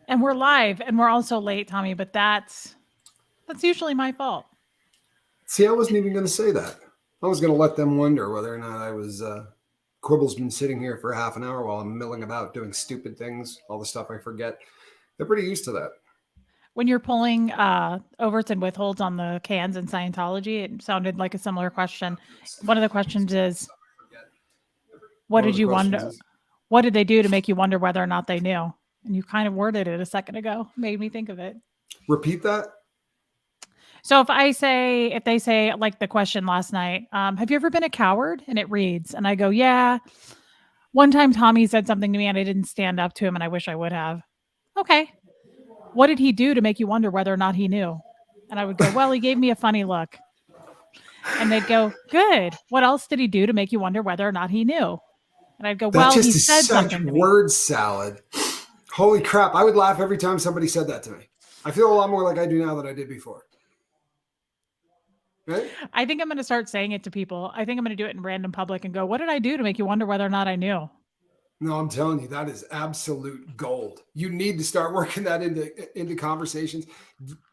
And we're live and we're also late, Tommy, but that's usually my fault. See, I wasn't even going to say that. I was going to let them wonder whether or not I was. Quibble's been sitting here for half an hour while I'm milling about doing stupid things, all the stuff I forget. They're pretty used to that. When you're pulling overts and withholds on the cans in Scientology, it sounded like a similar question. One of the questions is, what One of did the you questions wonder? is What did they do to make you wonder whether or not they knew? And you kind of worded it a second ago, made me think of it. repeat that. So if they say like the question last night, have you ever been a coward? And it reads, and I go, yeah. One time Tommy said something to me and I didn't stand up to him and I wish I would have. Okay. What did he do to make you wonder whether or not he knew? And I would go, well, he gave me a funny look. And they'd go, good. What else did he do to make you wonder whether or not he knew? And I'd go, That well, he just is said such something to me. word salad. Holy crap. I would laugh every time somebody said that to me. I feel a lot more like I do now than I did before. Right? I think I'm going to start saying it to people. I think I'm going to do it in random public and go, what did I do to make you wonder whether or not I knew? No, I'm telling you, that is absolute gold. You need to start working that into conversations.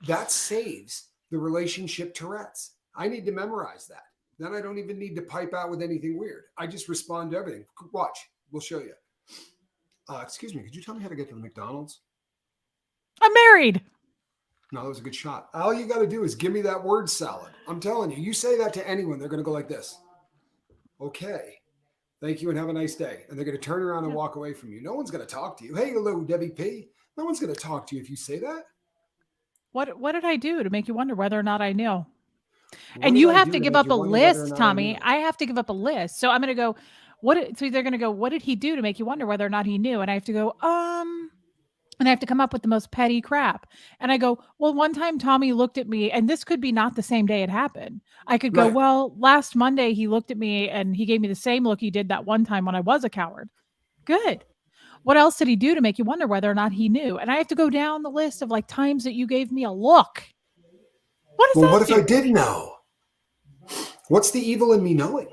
That saves the relationship Tourette's. I need to memorize that. Then I don't even need to pipe out with anything weird. I just respond to everything. Watch, we'll show you. Excuse me, could you tell me how to get to the McDonald's? I'm married. No, that was a good shot. All you got to do is give me that word salad. I'm telling you, you say that to anyone, they're going to go like this. Okay. Thank you and have a nice day. And they're going to turn around and walk away from you. No one's going to talk to you. Hey, hello, Debbie P. No one's going to talk to you if you say that. What did I do to make you wonder whether or not I knew? What And did you I have do to to give make up you a wonder whether or list, not I Tommy. knew? I have to give up a list. So I'm going to go, so they're going to go, what did he do to make you wonder whether or not he knew? And I have to go, and I have to come up with the most petty crap. And I go, well, one time Tommy looked at me, and this could be not the same day it happened. I could go, Right. well, last Monday he looked at me and he gave me the same look he did that one time when I was a coward. Good. What else did he do to make you wonder whether or not he knew? And I have to go down the list of like times that you gave me a look. What does Well, that what if I do? did know? What's the evil in me knowing?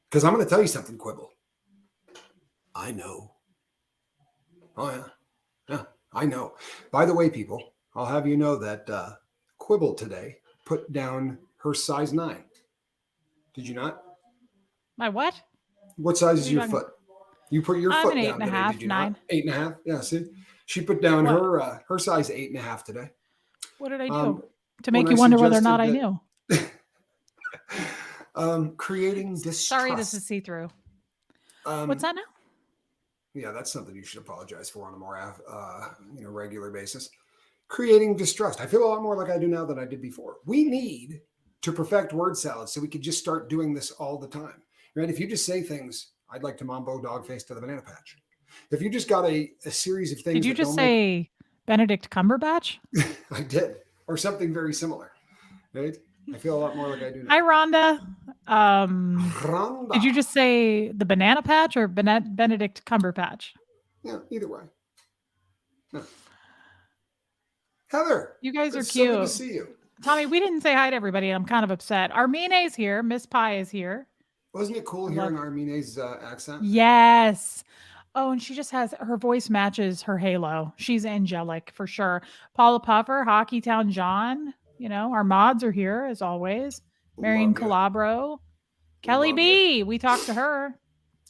Because I'm going to tell you something, Quibble. I know. Oh, yeah. Yeah, I know. By the way, people, I'll have you know that Quibble today put down her size 9. Did you not? My what? What size What are is you your talking? foot? You put your I'm an foot eight down and a today, half, did you not? 9. 8.5. Yeah, see, she put down What? her size 8.5 today. What did I do Um, to when make I you wonder whether or not suggested I that knew? creating Sorry, this is distrust. see through. What's Um, that now? yeah, that's something you should apologize for on a more regular basis. Creating distrust. I feel a lot more like I do now than I did before. We need to perfect word salad so we could just start doing this all the time. Right? If you just say things, I'd like to mambo dog face to the banana patch. If you just got a series of Did things you that just don't make, say Benedict Cumberbatch? I did, or something very similar, right? I feel a lot more like I do Hi, now. Rhonda. Rhonda. Did you just say the banana patch or Benedict Cumberbatch? Yeah, either way. Yeah. Heather, You guys are it's so good to cute. see you. Tommy, we didn't say hi to everybody. I'm kind of upset. Armine's here. Miss Pie is here. Wasn't it cool I love. hearing Armine's accent? Yes. Oh, and she just has her voice matches her halo. She's angelic for sure. Paula Puffer, Hockeytown John. Our mods are here as always. Marion Love you. Calabro, Kelly Love you. B. We talked to her.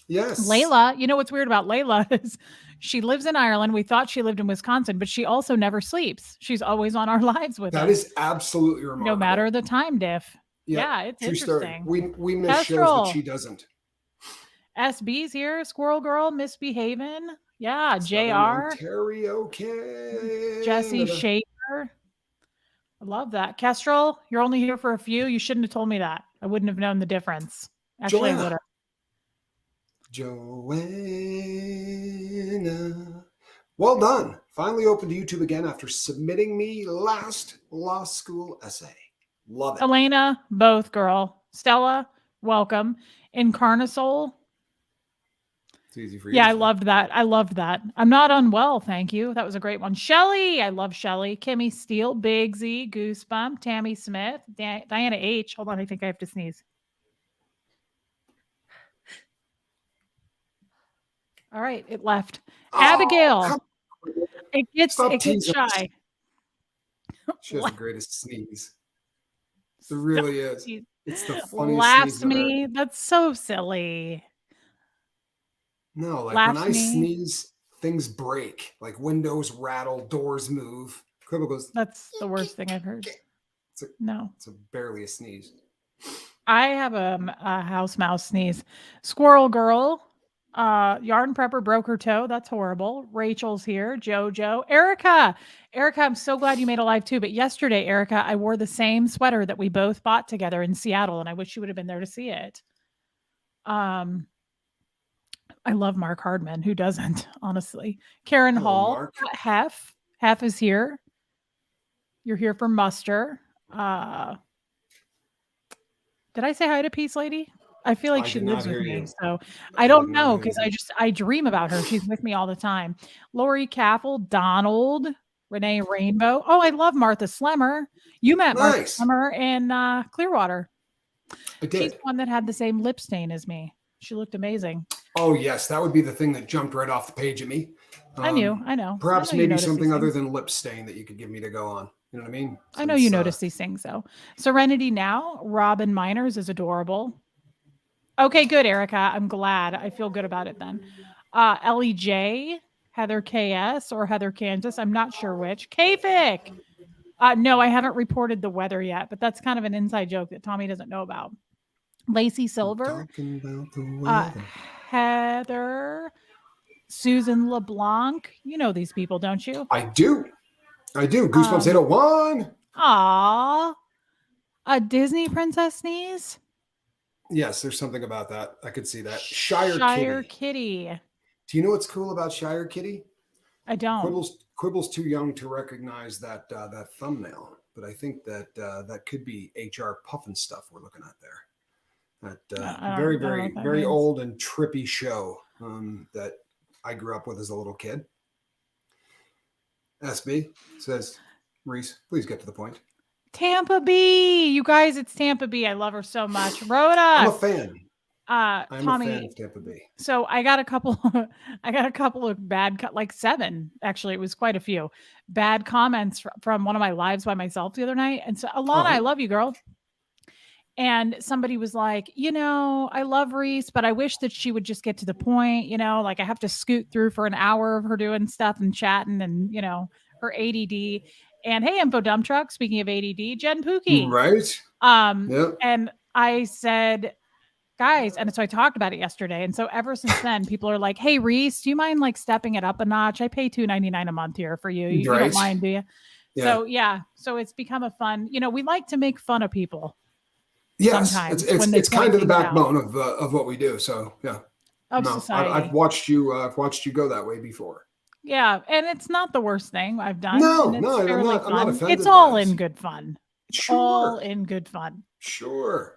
Yes. Layla, you know what's weird about Layla is she lives in Ireland. We thought she lived in Wisconsin, but she also never sleeps. She's always on our lives with That us, is absolutely no remarkable. matter the time diff. Yep. Yeah, it's True story. interesting. We miss shows that she Kestrel, doesn't. SB's here. Squirrel Girl, misbehaving. Yeah, Southern JR, Ontario, Jesse Canada. Shaper. I love that. Kestrel, you're only here for a few. You shouldn't have told me that. I wouldn't have known the difference. Actually, I would Joanna. have. Joanna. Well done. Finally opened to YouTube again after submitting me last law school essay. Love it. Elena, both girl. Stella, welcome. Incarnasol. It's easy for you Yeah, to I say. loved that. I loved that. I'm not unwell, thank you. That was a great one. Shelly, I love Shelly. Kimmy Steele, Big Z, Goosebump, Tammy Smith, Diana H. Hold on, I think I have to sneeze. All right, it left. Oh, Abigail. Stop It gets teasing us. shy. She has the greatest sneeze. It Stop really is. teasing. It's the funniest sneeze I've ever heard. Blasphemy. That's so silly. No, like when I Blasphemy. sneeze, things break. Like windows rattle, doors move. Quibble goes, That's the worst thing I've heard. it's a, No. it's a barely a sneeze. I have a house mouse sneeze. Squirrel girl. Yarn prepper broke her toe. That's horrible. Rachel's here. Jojo. Erica. Erica, I'm so glad you made a live too. But yesterday, Erica, I wore the same sweater that we both bought together in Seattle, and I wish you would have been there to see it. I love Mark Hardman. Who doesn't, honestly? Karen Hello, Hall. Mark. Hef. Hef is here. You're here for muster. Did I say hi to Peace Lady? I feel like I she did not lives with hear me, you. so I I don't did not know hear because you. I dream about her. She's with me all the time. Lori Caffel, Donald, Renee Rainbow. Oh, I love Martha Slemmer. You met Martha Nice. Slemmer in Clearwater. I She's did. the one that had the same lip stain as me. She looked amazing. Oh, yes. That would be the thing that jumped right off the page at me. I know. Perhaps I know you maybe noticed something these other things. than lip stain that you could give me to go on. You know what I mean? I know you noticed these things, though. Serenity Now, Robin Miners is adorable. Okay, good, Erica. I'm glad. I feel good about it then. Ellie J, Heather KS, or Heather Kansas. I'm not sure which. Kafik. No, I haven't reported the weather yet, but that's kind of an inside joke that Tommy doesn't know about. Lacey Silver. Talking about the weather. Heather. Susan LeBlanc. You know these people, don't you? I do. Goosebumps 801. Aw. A Disney princess sneeze? Yes, there's something about that. I could see that. Shire Kitty. Do you know what's cool about Shire Kitty? I don't. Quibble's too young to recognize that that thumbnail, but I think that that could be HR Puffin stuff we're looking at there. That very old and trippy show that I grew up with as a little kid. SB says, Reese, please get to the point. Tampa B. You guys, it's Tampa B. I love her so much. Rhoda. I'm a fan. I'm Tommy, a fan of Tampa B. So I got a couple of bad, like 7, actually, it was quite a few bad comments from one of my lives by myself the other night. And so Alana, I love you, girl. And somebody was like, I love Reese, but I wish that she would just get to the point, like I have to scoot through for an hour of her doing stuff and chatting and, her ADD. And hey, Info Dump Truck, speaking of ADD, Jen Pookie. Right. Yep. And I said, guys, and so I talked about it yesterday. And so ever since then, people are like, hey, Reese, do you mind like stepping it up a notch? I pay $2.99 a month here for you. You don't mind, do you? Yeah. So it's become a fun, we like to make fun of people. Yes, sometimes it's kind of the backbone of what we do. So yeah, society. I've watched you go that way before. Yeah, and it's not the worst thing I've done. No, I'm not offended. It's all in good fun. All in good fun. Sure.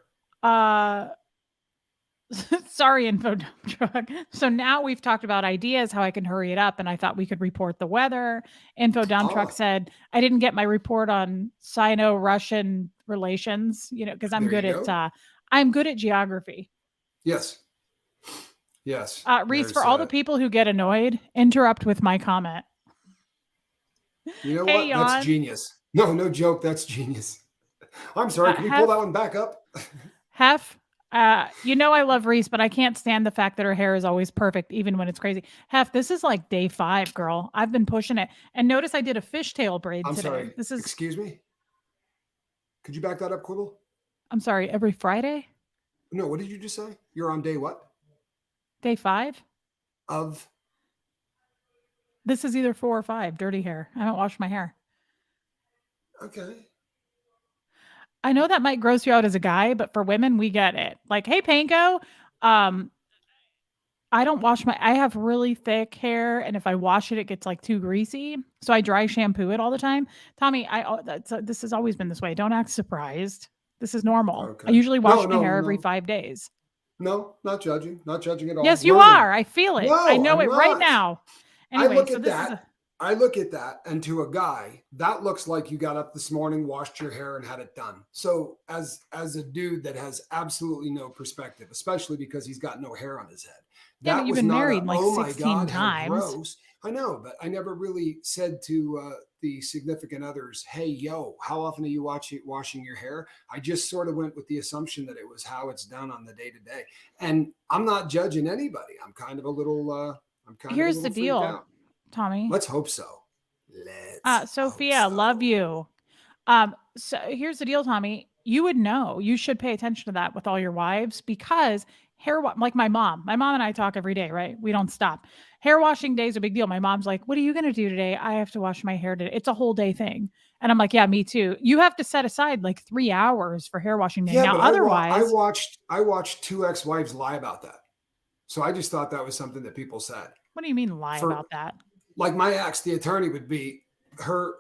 Sorry, Info Dump Truck. So now we've talked about ideas, how I can hurry it up, and I thought we could report the weather. Info Dump Truck said, I didn't get my report on Sino-Russian relations, because I'm good at geography. Yes. Reese, for all the people who get annoyed, interrupt with my comment. You know what? Jan. That's genius. No joke. That's genius. I'm sorry. Can you pull that one back up? Hef. I love Reese, but I can't stand the fact that her hair is always perfect, even when it's crazy. Hef, this is like day 5, girl. I've been pushing it. And notice I did a fishtail braid today. Sorry. Excuse me? Could you back that up, Quibble? I'm sorry, every Friday? No, what did you just say? You're on day what? Day 5? Of? This is either 4 or 5, dirty hair. I haven't washed my hair. Okay. I know that might gross you out as a guy, but for women, we get it. Like, hey, Panko, I don't wash I have really thick hair, and if I wash it, it gets like too greasy. So I dry shampoo it all the time. Tommy, this has always been this way. Don't act surprised. This is normal. Okay. I usually wash my hair every 5 days. No, not judging at all. Yes, you are. I feel it. I know it right now. Anyway, I look at that, and to a guy, that looks like you got up this morning, washed your hair, and had it done. So as a dude that has absolutely no perspective, especially because he's got no hair on his head. But you've been married like 16 times. I know, but I never really said to the significant others, "Hey, yo, how often are you washing your hair?" I just sort of went with the assumption that it was how it's done on the day to day, and I'm not judging anybody. I'm kind of a Here's the little freaked deal, out. Tommy. Let's hope so. Let's hope Sophia, love so. you. So here's the deal, Tommy. You would know. You should pay attention to that with all your wives because like my mom and I talk every day, right? We don't stop. Hair washing day is a big deal. My mom's like, "What are you going to do today?" I have to wash my hair today. It's a whole day thing. And I'm like, "Yeah, me too." You have to set aside like 3 hours for hair washing day. Yeah, Now, but otherwise, I watched two ex-wives lie about that. So I just thought that was something that people said. what do you mean lie For about that? like my ex, the attorney would be her.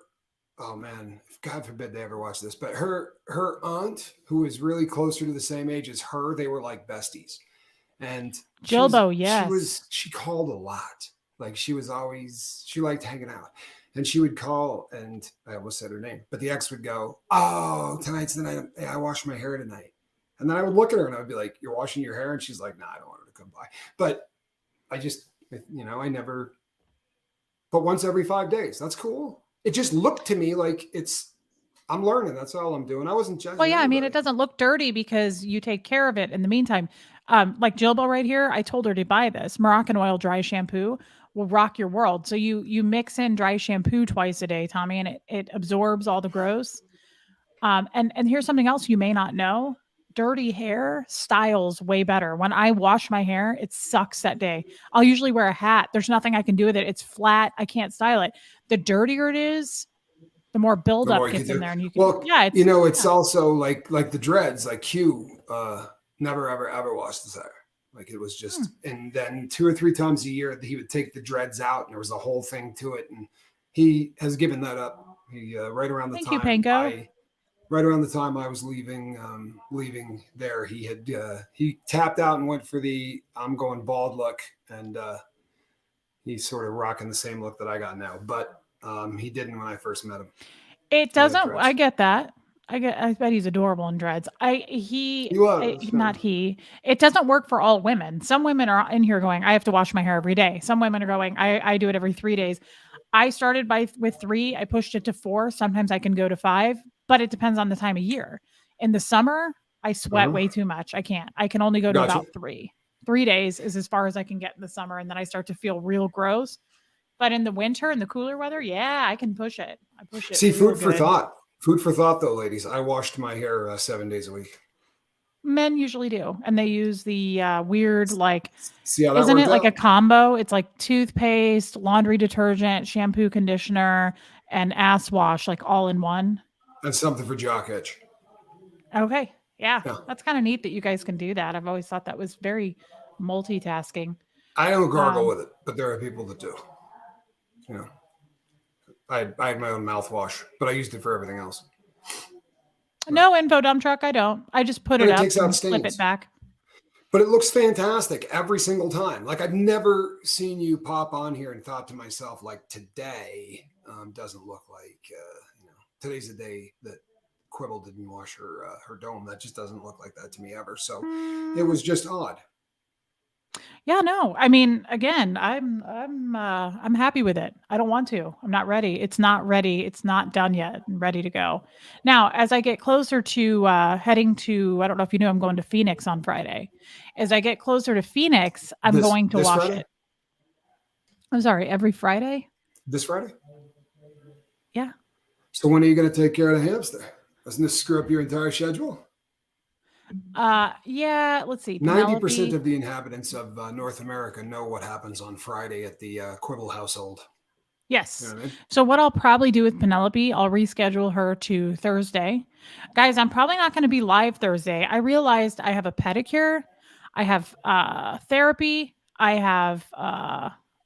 Oh man, God forbid they ever watch this. But her aunt, who is really closer to the same age as her, they were like besties, and Jilbo, yes. she called a lot. Like she liked hanging out, and she would call, and I almost said her name, but the ex would go, "Oh, tonight's the night. I washed my hair tonight," and then I would look at her and I would be like, "You're washing your hair?" And she's like, "No, I don't want her to come by." But I just, I never. But once every 5 days, that's cool. It just looked to me like I'm learning. That's all I'm doing. I wasn't Well, judging yeah, I mean, it anybody. doesn't look dirty because you take care of it in the meantime. Like Jilbo right here, I told her to buy this Moroccan oil dry shampoo will rock your world. So you mix in dry shampoo twice a day, Tommy, and it absorbs all the gross. And here's something else you may not know. Dirty hair styles way better. When I wash my hair, it sucks that day. I'll usually wear a hat. There's nothing I can do with it. It's flat. I can't style it. The dirtier it is, the more The more buildup you can gets in do. there, and you can, Well, yeah, it's it's yeah. also like the dreads, like Q, never ever washed his hair. Like it was Hmm. just, and then 2 or 3 times a year he would take the dreads out, and there was a whole thing to it, and he has given that up. He Thank you, Panko. right around the time I was leaving there, he tapped out and went for the I'm going bald look, and he's sort of rocking the same look that I got now, but he didn't when I first met him. It He had doesn't I dreads. get that. I bet he's adorable in dreads. He was. Not he. It doesn't work for all women. Some women are in here going, "I have to wash my hair every day." Some women are going, I do it every 3 days." I started with 3, I pushed it to 4, sometimes I can go to 5, but it depends on the time of year. In the summer, I sweat Uh-huh. way too much. I can't. I can only go to Gotcha. about 3. 3 days is as far as I can get in the summer, and then I start to feel real gross. But in the winter and the cooler weather, yeah, I can push it. I push it See, real food for good. thought. Food for thought, though, ladies. I washed my hair 7 days a week. Men usually do, and they use the, weird, like See how that isn't worked it like a out? combo? It's like toothpaste, laundry detergent, shampoo, conditioner, and ass wash, like, all in one? That's something for jock itch. Okay, yeah, Yeah. that's kinda neat that you guys can do that. I've always thought that was very multitasking. I don't gargle Um, with it, but there are people that do. You know, I had my own mouthwash, but I used it for everything else. So, no info dump truck, I don't. I just put and it it up takes out and flip it stains. back. But it looks fantastic every single time. Like I've never seen you pop on here and thought to myself, like today doesn't look like today's the day that Quibble didn't wash her dome. That just doesn't look like that to me ever. So it Mm. was just odd. Yeah, no. I mean, again, I'm happy with it. I don't want to. I'm not ready. It's not ready. It's not done yet. I'm ready to go. Now, as I get closer to heading to, I don't know if you know, I'm going to Phoenix on Friday. As I get closer to Phoenix, I'm going to This wash Friday, it. I'm sorry, every Friday? this Friday. Yeah. So when are you going to take care of the hamster? Doesn't this screw up your entire schedule? Yeah, let's see. 90% Penelope. of the inhabitants of North America know what happens on Friday at the Quibble household. You Yes. know what I mean? So what I'll probably do with Penelope, I'll reschedule her to Thursday. Guys, I'm probably not going to be live Thursday. I realized I have a pedicure, I have therapy, I have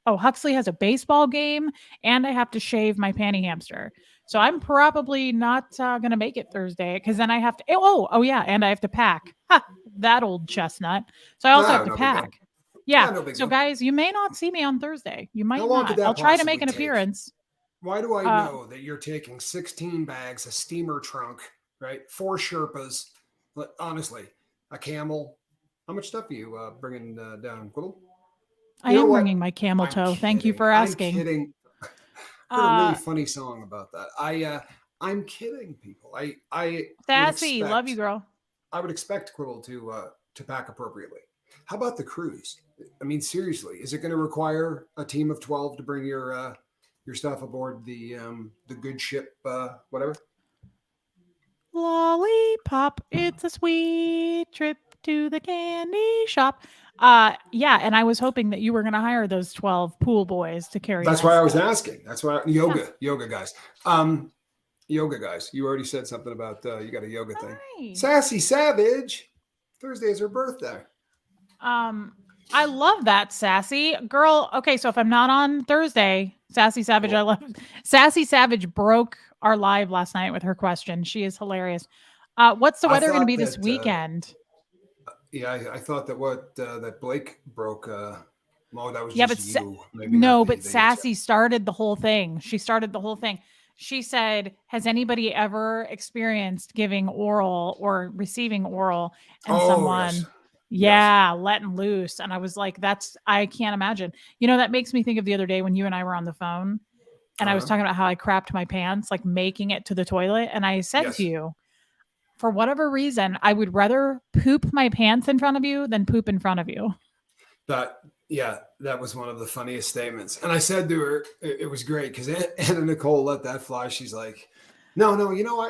oh, Huxley has a baseball game, and I have to shave my panty hamster. So I'm probably not going to make it Thursday because then I have to yeah, and I have to pack. Ha, that old chestnut. So I also have Ah, to no big deal. pack. Yeah. Ah, no big So deal. guys, you may not see me on Thursday. You How might long could not. I'll that try to make possibly an take? appearance. Why do I Uh, know that you're taking 16 bags, a steamer trunk, right? 4 Sherpas, honestly, a camel. How much stuff are you bringing down, Quibble? I You know am what? bringing my camel I'm toe. Thank you kidding. for I'm asking. kidding. Heard a really Uh, funny song about that. I'm kidding, people. I would Sassy, love you, expect girl. Quibble to pack appropriately. How about the cruise? I mean, seriously, is it going to require a team of 12 to bring your stuff aboard the good ship, whatever? Lollipop, it's a sweet trip to the candy shop. Yeah, and I was hoping that you were going to hire those 12 pool boys to carry That's my why I was stuff. asking. That's why Yeah. yoga guys. Um, Yoga guys. You already said something about you got a yoga thing. Hi. Sassy Savage. Thursday is her birthday. Um, I love that, Sassy girl. Okay, so if I'm not on Thursday, Sassy Savage, I Cool. love Sassy Savage broke our live last night with her question. She is hilarious. What's the I weather going to thought be this that weekend? yeah, I thought that what that Blake broke. Well, that was Yeah, just but you, maybe not no, the but the HF. Sassy started the whole thing. She started the whole thing. She said, "Has anybody ever experienced giving oral or receiving oral and Oh yes, someone, yes. yeah, letting loose?" And I was like, "That's I can't imagine." That makes me think of the other day when you and I were on the phone, and I was Uh-huh. talking about how I crapped my pants, like making it to the toilet, and I said to Yes. you, for whatever reason, I would rather poop my pants in front of you than poop in front of you. That yeah, that was one of the funniest statements. And I said to her, it was great because Anna Nicole let that fly. She's like, no,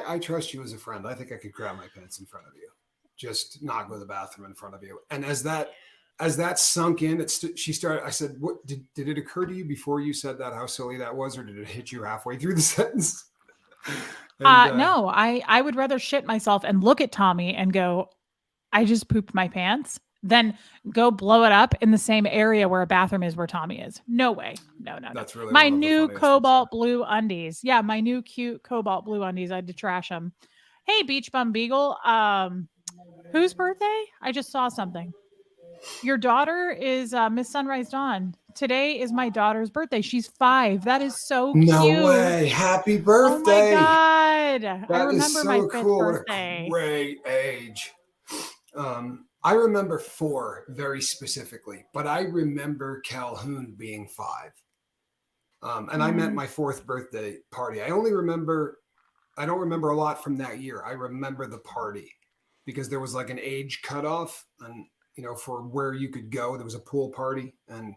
I trust you as a friend. I think I could grab my pants in front of you, just not go to the bathroom in front of you. And as that sunk in, she started. I said, "What did it occur to you before you said that how silly that was, or did it hit you halfway through the sentence?" And No, I would rather shit myself and look at Tommy and go, I just pooped my pants, than go blow it up in the same area where a bathroom is where Tommy is. No way. No, no, no. that's really My one of the new funniest things ever. cobalt blue undies. Yeah, my new cute cobalt blue undies. I had to trash them. Hey, Beach Bum Beagle. Whose birthday? I just saw something. Your daughter is Miss Sunrise Dawn. Today is my daughter's birthday. She's 5. That is so No cute. way! Happy Oh my birthday! god. I That is remember my so 5th cool. What a birthday. great age. I remember 4 very specifically, but I remember Calhoun being 5. And I meant Mm. my 4th birthday party. I don't remember a lot from that year. I remember the party because there was like an age cutoff and, for where you could go, there was a pool party. And,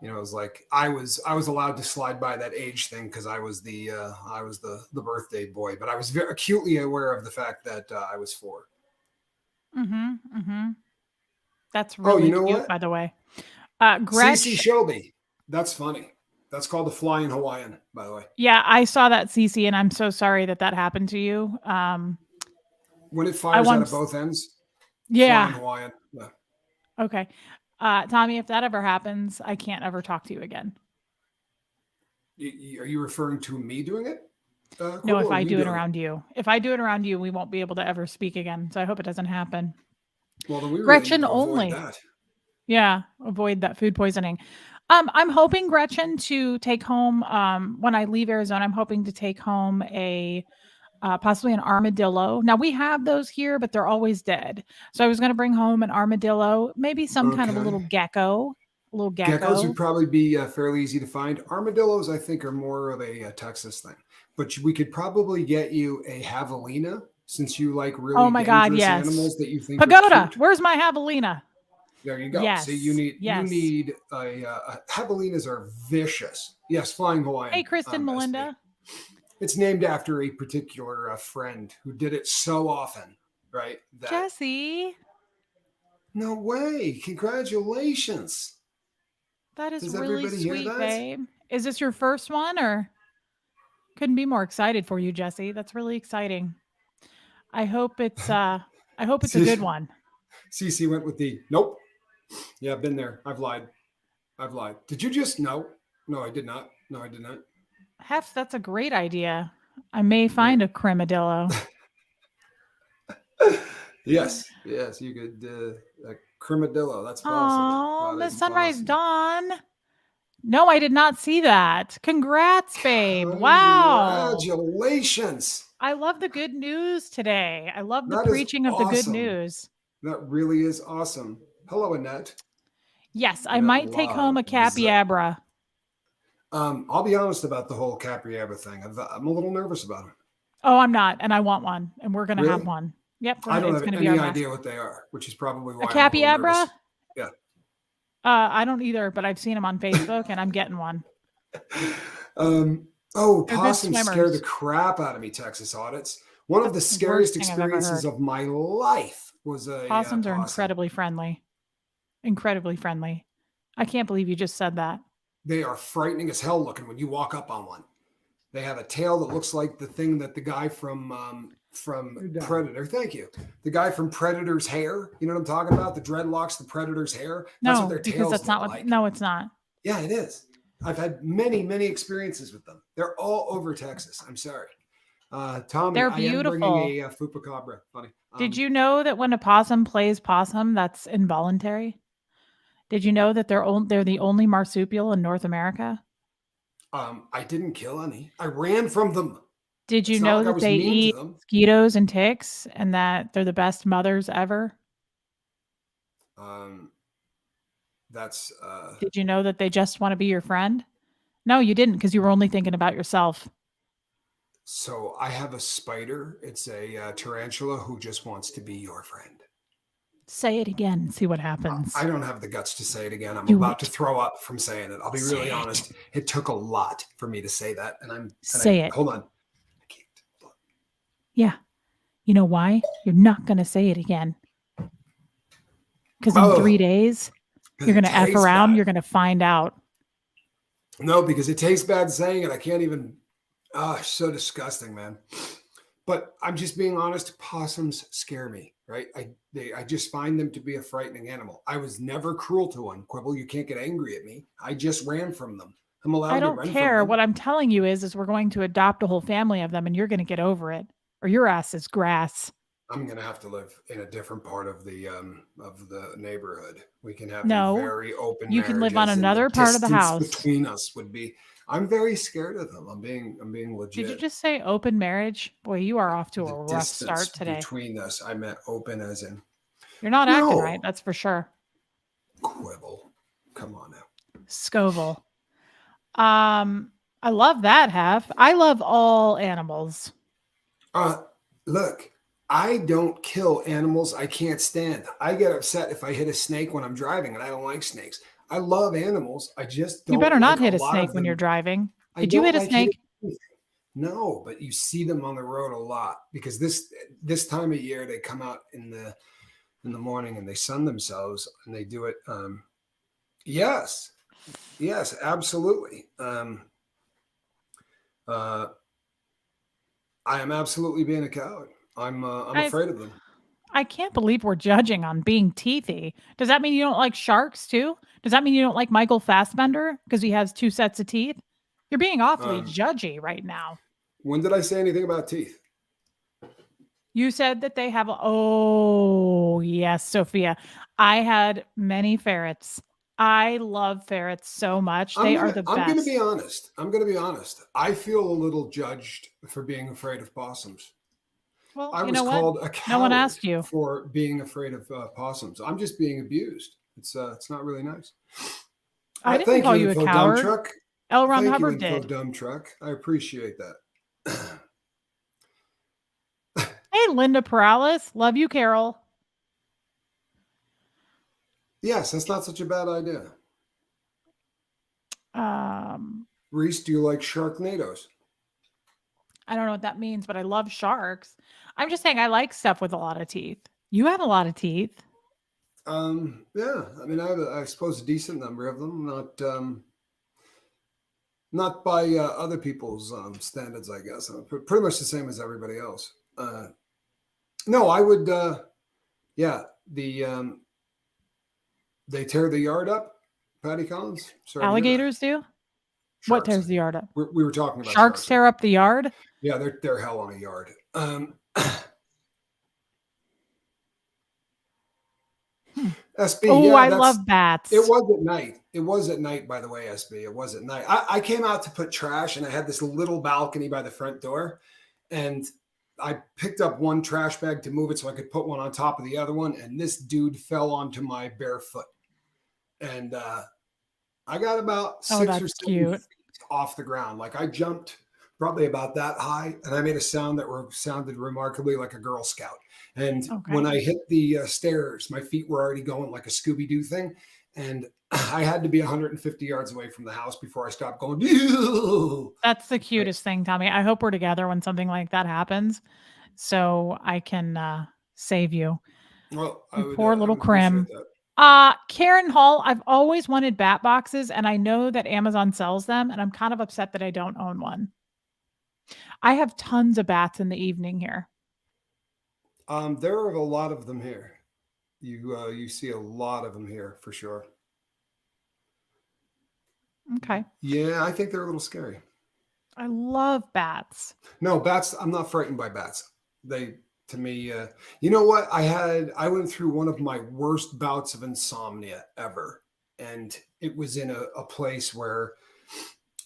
it was like, I was allowed to slide by that age thing because I was the birthday boy, but I was very acutely aware of the fact that I was 4. Mhm. Mhm. That's Oh, you really know cute, what? by the way. CC Gretch, Shelby. That's funny. That's called the flying Hawaiian, by the way. yeah, I saw that, Cece, and I'm so sorry that that happened to you. When it I fires out of once, both ends, flying yeah, Hawaiian. Yeah. okay. Tommy, if that ever happens, I can't ever talk to you again. Are you referring to me doing it, No, Quibble, if or I you do it doing it? around you. If I do it around you, we won't be able to ever speak again. So I hope it doesn't happen. Well, then we really need Gretchen to avoid only. that. Yeah, avoid that food poisoning. I'm hoping, Gretchen, to take home when I leave Arizona. I'm hoping to take home a possibly an armadillo. Now we have those here, but they're always dead. So I was going to bring home an armadillo, maybe some kind of a Okay. little gecko, a little Geckos gecko. would probably be fairly easy to find. Armadillos, I think, are more of a Texas thing. But we could probably get you a javelina since you like Oh really my God, dangerous yes. animals that you think are Pagoda, cute. where's my javelina? There you go. See, you Yes, need you yes. need javelinas are vicious. Yes, flying Hey, Hawaiian, Kristen, SP. Melinda. It's named after a particular friend who did it so often, right? That Jesse, no way. Congratulations. that is Does really everybody hear sweet, that? babe. Is this your first one or couldn't be more excited for you, Jesse? That's really exciting. I hope it's uh I hope it's a good one. CC went with the nope. Yeah, I've been there. I've lied. I've lied. Did you just no? No, I did not. No, I did not. Hefts, that's a great idea. I may Yeah. find a cremadillo. Yes, you could. A cremadillo. That's possible. Oh, That Miss is Sunrise possible. Dawn. No, I did not see that. Congrats, babe. Wow. Congratulations. I love the good news today. I love the That is preaching of the good awesome. news. That really is awesome. Hello, Annette. Yes, I I met a might take lot home of a them. Capiabra. I'll be honest about the whole Capriabra thing. I'm a little nervous about them. Oh, I'm not, and I want one, and we're gonna have Really? one. Yep, I don't it's have gonna be our any mascot. idea what they are, which is probably A why I'm a little Capiabra? nervous. Yeah. I don't either, but I've seen them on Facebook, and I'm getting one. They're good Possums scare the swimmers. crap out of me, Texas audits. One of That's the the worst scariest thing I've ever experiences heard. of my life was a Possums are possum. incredibly friendly. Incredibly friendly. I can't believe you just said that. They are frightening as hell looking when you walk up on one. They have a tail that looks like the thing that the guy from Predator. Thank you. The guy from Predator's hair. You know what I'm talking about? The dreadlocks, the Predator's hair. That's what No, their because tails that's not look what. like. No, it's not. Yeah, it is. I've had many, many experiences with them. They're all over Texas. I'm sorry. Tommy, They're I am bringing beautiful. a Fupacabra. Funny. Did you know that when a possum plays possum, that's involuntary? Did you know that they're the only marsupial in North America? I didn't kill any. I ran from them. Did you It's not know like I that was they mean to eat them. mosquitoes and ticks and that they're the best mothers ever? That's Did you know that they just want to be your friend? No, you didn't because you were only thinking about yourself. so I have a spider. It's a tarantula who just wants to be your friend. Say it again and see what happens. I don't have the guts to say it again. I'm Do about it. to throw up from saying it. I'll be Say really it. honest. It took a lot for me to say that, Say it. Hold on. I can't. Yeah. You know why? You're not going to say it again. Because in Oh, 3 days, you're going to F tastes around. bad. You're going to find out. No, because it tastes bad saying it. I can't even. Oh, so disgusting, man. But I'm just being honest. Possums scare me, right? I just find them to be a frightening animal. I was never cruel to one. Quibble, you can't get angry at me. I just ran from them. I'm allowed I to don't run from care. them. What I'm telling you is we're going to adopt a whole family of them and you're going to get over it. Or your ass is grass. I'm gonna have to live in a different part of the neighborhood. We can have a No, very open you marriage. can live on as in another the part of the distance house. between us would be. I'm very scared of them. I'm being legit. Did you just say open marriage? Boy, you are off to The a rough distance start today. between us? I meant open as in. You're not acting No. right, that's for sure. Quibble. Come on now. Scoville. I love that, Hef. I love all animals. Look, I don't kill animals I can't stand. I get upset if I hit a snake when I'm driving, and I don't like snakes. I love animals. I just don't. You better not like hit a lot snake of when them. you're driving. I Did you don't hit a like snake? hitting anything. No, but you see them on the road a lot because this time of year they come out in the morning and they sun themselves and they do it. Yes, absolutely. I am absolutely being a coward. I'm Guys, afraid of them. I can't believe we're judging on being teethy. Does that mean you don't like sharks too? Does that mean you don't like Michael Fassbender because he has 2 sets of teeth? You're being awfully judgy right now. When did I say anything about teeth? You said that they have. Oh, yes, Sophia. I had many ferrets. I love ferrets so much. They are the best. I'm going to be honest. I feel a little judged for being afraid of possums. Well, I you was know what? called a coward No one asked you. for being afraid of possums. I'm just being abused. It's not really nice. I didn't call you a coward. Dumb truck. L. Ron Thank Hubbard you, Info did. Dumb Truck. I appreciate that. Hey, Linda Perales. Love you, Carol. Yes, that's not such a bad idea. Reese, do you like Sharknadoes? I don't know what that means, but I love sharks. I'm just saying I like stuff with a lot of teeth. You have a lot of teeth. Yeah. I mean, I suppose a decent number of them. Not by other people's standards, I guess. Pretty much the same as everybody else. No, I would. Yeah, they tear the yard up. Patty Collins. Sorry, Alligators do? Sharks, what tears the yard up? We were talking about sharks tear up the yard? Yeah, they're hell on a yard. SB. Oh, yeah, I love bats. It was at night. It was at night, by the way, SB. It was at night. I came out to put trash, and I had this little balcony by the front door, and I picked up one trash bag to move it so I could put one on top of the other one, and this dude fell onto my bare foot. and I got about Oh, 6 or that's 7 feet cute. off the ground. Like I jumped probably about that high, and I made a sound that sounded remarkably like a Girl Scout. And when Okay. I hit the stairs, my feet were already going like a Scooby Doo thing, and I had to be 150 yards away from the house before I stopped going. "Ew." That's the Right. cutest thing, Tommy. I hope we're together when something like that happens so I can save you. Well, You poor I little would appreciate Crim. that. Karen Hall, I've always wanted bat boxes and I know that Amazon sells them and I'm kind of upset that I don't own one. I have tons of bats in the evening here. There are a lot of them here. You see a lot of them here for sure. Okay. Yeah, I think they're a little scary. I love bats. No, bats. I'm not frightened by bats. They, to me, you know what? I went through one of my worst bouts of insomnia ever, and it was in a place where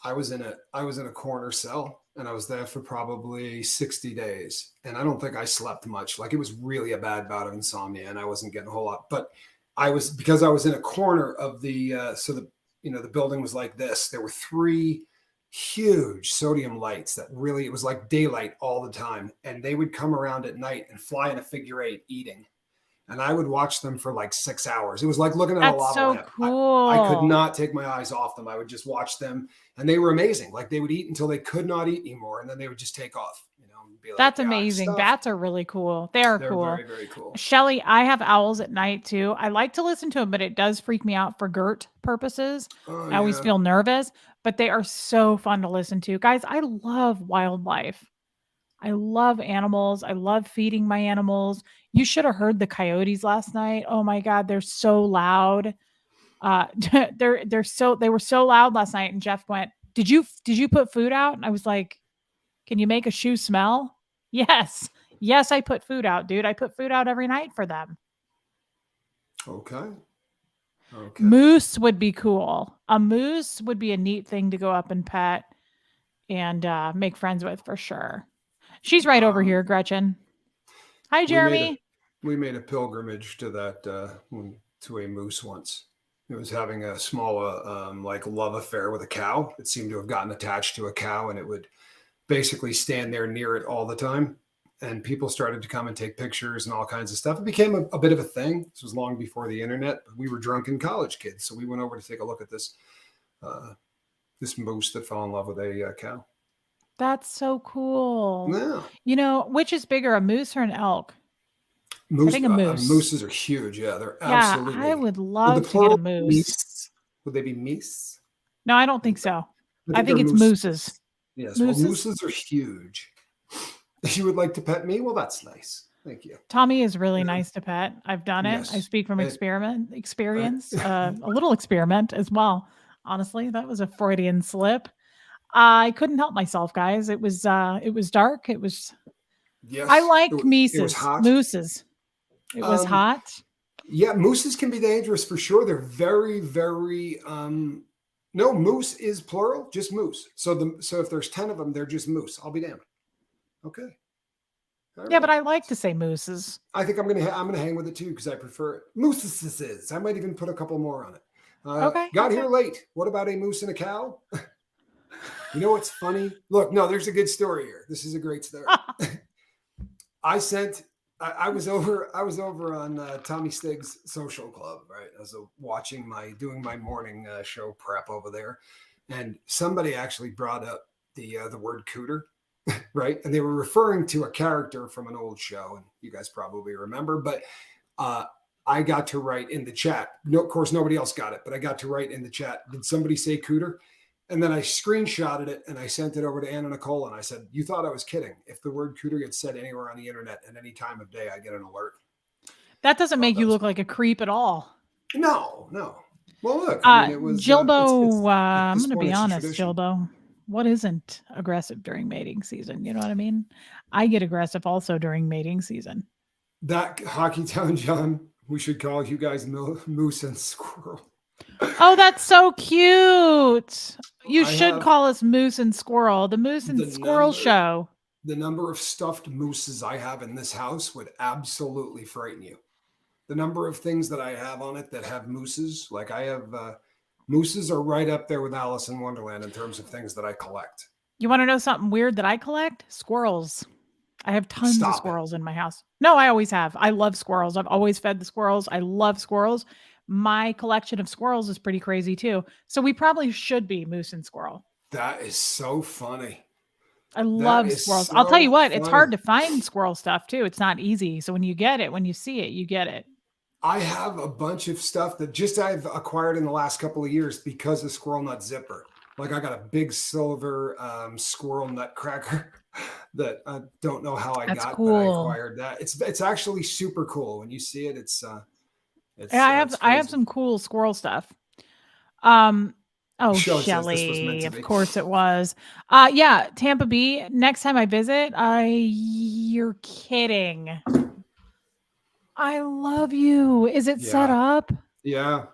I was in a corner cell, and I was there for probably 60 days, and I don't think I slept much. Like it was really a bad bout of insomnia, and I wasn't getting a whole lot. But I was because I was in a corner of the so the the building was like this. There were three huge sodium lights that really it was like daylight all the time, and they would come around at night and fly in a figure eight eating, and I would watch them for like 6 hours. It was like looking at a That's lava so lamp. I could cool. not take my eyes off them. I would just watch them, and they were amazing. Like they would eat until they could not eat anymore, and then they would just take off, and be like, That's "Yeah, I'm amazing. stuffed." Bats are really cool. They are They're cool. very, very cool. Shelly, I have owls at night too. I like to listen to them, but it does freak me out for GERT purposes. Oh I always yeah. feel nervous, but they are so fun to listen to. Guys, I love wildlife. I love animals. I love feeding my animals. You should have heard the coyotes last night. Oh my god, they're so loud. They were so loud last night and Jeff went, "Did you put food out?" And I was like, "Can you make a shoe smell?" Yes. Yes, I put food out, dude. I put food out every night for them. Okay. Okay. Moose would be cool. A moose would be a neat thing to go up and pet and make friends with for sure. She's right over Um, here, Gretchen. Hi, we made a Jeremy. pilgrimage to that to a moose once. It was having a small like love affair with a cow. It seemed to have gotten attached to a cow, and it would basically stand there near it all the time. And people started to come and take pictures and all kinds of stuff. It became a bit of a thing. This was long before the internet. But we were drunken college kids, so we went over to take a look at uh, this moose that fell in love with a cow. That's so cool. Yeah, Which is bigger, a moose or an elk? I moose think a moose. mooses are huge. Yeah, they're Yeah, I absolutely. would Would the love to get a plural be moose. meese? Would they be meese? No, I don't think so. I I think they're think it's mooses. mooses. Yes. Well, Mooses. mooses are huge. If you would like to pet me, well, that's nice. Thank you. Tommy is really Yeah. nice to pet. I've done it. I Yes. speak from And I, experience, a little experiment as well. Honestly, that was a Freudian slip. I couldn't help myself, guys. It was dark. I yes, like it was Mises, hot. mooses. It was Um, hot. yeah, mooses can be dangerous for sure. They're very, very. No, moose is plural, just moose. So if there's 10 of them, they're just moose. I'll be damned. Okay. All Yeah, but right. I like to say mooses. I think I'm gonna hang with it too because I prefer it. Mooses. I might even put a couple more on it. Okay, Got here okay. late. What about a moose and a cow? You know what's funny? Look, no, there's a good story here. This is a great story. I sent. I was over. I was over on Tommy Stig's social club, right? I was doing my morning show prep over there, and somebody actually brought up the word cooter, right? And they were referring to a character from an old show, and you guys probably remember. But uh, I got to write in the chat. No, of course, nobody else got it, but I got to write in the chat. Did somebody say cooter? And then I screenshotted it and I sent it over to Anna Nicole and I said, "You thought I was kidding. If the word cooter gets said anywhere on the internet at any time of day, I get an alert." That doesn't Thought make that you was look funny. like a creep at all. No, no. Well, look, I mean, it was, Jilbo, at I'm this going to point, be it's a honest, tradition. Jilbo. What isn't aggressive during mating season? You know what I mean? I get aggressive also during mating season. That Hockey Town John, we should call you guys Moose and Squirrel. Oh, that's so cute. You I should have call us Moose and Squirrel, the Moose and the Squirrel number, show. the number of stuffed mooses I have in this house would absolutely frighten you. The number of things that I have on it that have mooses, like I have mooses are right up there with Alice in Wonderland in terms of things that I collect. You want to know something weird that I collect? Squirrels. I have tons of Stop it. squirrels in my house. No, I always have. I love squirrels. I've always fed the squirrels. I love squirrels. My collection of squirrels is pretty crazy too. So we probably should be moose and squirrel. That is so funny. I That love is squirrels. I'll tell you so what, it's funny. hard to find squirrel stuff too. It's not easy. So when you get it, when you see it, you get it. I have a bunch of stuff that just I've acquired in the last couple of years because of Squirrel Nut Zipper. Like I got a big silver squirrel nut cracker that I don't know how I That's got, but I cool. acquired that. It's actually super cool. When you see it, Yeah, it's I have crazy. some cool squirrel stuff. Oh, Sean says this was meant Shelly, to of be. course it was. Yeah, Tampa B. Next time I visit, you're kidding. I love you. Is it set Yeah. up? Yeah.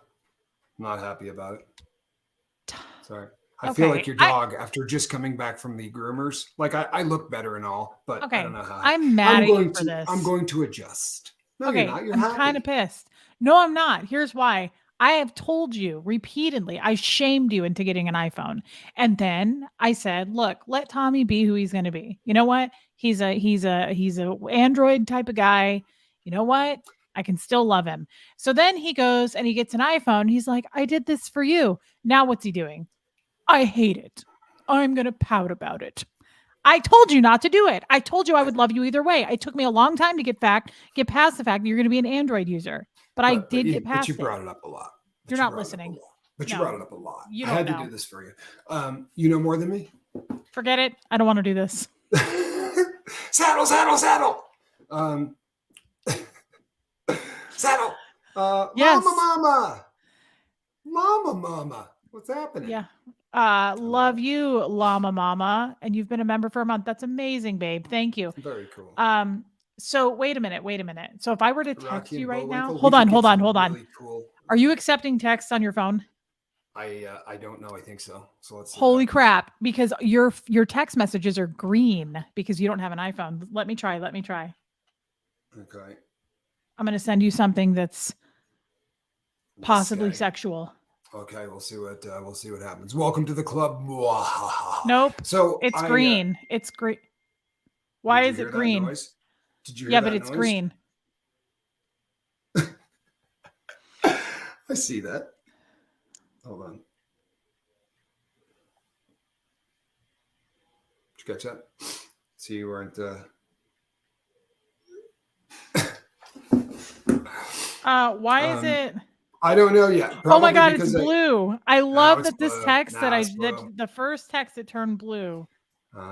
Not happy about it. Sorry. I Okay. feel like your dog after just coming back from the groomers. Like I look better and all, but Okay. I don't know how. I'm mad at you for this. I'm going to adjust. No, you're Okay, not. You're I'm happy. kind of pissed. No, I'm not. Here's why. I have told you repeatedly, I shamed you into getting an iPhone. And then I said, look, let Tommy be who he's going to be. You know what? He's a Android type of guy. You know what? I can still love him. So then he goes and he gets an iPhone. He's like, I did this for you. Now what's he doing? I hate it. I'm going to pout about it. I told you not to do it. I told you I would love you either way. It took me a long time to get past the fact that you're going to be an Android user, but I did get past you it. brought it up a lot. You're not listening. But you brought it up a lot. You I don't had know. to do this for you. You know more than me. Forget it. I don't want to do this. Saddle. Saddle. Yes. Mama. What's happening? Yeah. Love you, Llama Mama. And you've been a member for a month. That's amazing, babe. Thank you. Very cool. So wait a minute. So if I were to text you right now, hold on. Really cool. Are you accepting texts on your phone? I don't know. I think so. So let's see. Holy crap. Because your text messages are green because you don't have an iPhone. Let me try. Okay. I'm going to send you something that's possibly sexual. Okay, we'll see what happens. Welcome to the club. Nope. So it's green. It's green. Why is it green? Did you hear that noise? It's green. I see that. Hold on. Did you catch that? See, you weren't. Why is it? I don't know yet. Oh my God, it's blue. I love that this text that the first text that turned blue.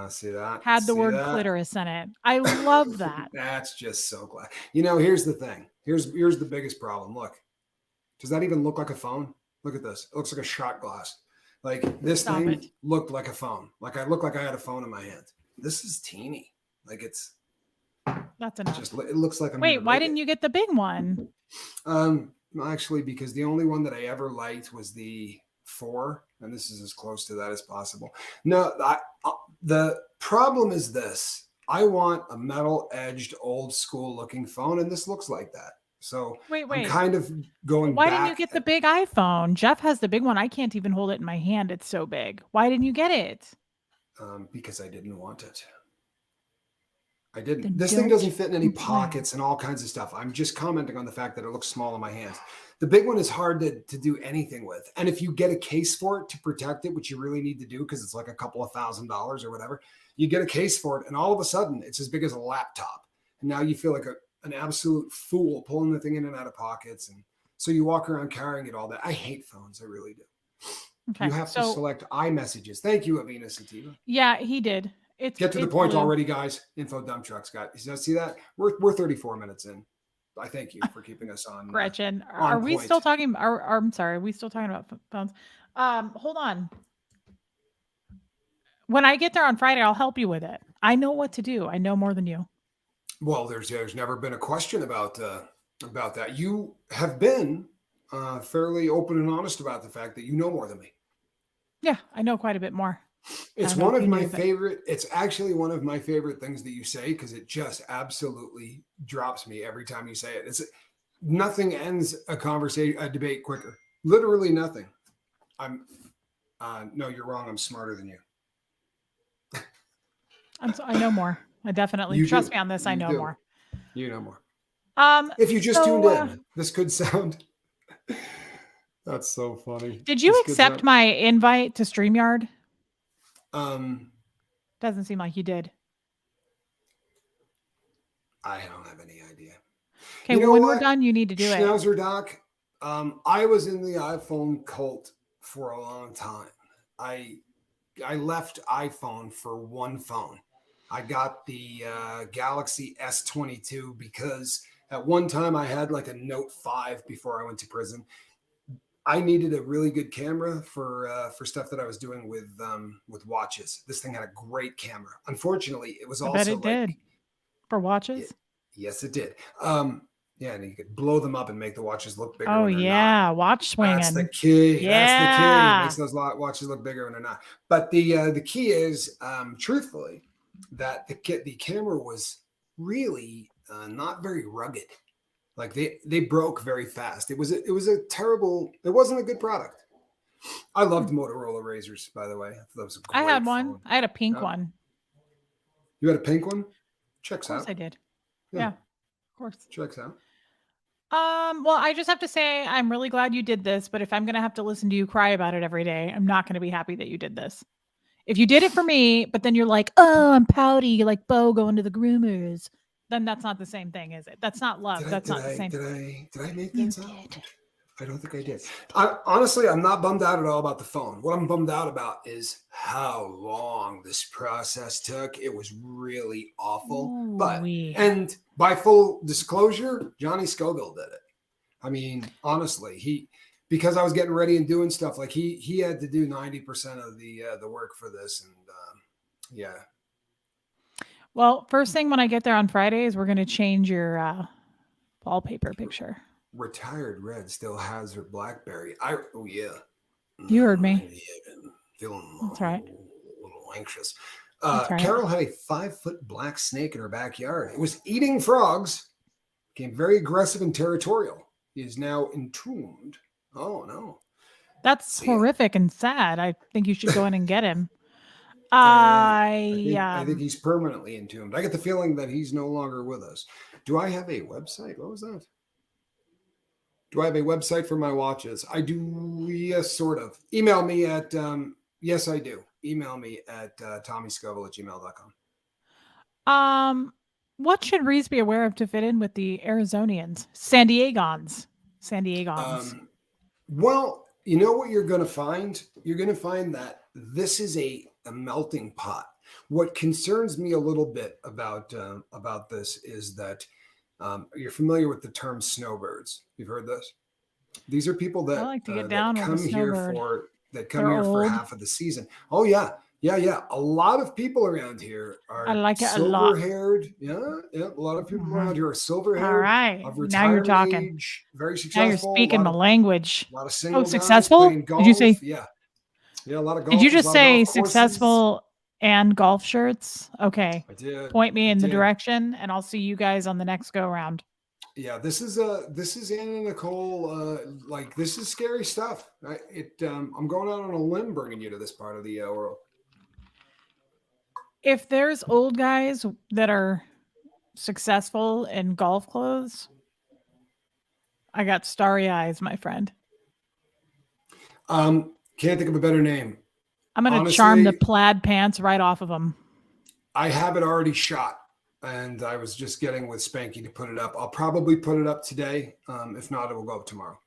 See that? Had the word clitoris in it. I love that. That's just so glad. Here's the thing. Here's the biggest problem. Look, does that even look like a phone? Look at this. It looks like a shot glass. Like this thing looked like a phone. Like I looked like I had a phone in my hand. This is teeny. Like it's. That's enough. It looks like I'm. Wait, why didn't you get the big one? Actually, because the only one that I ever liked was the 4, and this is as close to that as possible. No, the problem is this. I want a metal-edged, old-school-looking phone, and this looks like that. So wait. I'm kind of going Why back. didn't you get the big iPhone? Jeff has the big one. I can't even hold it in my hand. It's so big. Why didn't you get it? Because I didn't want it. I didn't. This thing doesn't fit in any pockets and all kinds of stuff. I'm just commenting on the fact that it looks small in my hands. The big one is hard to do anything with. And if you get a case for it to protect it, which you really need to do because it's like a couple of $1,000s or whatever, you get a case for it and all of a sudden it's as big as a laptop. And now you feel like an absolute fool pulling the thing in and out of pockets. And so you walk around carrying it all day. I hate phones. I really do. Okay, you have to select iMessages. Thank you, Avina Sativa. Yeah, he did. Get to the point already, guys. Info dump trucks got. See that? We're 34 minutes in. I thank you for keeping us on. Gretchen, are we still talking? I'm sorry, are we still talking about phones? Hold on. When I get there on Friday, I'll help you with it. I know what to do. I know more than you. Well, there's never been a question about that. You have been fairly open and honest about the fact that you know more than me. Yeah, I know quite a bit more. It's one of my favorite. It's actually one of my favorite things that you say because it just absolutely drops me every time you say it. Nothing ends a conversation, a debate quicker. Literally nothing. No, you're wrong. I'm smarter than you. I know more. I definitely You trust do. me on this. I You know do. more. You know more. If you just tuned in, this could sound. That's so funny. Did you accept my invite to StreamYard? Doesn't seem like you did. I don't have any idea. Okay, well, when we're done, you need to do it. Schnauzer Doc, I was in the iPhone cult for a long time. I left iPhone for one phone. I got the Galaxy S22 because at one time I had like a Note 5 before I went to prison. I needed a really good camera for stuff that I was doing with watches. This thing had a great camera. Unfortunately, it was I also bet it did. For watches? Yes, it did. Yeah, and you could blow them up and make the watches look bigger. Oh, when they're yeah. not. Watch swinging. That's the key. Yeah. That's the key. It makes those watches look bigger when they're not. But the key is, truthfully, that the camera was really not very rugged. Like they broke very fast. It was a terrible. It wasn't a good product. I loved Motorola Razors, by the way. I thought that was a great I had one. phone. I had a pink one. You had a pink one? Checks out. Of course I did. Yeah, of course. Checks out. Well, I just have to say I'm really glad you did this, but if I'm going to have to listen to you cry about it every day, I'm not going to be happy that you did this. If you did it for me, but then you're like, oh, I'm pouty, like Bo going to the groomers, then that's not the same thing, is it? That's not love. That's not the same. Did I make that sound? I don't think I did. Honestly, I'm not bummed out at all about the phone. What I'm bummed out about is how long this process took. It was really awful. And by full disclosure, Johnny Scoville did it. I mean, honestly, because I was getting ready and doing stuff, like he had to do 90% of the work for this, and yeah. Well, first thing when I get there on Fridays, we're going to change your wallpaper picture. Retired Red still has her BlackBerry. Oh yeah. You heard me. I'm feeling That's right. A little anxious. Carol had a 5-foot black snake in her backyard. It was eating frogs. Became very aggressive and territorial. He is now entombed. Oh no. That's horrific and sad. I think you should go in and get him. I think he's permanently entombed. I get the feeling that he's no longer with us. Do I have a website? What was that? Do I have a website for my watches? I do. Yes, sort of. Email me at, yes, I do. Email me at tommyscoville@gmail.com. What should Reese be aware of to fit in with the Arizonians? San Diegans. Well, you know what you're going to find? You're going to find that this is a melting pot. What concerns me a little bit about this is that you're familiar with the term snowbirds. You've heard this? These are people that, like to get down that come here for half of the season. Oh yeah. A lot of people around here are silver-haired. Yeah. A lot of people around here are silver-haired. All right. Of now you're talking. Age, very successful. Now you're speaking the language. A lot of single guys successful? playing golf. Did you say? Yeah, a lot of golf. Did you just say successful and golf shirts? Okay. I did. Point me in the direction, and I'll see you guys on the next go round. Yeah, this is Anna and Nicole. Like, this is scary stuff. I'm going out on a limb bringing you to this part of the world. If there's old guys that are successful in golf clothes, I got starry eyes, my friend. Can't think of a better name. I'm going to charm the plaid pants right off of them. I have it already shot, and I was just getting with Spanky to put it up. I'll probably put it up today. If not, it will go up tomorrow.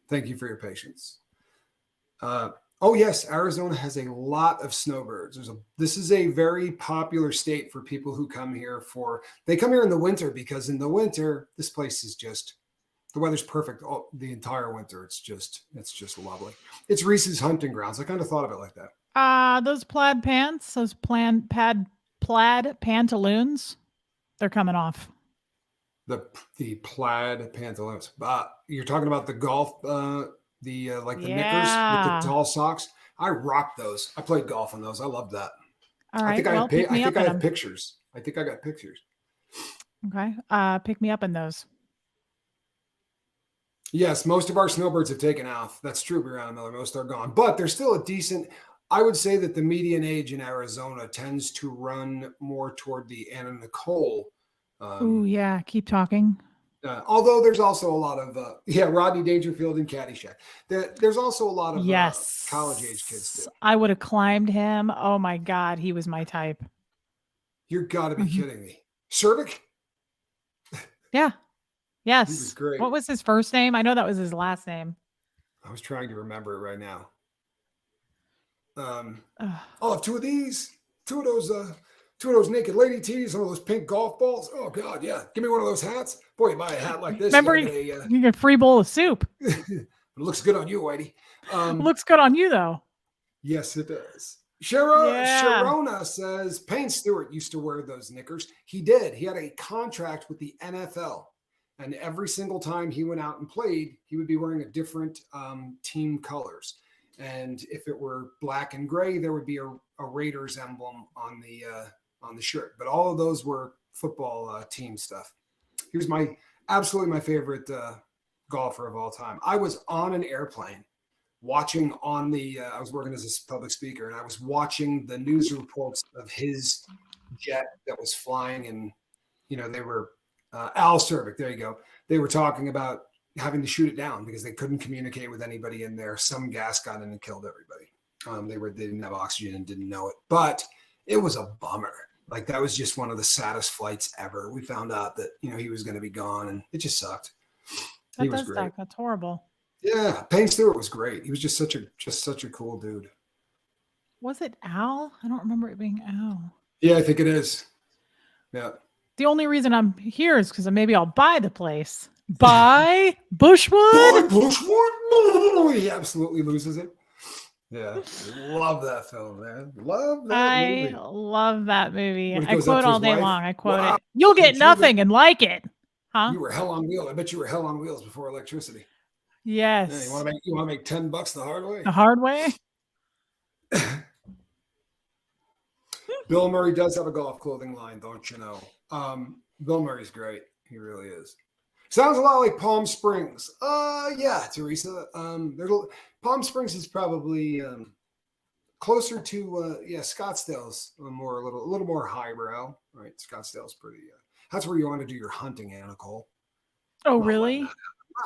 Thank you for your patience. Oh yes, Arizona has a lot of snowbirds. This is a very popular state for people who come here they come here in the winter, because in the winter, this place is just, the weather's perfect the entire winter. It's just lovely. It's Reese's hunting grounds. I kind of thought of it like that. Those plaid pants, those plaid pantaloons, they're coming off. The plaid pantaloons. You're talking about the golf, the knickers with the tall socks. I rocked those. I played golf in those. I loved that. All right. I think I have pictures. I think I got pictures. Okay. Pick me up in those. Yes, most of our snowbirds have taken off. That's true, Brianna Miller. Most are gone, but there's still a decent. I would say that the median age in Arizona tends to run more toward the Anna Nicole. Oh Um, yeah, keep talking. although there's also a lot of Rodney Dangerfield and Caddyshack. There's also a lot of college age kids too. Yes, I would have climbed him. Oh my God, he was my type. You're got to be Mhm. kidding me. Cervic? Yeah. He was Yes. great. What was his first name? I know that was his last name. I was trying to remember it right now. Ugh. I'll have two of these, two of those naked lady tees, some of those pink golf balls. Oh God, yeah. Give me one of those hats. Boy, you buy a hat like this, Remember, you you get a free bowl of soup. it looks good on you, Whitey. Looks good on you though. Yes, it does. Yeah. Sharona says Payne Stewart used to wear those knickers. He did. He had a contract with the NFL. And every single time he went out and played, he would be wearing a different team colors. And if it were black and gray, there would be a Raiders emblem on the shirt. But all of those were football team stuff. He was absolutely my favorite golfer of all time. I was on an airplane watching I was working as a public speaker, and I was watching the news reports of his jet that was flying, and they were Al Cervic. There you go. They were talking about having to shoot it down because they couldn't communicate with anybody in there. Some gas got in and killed everybody. They didn't have oxygen and didn't know it, but it was a bummer. Like that was just one of the saddest flights ever. We found out that he was going to be gone, and it just sucked. He was great. Suck. That's horrible. Yeah, Payne Stewart was great. He was just such a cool dude. Was it Al? I don't remember it being Al. Yeah, I think it is. Yeah. The only reason I'm here is because maybe I'll buy the place. Buy Bushwood? Buy Bushwood? He absolutely loses it. Yeah. Love that film, man. Love that movie. I love that movie. I goes up quote to all his day wife. long. I quote Wow. it. You'll get nothing and like it. Huh? You were hell on wheels. I bet you were hell on wheels before electricity. Yes. Yeah, you want to make $10 the hard way? The hard way? Bill Murray does have a golf clothing line, don't you know? Bill Murray's great. He really is. Sounds a lot like Palm Springs. Yeah, Teresa. Palm Springs is probably closer to Scottsdale's a little more highbrow, right? Scottsdale's pretty. That's where you want to do your hunting, Anna Nicole. Oh, really? Not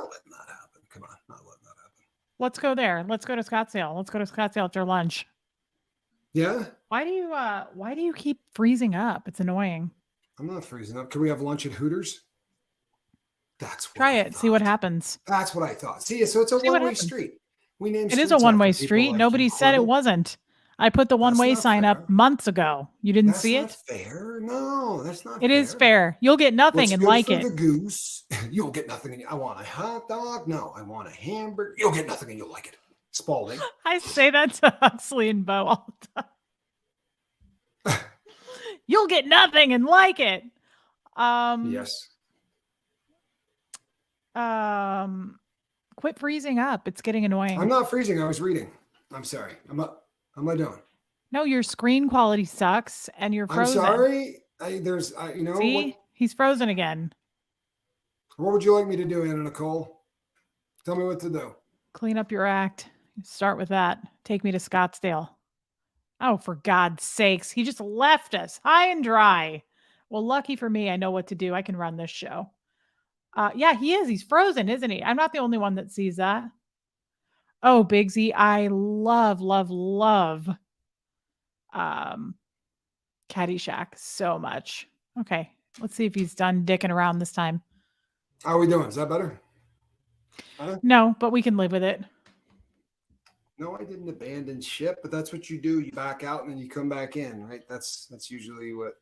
letting that happen. Come on, not letting that happen. Let's go there. Let's go to Scottsdale. Let's go to Scottsdale after lunch. Yeah. Why do you keep freezing up? It's annoying. I'm not freezing up. Can we have lunch at Hooters? Try it. See what happens. That's what I thought. See, so it's a one-way street. We named it is a one-way street. Nobody said it wasn't. I put the one-way sign up months ago. You didn't see it? That's not fair. No, that's not fair. It is fair. You'll get nothing and like it. The goose. You'll get nothing. I want a hot dog. No, I want a hamburger. You'll get nothing and you'll like it. Spalding. I say that to Huxley and Bo all the time. You'll get nothing and like it. Yes. Quit freezing up. It's getting annoying. I'm not freezing. I was reading. I'm sorry. How am I doing? No, your screen quality sucks and you're frozen. I'm sorry. See? He's frozen again. What would you like me to do, Anna Nicole? Tell me what to do. Clean up your act. Start with that. Take me to Scottsdale. Oh, for God's sakes. He just left us high and dry. Well, lucky for me, I know what to do. I can run this show. Yeah, he is. He's frozen, isn't he? I'm not the only one that sees that. Oh, Big Z, I love Caddyshack so much. Okay, let's see if he's done dicking around this time. How are we doing? Is that better? No, but we can live with it. No, I didn't abandon ship, but that's what you do. You back out and then you come back in, right? That's usually what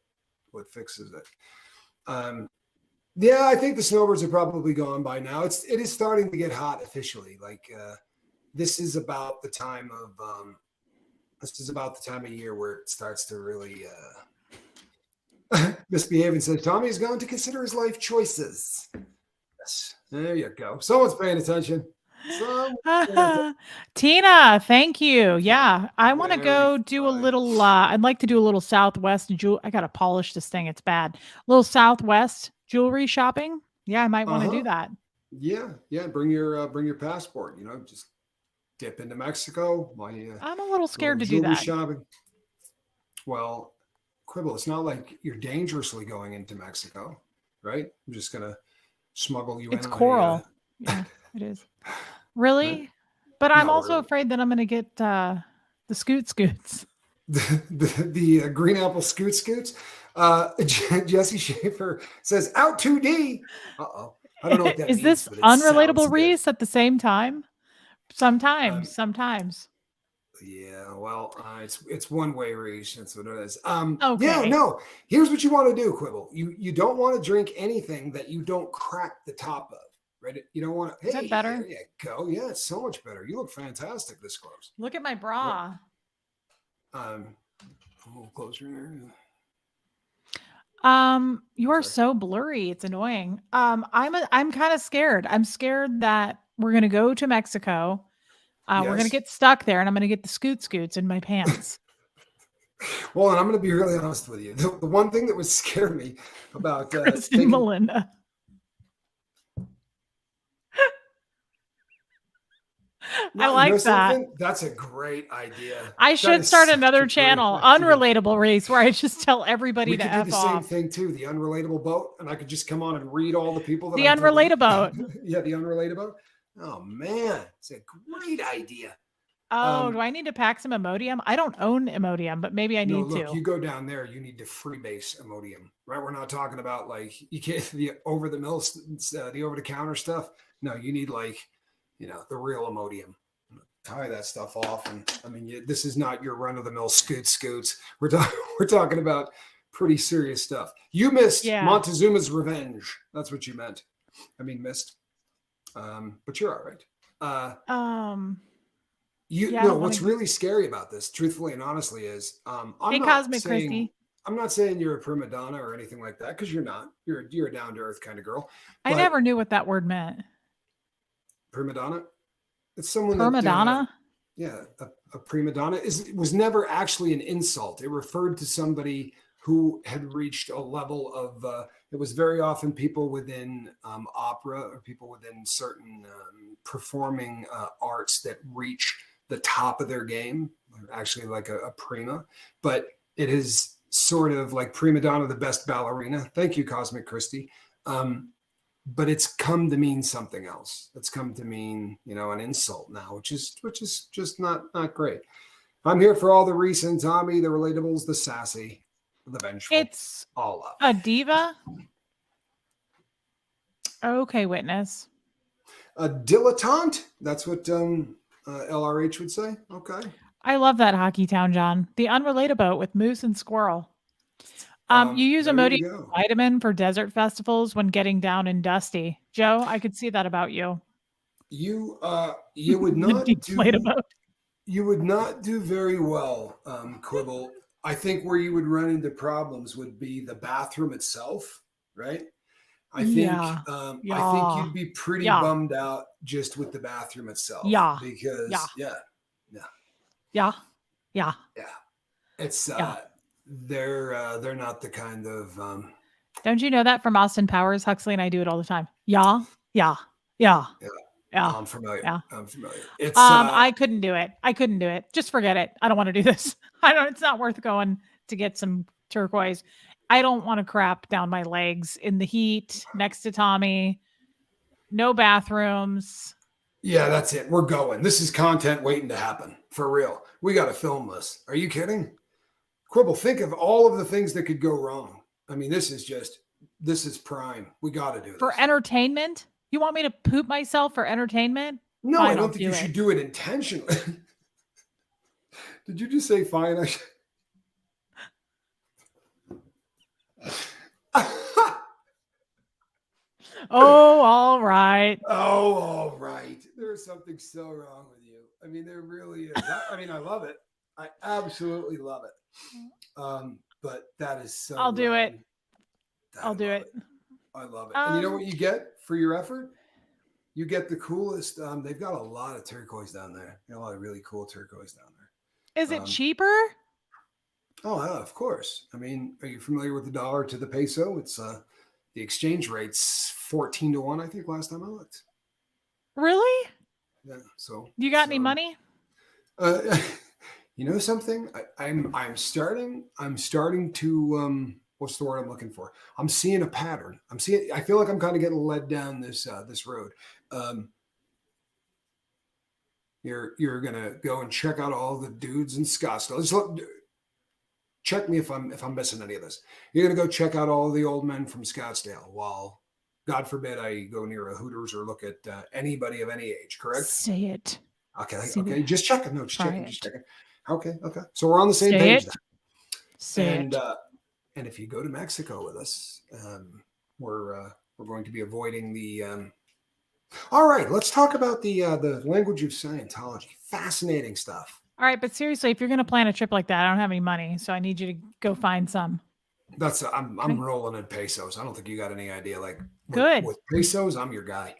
fixes it. Yeah, I think the snowbirds are probably gone by now. It is starting to get hot officially. Like this is about the time of year where it starts to really misbehave and says Tommy is going to consider his life choices. Yes, there you go. Someone's paying attention. Tina, thank you. Yeah, I want to go do a little. I'd like to do a little Southwest jewel. I gotta polish this thing; it's bad. A little Southwest jewelry shopping. Yeah, I might want to do that. Yeah. Bring your passport. Just dip into Mexico. My I'm a little little scared to do jewelry that. shopping. Well, Quibble, it's not like you're dangerously going into Mexico, right? I'm just gonna smuggle you in It's on a coral. Yeah, it is. right? Really? But I'm No, also we're afraid that I'm going to get the scoots. the green apple scoots. Jesse Schaefer says out 2D. Uh-oh. I don't know what that Is means, this but it sounds unrelatable good. Reese at the same time? Um, Sometimes. yeah, well, it's one way Reese. That's what it is. Yeah, Okay. no. Here's what you want to do, Quibble. You don't want to drink anything that you don't crack the top of, right? You don't want to. Is that Hey, better? there you go. Yeah, it's so much better. You look fantastic this close. Look at my Right? bra. A little closer there. You are Sorry. so blurry. It's annoying. I'm kind of scared. I'm scared that we're gonna go to Mexico. We're gonna Yes. get stuck there, and I'm gonna get the scoots in my pants. Well, and I'm going to be really honest with you. The one thing that would scare me about Kristen taking Melinda. I no, you know like that. something? That's a great idea. I That should is start such a another great channel, idea. unrelatable Reese, where I just tell everybody We to could do F the same off. thing too, the unrelatable boat, and I could just come on and read all the people that The I delete. unrelatable. Yeah, the unrelatable. Oh man, it's a great idea. Oh, do Um, I need to pack some Imodium? I don't own Imodium, but maybe I no, need look, to. you go down there, you need to freebase Imodium, right? We're not talking about like you can't the over the mill, the over the counter stuff. No, you need like the real Imodium. Tie that stuff off, and I mean, this is not your run of the mill scoots. We're talking about pretty serious stuff. You missed Yeah. Montezuma's revenge. That's what you meant. I mean, missed. But you're all right. Um, You yeah, I know don't want what's to. really scary about this, truthfully and honestly, is Hey, Cosmic Christie. I'm not saying you're a prima donna or anything like that because you're not. You're a down to earth kind of girl. I But never knew what that word meant. prima donna, it's someone that Permadonna? yeah, a prima donna was never actually an insult. It referred to somebody who had reached a level of. It was very often people within opera or people within certain performing arts that reach the top of their game. Actually, like a prima, but it is sort of like prima donna, the best ballerina. Thank you, Cosmic Christie. But it's come to mean something else. It's come to mean, an insult now, which is just not great. I'm here for all the recent Tommy, the relatables, the sassy, the vengeful, It's all of. a diva? Okay, witness. A dilettante. That's what LRH would say. Okay. I love that hockey town, John. The unrelatable with moose and squirrel. You use There you Imodium go. vitamin for desert festivals when getting down and dusty. Joe, I could see that about you. You would The not do deflatable. you would not do very well, Quibble. I think where you would run into problems would be the bathroom itself, right? Yeah. I think Yeah. you'd be pretty Yeah. bummed out just with the bathroom itself Yeah. Yeah. because yeah, Yeah. Yeah. yeah, it's Yeah. they're not the kind of Don't you know that from Austin Powers? Huxley and I do it all the time. Yeah. Yeah. Yeah. yeah, Yeah. I'm familiar. Yeah. I'm familiar. It's I couldn't do it. I couldn't do it. Just forget it. I don't want to do this. I don't it's not worth going to get some turquoise. I don't want to crap down my legs in the heat next to Tommy. No bathrooms. yeah, that's it. We're going. This is content waiting to happen for real. We got to film this. Are you kidding? Quibble, think of all of the things that could go wrong. I mean, this is prime. We got to do this. For entertainment? You want me to poop myself for entertainment? No, Fine, I I'll don't think do you it. should do it intentionally. Did you just say fine? Oh, all right. Oh, all right. There's something so wrong with you. I mean, there really is. I love it. I absolutely love it. But that is so I'll do it. wrong. I'll do it. I love it. And you know what you get for your effort? You get the coolest. They've got a lot of turquoise down there. A lot of really cool turquoise down there. Is it cheaper? Oh, yeah, of course. I mean, are you familiar with the dollar to the peso? It's the exchange rate's 14 to 1, I think, last time I looked. Really? Yeah. So You got any money? uh, you know something? I'm starting to what's the word I'm looking for? I'm seeing a pattern. I feel like I'm kind of getting led down this road. Um, you're gonna go and check out all the dudes in Scottsdale. Check me if I'm missing any of this. You're gonna go check out all the old men from Scottsdale while, God forbid, I go near a Hooters or look at anybody of any age. Correct? Say it. Okay. See the Okay. Just checking. No, just try checking. Just it. checking. Okay. Okay. So we're on the same Say page it. then. Say And it. if you go to Mexico with us, we're going to be avoiding the. All right, let's talk about the language of Scientology. Fascinating stuff. All right, but seriously, if you're going to plan a trip like that, I don't have any money, so I need you to go find some. I'm Okay. rolling in pesos. I don't think you got any idea. Like Good. with pesos, I'm your guy.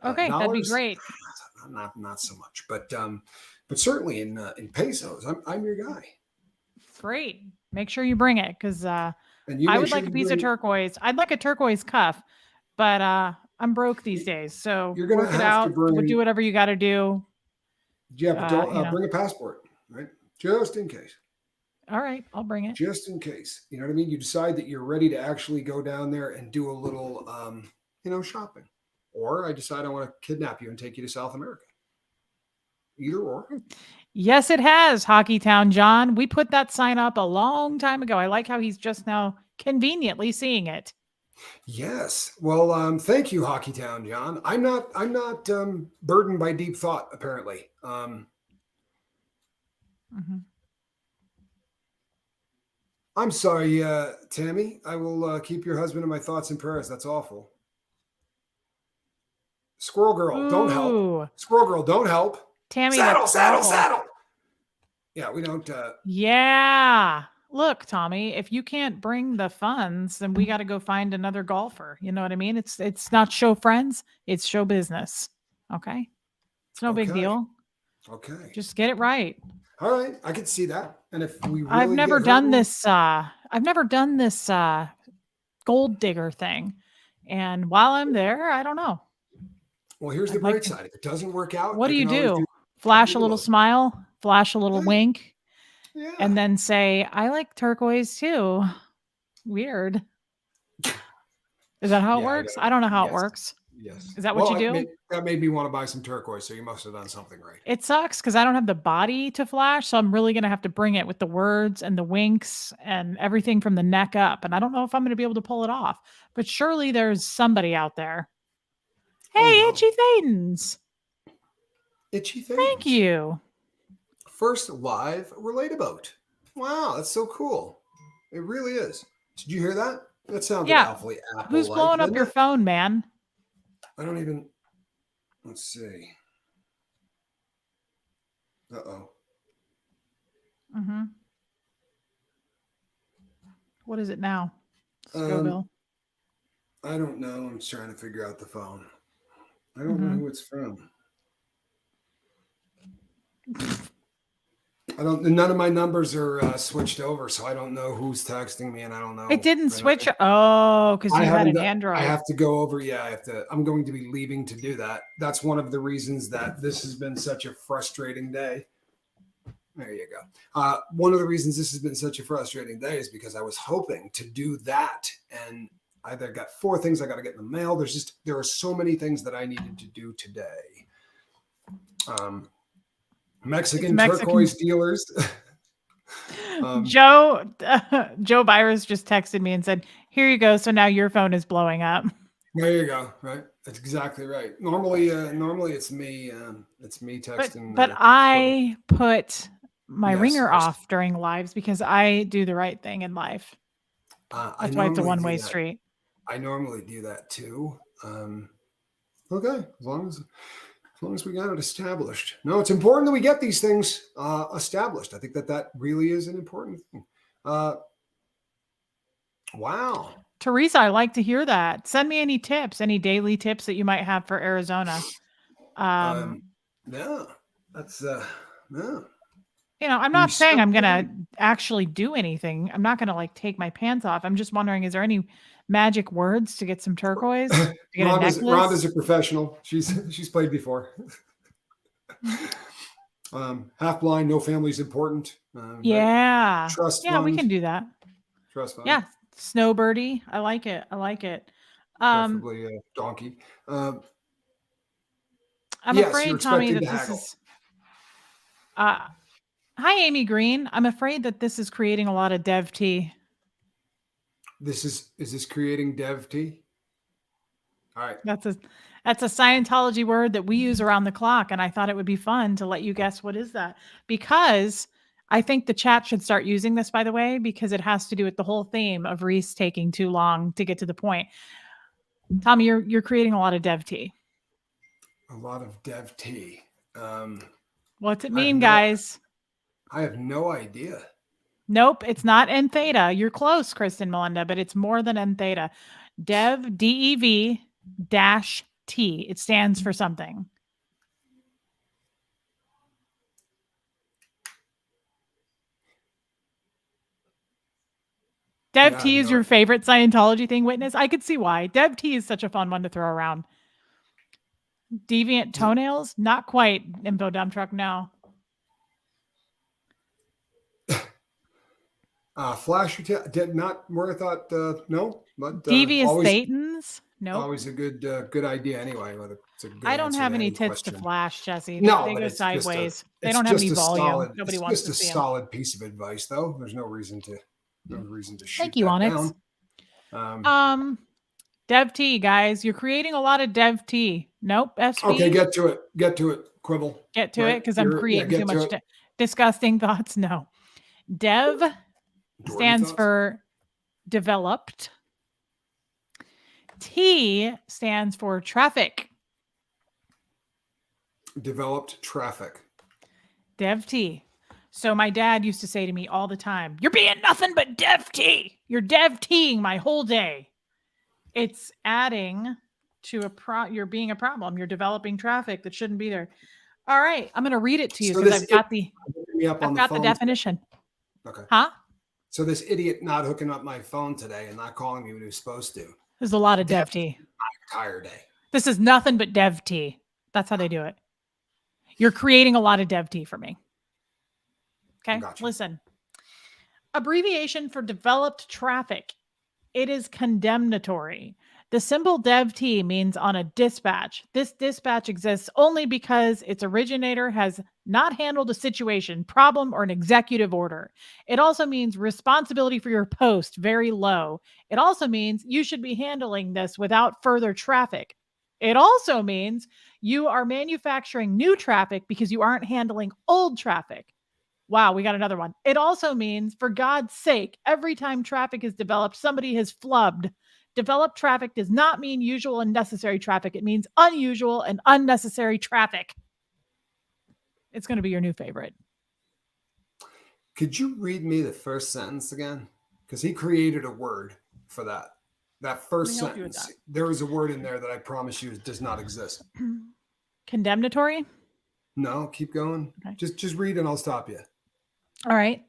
Okay, that'd be Dollars, great. not so much, but certainly in pesos, I'm your guy. Great. Make sure you bring it because And you I make would sure like a you piece of bring. turquoise. I'd like a turquoise cuff, but I'm broke these days, so You're gonna work it have to out. bring. Do whatever you got to do. Yeah, but don't You know. bring a passport, right? Just in case. All right, I'll bring it. Just in case. You know what I mean? You decide that you're ready to actually go down there and do a little, shopping. Or I decide I want to kidnap you and take you to South America. Either or. Yes, it has, Hockey Town John. We put that sign up a long time ago. I like how he's just now conveniently seeing it. Yes. Well, thank you, Hockey Town John. I'm not burdened by deep thought, apparently. Mm-hmm. I'm sorry, Tammy. I will keep your husband in my thoughts and prayers. That's awful. Squirrel Girl, don't help. Ooh, Squirrel Girl, don't help. Tammy, Saddle, that's saddle, awful. saddle. Yeah, we don't. Yeah. Look, Tommy, if you can't bring the funds, then we got to go find another golfer. You know what I mean? It's not show friends, it's show business. Okay? It's no big Okay. deal. Okay. Just get it right. All right, I can see that. And if we really I've never get hurt, done this gold digger thing. And while I'm there, I don't know. well, here's the I'd like bright to, side. If it doesn't work out, what I do you can always do? do Flash a little reload. smile, flash a little Yeah, wink, yeah. and then say, I like turquoise too. Weird. Is that how it Yeah, works? I don't know how it yes, works. yes. Is that what Well, you do? that made me want to buy some turquoise, so you must have done something right. It sucks because I don't have the body to flash, so I'm really gonna have to bring it with the words and the winks and everything from the neck up. And I don't know if I'm gonna be able to pull it off. But surely there's somebody out there. Hey, Oh no, Itchy Thetans. itchy Thank things. you. First live RelataBoat. Wow, that's so cool. It really is. Did you hear that? That sounded Yeah. awfully Apple-like. Who's blowing up didn't your it? phone, man? I don't even. Let's see. Uh-oh. Mm-hmm. What is it now? Scoville. I don't know. I'm trying to figure out the phone. I don't know Mm-hmm. who it's from. I don't. None of my numbers are switched over, so I don't know who's texting me, and I don't know. It didn't I switch. Oh, because I you had haven't. an I Android. have to go over. Yeah, I have to. I'm going to be leaving to do that. That's one of the reasons that this has been such a frustrating day. There you go. One of the reasons this has been such a frustrating day is because I was hoping to do that, and I've got 4 things I got to get in the mail. There are so many things that I needed to do today. Mexican turquoise dealers. Joe Byers just texted me and said, "Here you go. So now your phone is blowing up." There you go. Right. That's exactly right. Normally it's me. It's me texting. But I put my ringer Yes. off during lives because I do the right thing in life. That's why it's a one-way street. I normally do that too. Okay, as long as we got it established. No, it's important that we get these things established. I think that really is an important thing. Wow. Teresa, I like to hear that. Send me any tips, any daily tips that you might have for Arizona. Yeah, that's no. I'm not saying I'm going to actually do anything. I'm not going to like take my pants off. I'm just wondering, is there any magic words to get some turquoise, to get a Rhonda's necklace? a professional. She's played before. Half blind, no family's important. Right? Yeah. Trust Yeah, we fund. can do that. Trust fund. Yeah. Snowbirdie. I like it. I like it. Preferably a donkey. I'm Yes, you're afraid, Tommy, expecting to that this haggle. is hi Amy Green. I'm afraid that this is creating a lot of dev tea. Is this creating dev tea? All right. That's a Scientology word that we use around the clock, and I thought it would be fun to let you guess what is that, because I think the chat should start using this, by the way, because it has to do with the whole theme of Reese taking too long to get to the point. Tommy, you're creating a lot of dev tea. A lot of dev tea. What's it mean, guys? I have no idea. Nope, it's not N theta. You're close, Kristen Melinda, but it's more than N theta. Dev, DEV dash T. It stands for something. Dev T is your favorite Scientology thing, Witness? I could see why. Dev T is such a fun one to throw around. Deviant toenails? Not quite. Info dump truck, no. Flash, not where I thought, no. But Devious Thetans? No. Always a good idea anyway. It's a good I don't have any tits question. to flash, Jesse. No, they go sideways. They it's don't have any just a volume. solid, Nobody it's wants just to a see solid piece of advice, though. There's no reason to shoot Thank you, that Onyx. down. Dev T, guys. You're creating a lot of Dev T. Nope. SB. Okay, get to it. Quibble. Get to it, because I'm creating too much disgusting thoughts. No. Dev stands for developed. T stands for traffic. Developed traffic. Dev T. So my dad used to say to me all the time, "You're being nothing but Dev T. You're Dev T-ing my whole day." It's adding to you're being a problem. You're developing traffic that shouldn't be there. All right, I'm going to read it to you because I've got the definition. Okay. Huh? So this idiot not hooking up my phone today and not calling me when he was supposed to. There's a lot of Dev T. My entire day. This is nothing but Dev T. That's how they do it. You're creating a lot of Dev T for me. Okay, gotcha. Listen. Abbreviation for developed traffic. It is condemnatory. The symbol Dev T means on a dispatch. This dispatch exists only because its originator has not handled a situation, problem, or an executive order. It also means responsibility for your post very low. It also means you should be handling this without further traffic. It also means you are manufacturing new traffic because you aren't handling old traffic. Wow, we got another one. It also means, for God's sake, every time traffic is developed, somebody has flubbed. Developed traffic does not mean usual and necessary traffic. It means unusual and unnecessary traffic. It's going to be your new favorite. Could you read me the first sentence again? Because he created a word for that. That first sentence. There was a word in there that I promise you does not exist. Condemnatory? No, keep going. Okay. Just read and I'll stop you. All right.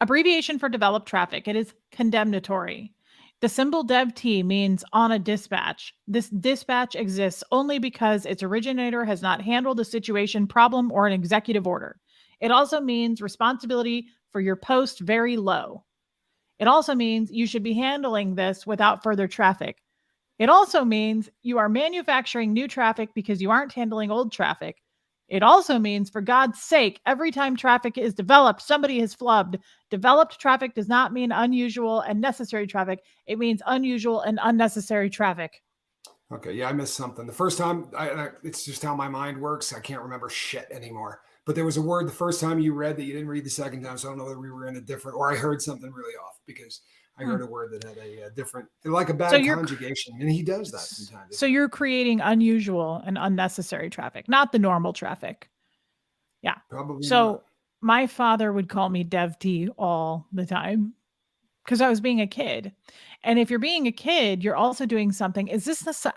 Abbreviation for developed traffic. It is condemnatory. The symbol Dev T means on a dispatch. This dispatch exists only because its originator has not handled a situation, problem, or an executive order. It also means responsibility for your post very low. It also means you should be handling this without further traffic. It also means you are manufacturing new traffic because you aren't handling old traffic. It also means, for God's sake, every time traffic is developed, somebody has flubbed. Developed traffic does not mean unusual and necessary traffic. It means unusual and unnecessary traffic. Okay, yeah, I missed something. The first time, it's just how my mind works. I can't remember shit anymore. But there was a word the first time you read that you didn't read the second time, so I don't know whether we were in a different, or I heard something really off because I heard a word that had a different, like a bad conjugation, and he does that sometimes. So you're creating unusual and unnecessary traffic, not the normal traffic. Yeah. Probably. So not. My father would call me Dev T all the time because I was being a kid. And if you're being a kid, you're also doing something.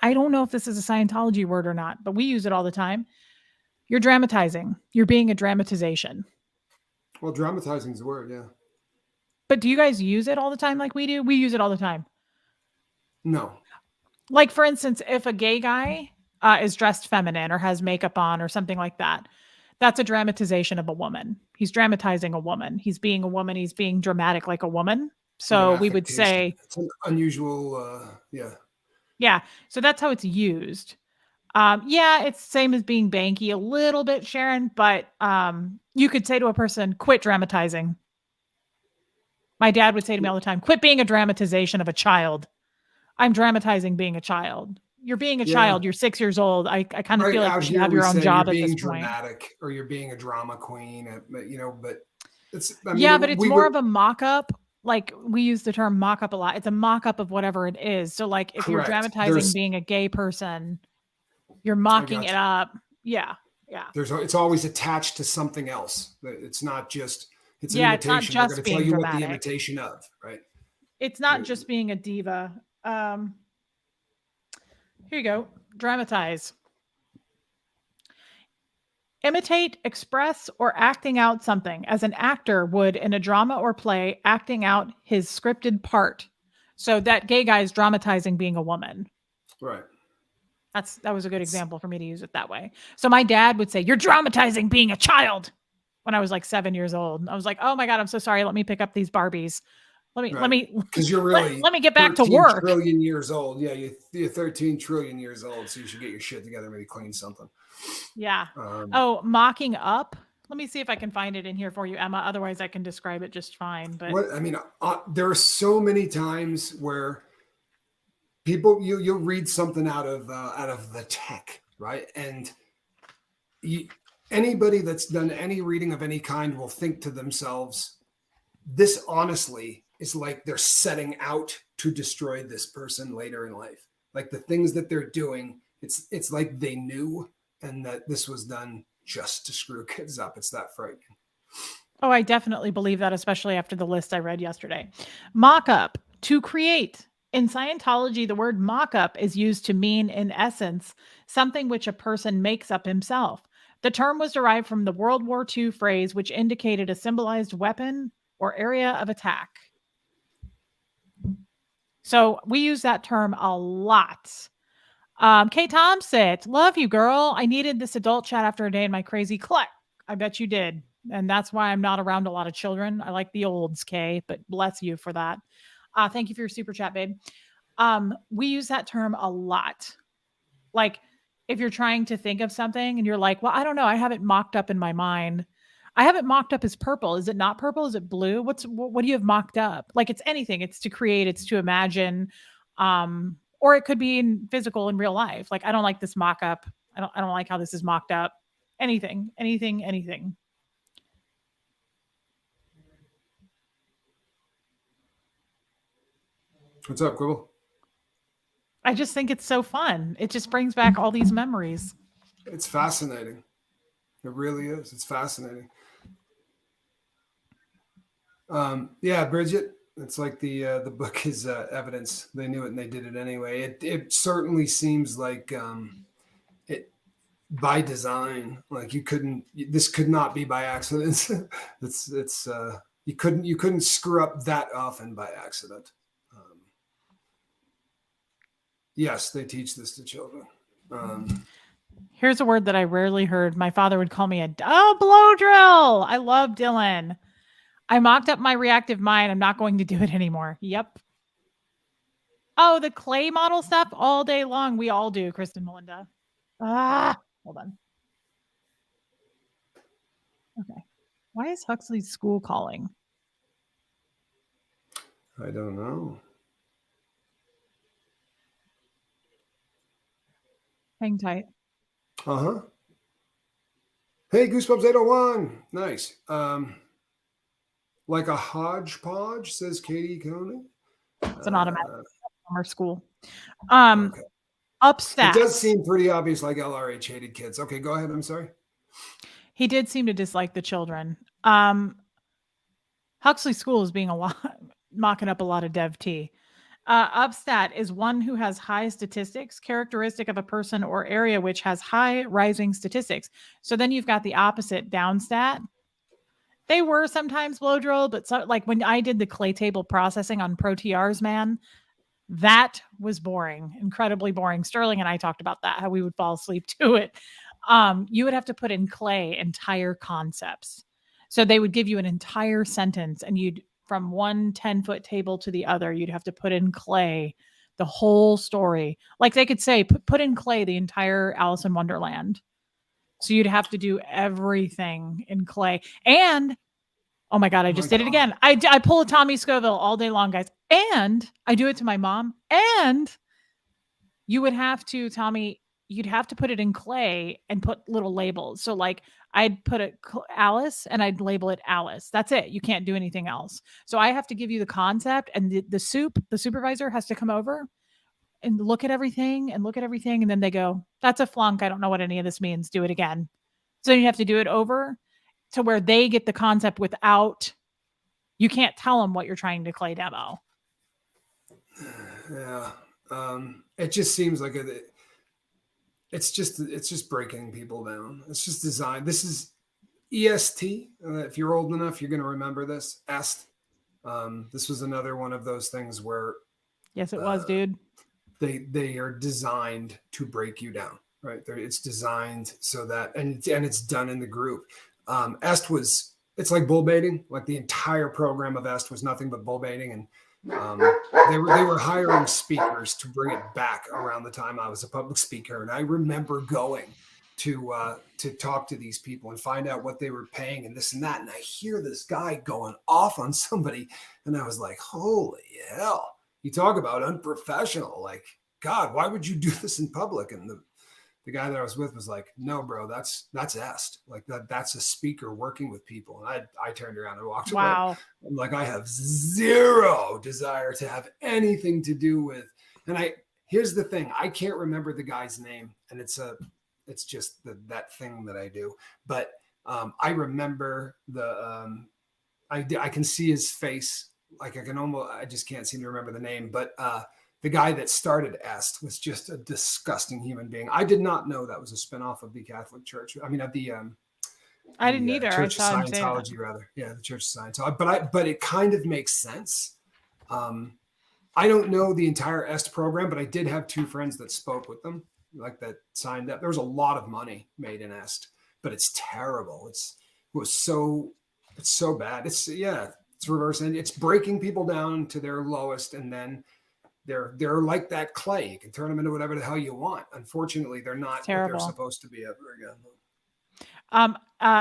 I don't know if this is a Scientology word or not, but we use it all the time. You're dramatizing. You're being a dramatization. Well, dramatizing is the word. Yeah. But do you guys use it all the time like we do? We use it all the time. No. Like, for instance, if a gay guy is dressed feminine or has makeup on or something like that, that's a dramatization of a woman. He's dramatizing a woman. He's being a woman. He's being dramatic like a woman. Like an So we would affectation. say, It's an unusual. Yeah. yeah. So that's how it's used. Yeah, it's same as being banky a little bit, Sharon, but you could say to a person, quit dramatizing. My dad would say to me all the time, quit being a dramatization of a child. I'm dramatizing being a child. You're being a Yeah. child. You're 6 years old. I kind of Right feel like out you should here, have we your own say you're job at this being point. dramatic or you're being a drama queen. But it's. I mean, Yeah, but it's we more would of a mock-up. Like, we use the term mock-up a lot. It's a mock-up of whatever it is. So, like, if you're correct. dramatizing being a gay person, you're I mocking got it you. up. Yeah, yeah. It's always attached to something else. It's not just. It's an Yeah, it's not imitation. We're going just to tell being you what the dramatic. imitation of, right? It's not just being a diva. Here you go. Dramatize. Imitate, express, or acting out something as an actor would in a drama or play, acting out his scripted part. So that gay guy is dramatizing being a woman. Right. That was a good It's example for me to use it that way. So my dad would say, "You're dramatizing being a child." When I was like 7 years old, I was like, "Oh my god, I'm so sorry. Let me pick up these Barbies. Let right me because you're let, really let me get back to 13 work." trillion years old. Yeah, you're 13 trillion years old, so you should get your shit together, maybe clean something. Yeah. Um, Oh, mocking up. Let me see if I can find it in here for you, Emma. Otherwise, I can describe it just fine. But what I mean, there are so many times where you'll read something out of the tech, right? And you, anybody that's done any reading of any kind will think to themselves, this honestly is like they're setting out to destroy this person later in life. Like the things that they're doing, it's like they knew and that this was done just to screw kids up. It's that frightening. oh, I definitely believe that, especially after the list I read yesterday. Mock up, to create. In Scientology, the word mock up is used to mean, in essence, something which a person makes up himself. The term was derived from the World War II phrase, which indicated a symbolized weapon or area of attack. So we use that term a lot. Kay Thompson, love you, girl. I needed this adult chat after a day in my crazy cluck. I bet you did. And that's why I'm not around a lot of children. I like the olds, Kay, but bless you for that. Thank you for your super chat, babe. We use that term a lot. Like, if you're trying to think of something and you're like, well, I don't know, I have it mocked up in my mind. I have it mocked up as purple. Is it not purple? Is it blue? What do you have mocked up? Like, it's anything. It's to create, it's to imagine. Or it could be in physical in real life. Like, I don't like this mock up. I don't like how this is mocked up. Anything, anything, anything. What's up, Quibble? I just think it's so fun. It just brings back all these memories. It's fascinating. It really is. It's fascinating. Yeah, Bridget. It's like the book is evidence. They knew it and they did it anyway. It certainly seems like it by design. Like you couldn't. This could not be by accident. it's you couldn't screw up that often by accident. Yes, they teach this to children. Here's a word that I rarely heard. My father would call me a blow drill. I love Dylan. I mocked up my reactive mind. I'm not going to do it anymore. Yep. Oh, the clay model stuff all day long. We all do, Kristen Melinda. Hold on. Okay. Why is Huxley's school calling? I don't know. Hang tight. Uh-huh. Hey, Goosebumps 801. Nice. Like a hodgepodge, says Katie Coney. It's an automatic summer school. Okay. It does Upstats. seem pretty obvious, like LRH hated kids. Okay, go ahead. I'm sorry. He did seem to dislike the children. Huxley School is being a lot mocking up a lot of dev T. Upstat is one who has high statistics, characteristic of a person or area which has high rising statistics. So then you've got the opposite, downstat. They were sometimes blow drilled, but so, like when I did the clay table processing on ProTRs, man, that was boring, incredibly boring. Sterling and I talked about that, how we would fall asleep to it. You would have to put in clay entire concepts. So they would give you an entire sentence, and you'd from one 10-foot table to the other, you'd have to put in clay the whole story. Like they could say, put in clay the entire Alice in Wonderland. So you'd have to do everything in clay. And oh my God, I just did it again. I pull a Tommy Scoville all day long, guys. And I do it to my mom. And you would have to, Tommy, you'd have to put it in clay and put little labels. So like I'd put it Alice and I'd label it Alice. That's it. You can't do anything else. So I have to give you the concept, and the supervisor has to come over and look at everything and look at everything. And then they go, that's a flunk. I don't know what any of this means. Do it again. So you have to do it over to where they get the concept without, you can't tell them what you're trying to clay demo. Yeah. It just seems like it's just breaking people down. It's just design. This is EST. If you're old enough, you're going to remember this. EST. This was another one of those things where, yes, it was, dude. They are designed to break you down, right? It's designed so that, and it's done in the group. EST was, it's like bull baiting. Like the entire program of EST was nothing but bull baiting, and they were hiring speakers to bring it back around the time I was a public speaker. And I remember going to talk to these people and find out what they were paying and this and that. And I hear this guy going off on somebody, and I was like, holy hell, you talk about unprofessional. Like, God, why would you do this in public? And the guy that I was with was like, no, bro, that's EST. Like that's a speaker working with people. And I turned around and walked away. Wow. I'm like, I have zero desire to have anything to do with. And here's the thing, I can't remember the guy's name, and it's just that thing that I do. But I remember I can see his face. Like I just can't seem to remember the name, but the guy that started EST was just a disgusting human being. I did not know that was a spinoff of the Catholic Church. I mean, of the I didn't either. Church I of Scientology, rather. Yeah, the Church of Scientology. But it kind of makes sense. I don't know the entire EST program, but I did have two friends that spoke with them, like that signed up. There was a lot of money made in EST, but it's terrible. It's so bad. It's reverse, and it's breaking people down to their lowest, and then they're like that clay. You can turn them into whatever the hell you want. Unfortunately, they're not what they're supposed to be ever again.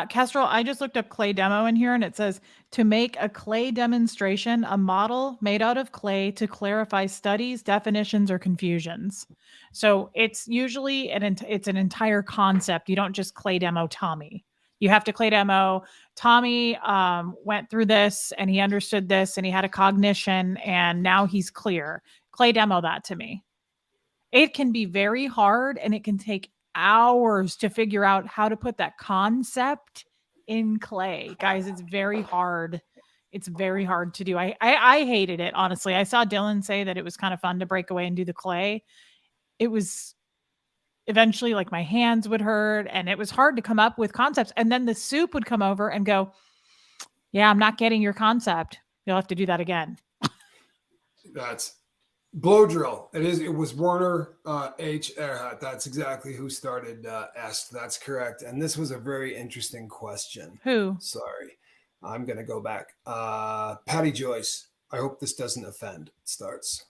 Kestrel, I just looked up clay demo in here, and it says to make a clay demonstration, a model made out of clay to clarify studies, definitions, or confusions. So it's usually it's an entire concept. You don't just clay demo Tommy. You have to clay demo. Tommy went through this, and he understood this, and he had a cognition, and now he's clear. Clay demo that to me. It can be very hard, and it can take hours to figure out how to put that concept in clay. Guys, it's very hard. It's very hard to do. I hated it, honestly. I saw Dylan say that it was kind of fun to break away and do the clay. It was eventually like my hands would hurt, and it was hard to come up with concepts. And then the soup would come over and go, yeah, I'm not getting your concept. You'll have to do that again. That's blow drill. It was Werner H. Earhart. That's exactly who started EST. That's correct. And this was a very interesting question. Who? Sorry. I'm going to go back. Patty Joyce. I hope this doesn't offend. It starts.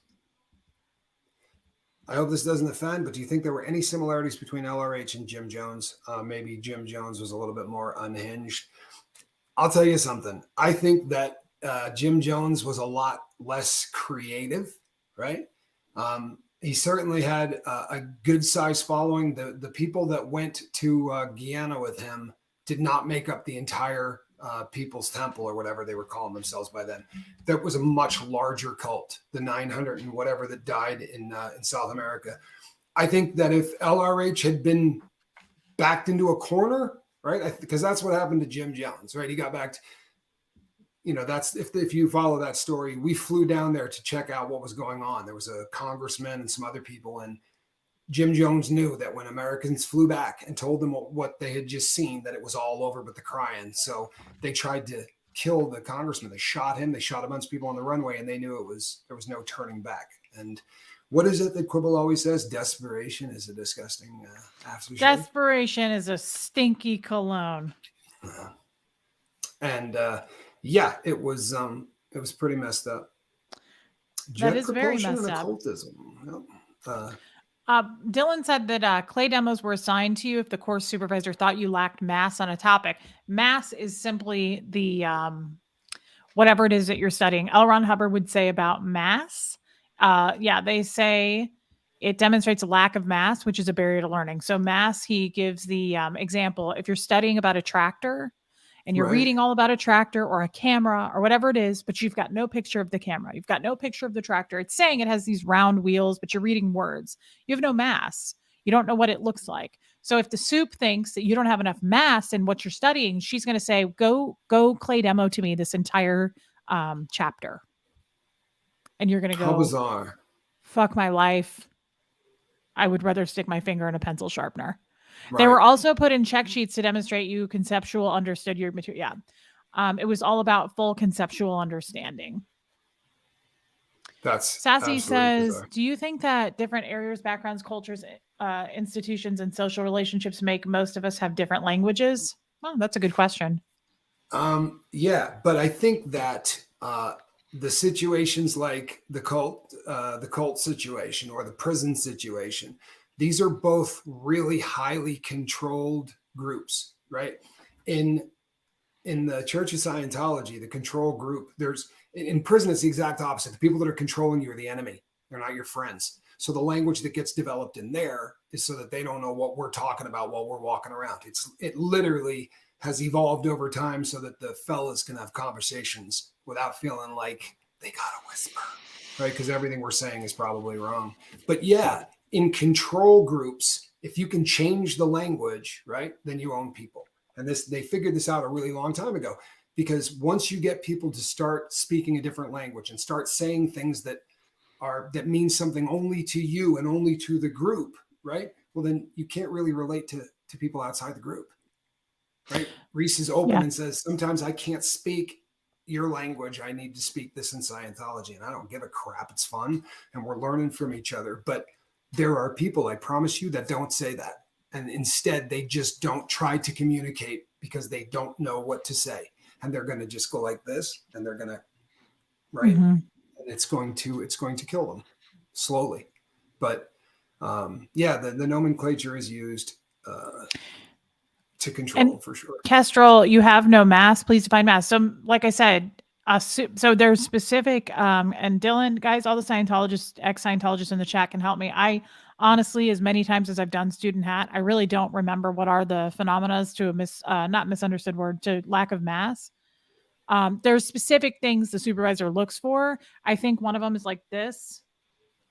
I hope this doesn't offend, but do you think there were any similarities between LRH and Jim Jones? Maybe Jim Jones was a little bit more unhinged. I'll tell you something. I think that Jim Jones was a lot less creative, right? He certainly had a good size following. The people that went to Guyana with him did not make up the entire People's Temple or whatever they were calling themselves by then. That was a much larger cult, the 900 and whatever that died in South America. I think that if LRH had been backed into a corner, right? Because that's what happened to Jim Jones, right? He got backed. That's if you follow that story, we flew down there to check out what was going on. There was a congressman and some other people, and Jim Jones knew that when Americans flew back and told them what they had just seen, that it was all over but the crying. So they tried to kill the congressman. They shot him. They shot a bunch of people on the runway, and they knew there was no turning back. And what is it that Quibble always says? Desperation is a disgusting aftershave. Desperation is a stinky cologne. And yeah, it was pretty messed up. That is very messed up. Occultism. Yep. Dylan said that clay demos were assigned to you if the course supervisor thought you lacked mass on a topic. Mass is simply the whatever it is that you're studying. L. Ron Hubbard would say about mass. Yeah, they say it demonstrates a lack of mass, which is a barrier to learning. So mass, he gives the example. If you're studying about a tractor and you're reading all about a tractor or a camera or whatever it is, but you've got no picture of the camera, you've got no picture of the tractor. It's saying it has these round wheels, but you're reading words. You have no mass. You don't know what it looks like. So if the soup thinks that you don't have enough mass in what you're studying, she's going to say, go clay demo to me this entire chapter. And you're going to go, how bizarre. Fuck my life. I would rather stick my finger in a pencil sharpener. Right. They were also put in check sheets to demonstrate you conceptual understood your material. Yeah. It was all about full conceptual understanding. That's Sassy says, bizarre. Do you think that different areas, backgrounds, cultures, institutions, and social relationships make most of us have different languages? Well, that's a good question. Yeah, but I think that the situations like the cult situation or the prison situation, these are both really highly controlled groups, right? In the Church of Scientology, the control group, in prison, it's the exact opposite. The people that are controlling you are the enemy. They're not your friends. So the language that gets developed in there is so that they don't know what we're talking about while we're walking around. It literally has evolved over time so that the fellas can have conversations without feeling like they gotta whisper, right? Because everything we're saying is probably wrong. But yeah, in control groups, if you can change the language, right, then you own people. And they figured this out a really long time ago, because once you get people to start speaking a different language and start saying things that mean something only to you and only to the group, right? Well, then you can't really relate to people outside the group, right? Reese is open and says, sometimes I can't speak your language. I need to speak this in Scientology, and I don't give a crap. It's fun, and we're learning from each other. But there are people, I promise you, that don't say that. And instead, they just don't try to communicate because they don't know what to say. And they're going to just go like this, and they're going to, right? Mm-hmm. And it's going to kill them slowly. But yeah, the nomenclature is used to control, and for sure. Kestrel, you have no mass. Please define mass. So like I said, so there's specific, and Dylan, guys, all the Scientologists, ex-Scientologists in the chat can help me. I honestly, as many times as I've done student hat, I really don't remember what are the phenomena to a not misunderstood word, to lack of mass. There's specific things the supervisor looks for. I think one of them is like this.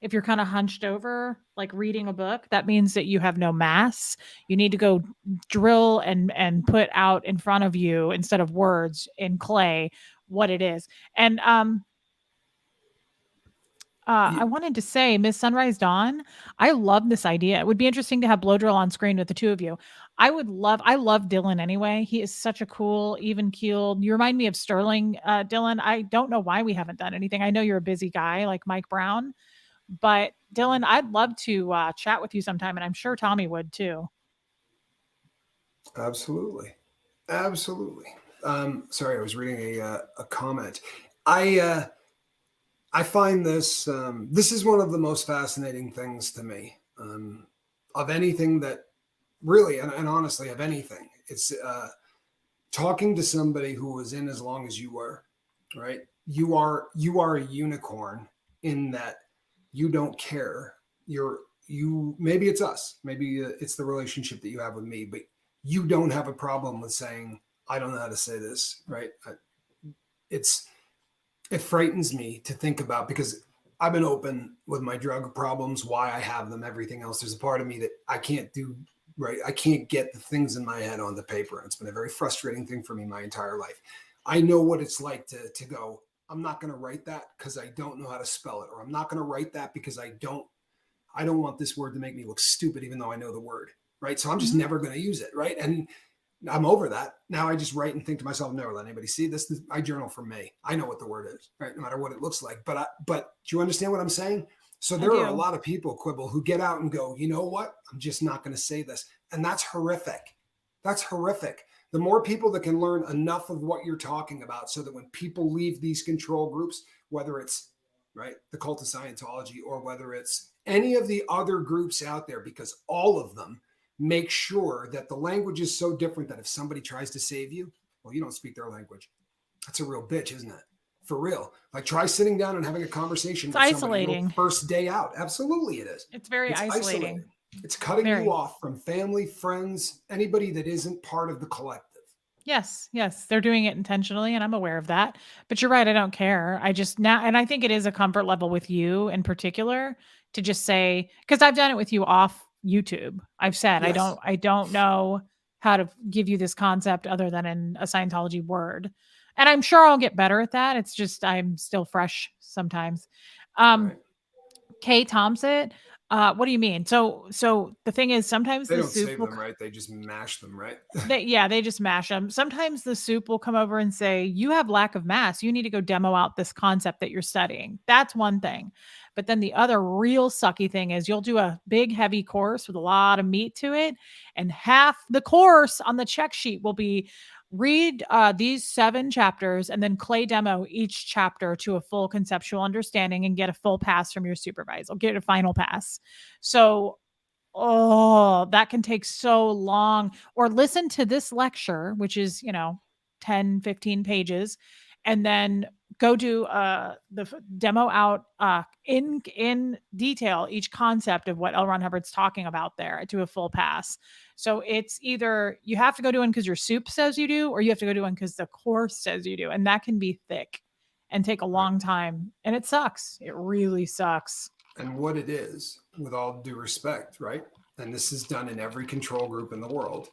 If you're kind of hunched over, like reading a book, that means that you have no mass. You need to go drill and put out in front of you, instead of words in clay, what it is. And I wanted to say, Miss Sunrise Dawn, I love this idea. It would be interesting to have blow drill on screen with the two of you. I love Dylan anyway. He is such a cool, even keeled. You remind me of Sterling, Dylan. I don't know why we haven't done anything. I know you're a busy guy like Mike Brown. But Dylan, I'd love to chat with you sometime, and I'm sure Tommy would too. Absolutely. Sorry, I was reading a comment. I find this this is one of the most fascinating things to me of anything that really, and honestly, of anything. It's talking to somebody who was in as long as you were, right? You are a unicorn in that. You don't care. Maybe it's us. Maybe it's the relationship that you have with me, but you don't have a problem with saying, I don't know how to say this, right? It frightens me to think about, because I've been open with my drug problems, why I have them, everything else. There's a part of me that I can't do, right? I can't get the things in my head onto paper. And it's been a very frustrating thing for me my entire life. I know what it's like to go, I'm not going to write that because I don't know how to spell it, or I'm not going to write that because I don't I don't want this word to make me look stupid, even though I know the word, right? So I'm just Mhm. never going to use it, right? And I'm over that. Now I just write and think to myself, never let anybody see this. I journal for me. I know what the word is, right? No matter what it looks like. But do you understand what I'm saying? So I there are a do. lot of people, Quibble, who get out and go, you know what? I'm just not going to say this. And that's horrific. That's horrific. The more people that can learn enough of what you're talking about so that when people leave these control groups, whether it's right, the cult of Scientology, or whether it's any of the other groups out there, because all of them make sure that the language is so different that if somebody tries to save you, well, you don't speak their language. That's a real bitch, isn't it? For real. Like try sitting down and having a conversation It's with somebody your isolating. first day out. Absolutely it is. It's very It's isolating. isolating. It's cutting you Very. off from family, friends, anybody that isn't part of the collective. Yes, yes, they're doing it intentionally, and I'm aware of that. But you're right, I don't care. I just now, and I think it is a comfort level with you in particular to just say, because I've done it with you off YouTube. I've said Yes. I don't know how to give you this concept other than in a Scientology word, and I'm sure I'll get better at that. It's just I'm still fresh sometimes. Um, Right. Kay Thompson, what do you mean? So the thing is, sometimes They the don't soup save will them, right? They just mash them, right? they just mash them. Sometimes the soup will come over and say, "You have lack of mass. You need to go demo out this concept that you're studying." That's one thing. But then the other real sucky thing is you'll do a big heavy course with a lot of meat to it, and half the course on the check sheet will be read these 7 chapters and then clay demo each chapter to a full conceptual understanding and get a full pass from your supervisor. Get a final pass. So oh, that can take so long. Or listen to this lecture, which is, 10, 15 pages, and then go do demo out in detail each concept of what L. Ron Hubbard's talking about there to a full pass. So it's either you have to go do one because your soup says you do, or you have to go do one because the course says you do. And that can be thick and take a Right. long time. And it sucks. It really sucks. And what it is, with all due respect, right? And this is done in every control group in the world.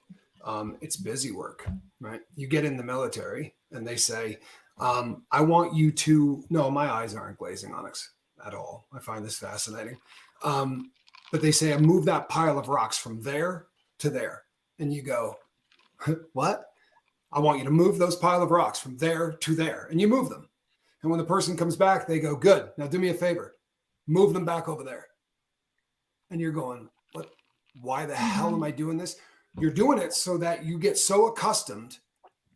It's busy work, right? You get in the military and they say, I want you to, no, my eyes aren't glazing onyx at all. I find this fascinating. But they say, I move that pile of rocks from there to there. And you go, what? I want you to move those pile of rocks from there to there. And you move them. And when the person comes back, they go, good. Now do me a favor. Move them back over there. And you're going, what? Why the hell am Mhm. I doing this? You're doing it so that you get so accustomed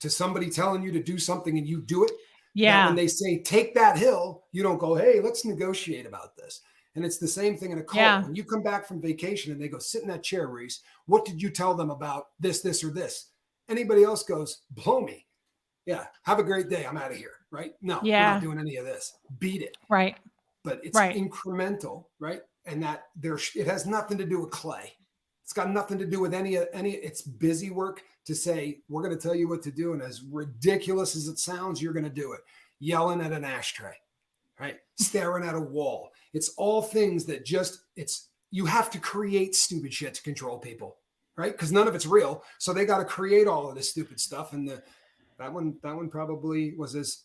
to somebody telling you to do something and you do it that when Yeah. they say take that hill, you don't go, hey, let's negotiate about this. And it's the same thing in a cult. Yeah. When you come back from vacation and they go, sit in that chair, Reese, what did you tell them about this, this, or this? Anybody else goes, blow me. Yeah, have a great day. I'm out of here. Right? No, we're not Yeah. doing any of this. Beat it. Right. But it's Right. incremental, right? And that it has nothing to do with clay. It's got nothing to do with any. It's busy work to say we're going to tell you what to do, and as ridiculous as it sounds, you're going to do it. Yelling at an ashtray, right? Staring at a wall. It's all things that just you have to create stupid shit to control people, right? Because none of it's real, so they got to create all of this stupid stuff. And that one probably was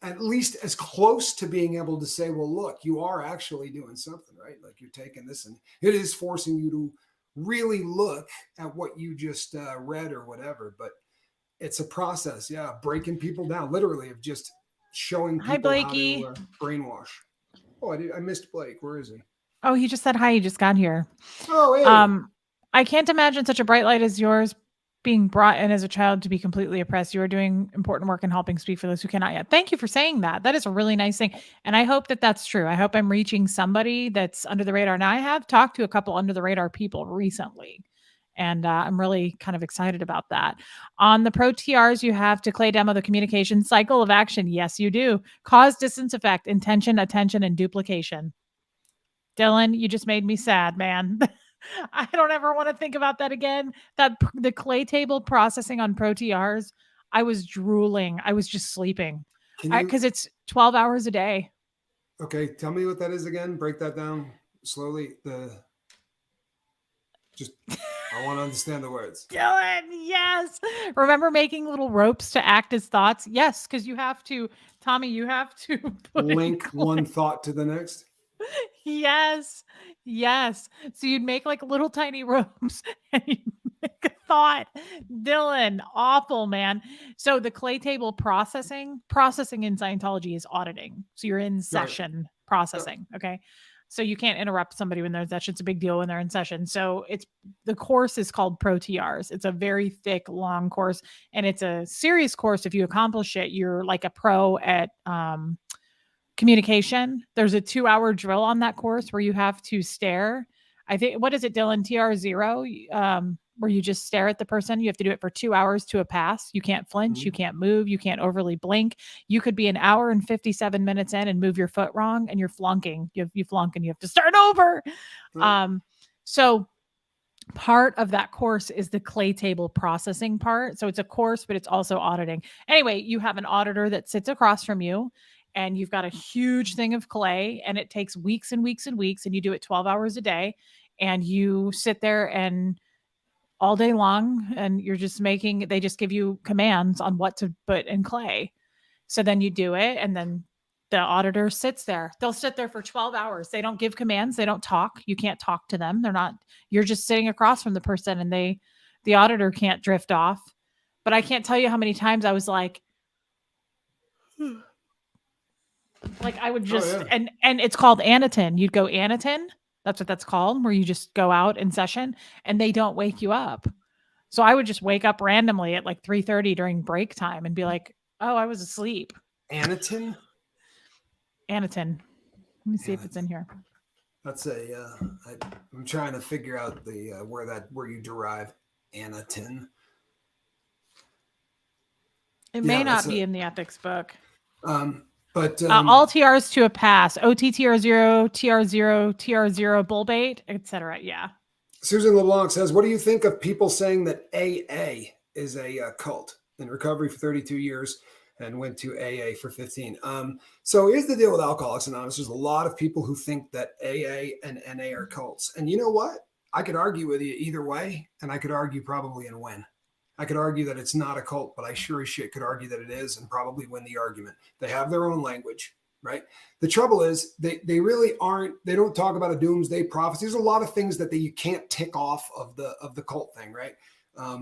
at least as close to being able to say, well, look, you are actually doing something, right? Like you're taking this and it is forcing you to really look at what you just read or whatever. But it's a process. Yeah. Breaking people down, literally, of just showing Hi, people how Blakey. to brainwash. Oh, I missed Blake. Where is he? Oh, he just said hi. He just got here. Oh, hey. Um, I can't imagine such a bright light as yours being brought in as a child to be completely oppressed. You are doing important work and helping speak for those who cannot yet. Thank you for saying that. That is a really nice thing. And I hope that that's true. I hope I'm reaching somebody that's under the radar. Now, I have talked to a couple under the radar people recently. And I'm really kind of excited about that. On the pro TRs, you have to clay demo the communication cycle of action. Yes, you do. Cause, distance, effect, intention, attention, and duplication. Dylan, you just made me sad, man. I don't ever want to think about that again. The clay table processing on Pro TRs, I was drooling. I was just sleeping. Can you, Because it's 12 hours a day. okay, tell me what that is again. Break that down slowly. I want to understand the words. Dylan, yes. Remember making little ropes to act as thoughts? Yes, because you have to, Tommy, you have to put in Link one thought to the next. Yes. Yes. So you'd make like little tiny rooms and you make a thought. Dylan, awful, man. So the clay table processing in Scientology is auditing. So you're in Right. session Yep. processing. Okay. So you can't interrupt somebody when they're in session. It's a big deal when they're in session. So the course is called Pro TRs. It's a very thick, long course, and it's a serious course. If you accomplish it, you're like a pro at communication. There's a 2-hour drill on that course where you have to stare. I think, what is it, Dylan? TR0, where you just stare at the person. You have to do it for 2 hours to a pass. You can't flinch. You can't move. You can't overly blink. You could be an hour and 57 minutes in and move your foot wrong, and you're flunking. You flunk and you have to start over. Right. So part of that course is the clay table processing part. So it's a course, but it's also auditing. Anyway, you have an auditor that sits across from you, and you've got a huge thing of clay, and it takes weeks and weeks and weeks, and you do it 12 hours a day, and you sit there and all day long, and you're just they just give you commands on what to put in clay. So then you do it, and then the auditor sits there. They'll sit there for 12 hours. They don't give commands. They don't talk. You can't talk to them. You're just sitting across from the person, and the auditor can't drift off. But I can't tell you how many times I was like I would just, Oh, yeah. and it's called Anatin. You'd go Anatin. That's what that's called, where you just go out in session and they don't wake you up. So I would just wake up randomly at like 3:30 during break time and be like, oh, I was asleep. Anatin. Anatin. Let me see if it's in here. That's I'm trying to figure out where you derive Anatin. It may not be in the ethics book. But all TRs to a pass. OTTR0, TR0, TR0, bull bait, etc. Yeah. Susan LeBlanc says, what do you think of people saying that AA is a cult? In recovery for 32 years and went to AA for 15. So here's the deal with Alcoholics Anonymous. There's a lot of people who think that AA and NA are cults. And you know what? I could argue with you either way, and I could argue probably and win. I could argue that it's not a cult, but I sure as shit could argue that it is and probably win the argument. They have their own language, right? The trouble is they really aren't, they don't talk about a doomsday prophecy. There's a lot of things that you can't tick off of the cult thing, right?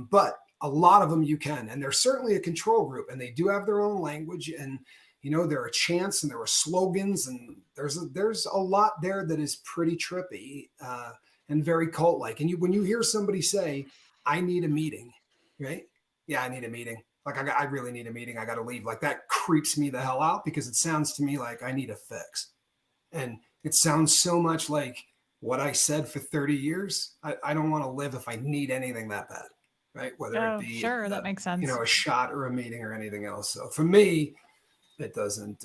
But a lot of them you can, and they're certainly a control group, and they do have their own language, and there are chants and there are slogans, and there's a lot there that is pretty trippy and very cult-like. And when you hear somebody say, "I need a meeting," right? Yeah, I need a meeting. Like I really need a meeting. I got to leave. Like that creeps me the hell out because it sounds to me like I need a fix, and it sounds so much like what I said for 30 years. I don't want to live if I need anything that bad. Right? Whether it be sure, that makes sense. A shot or a meeting or anything else. So for me, it doesn't.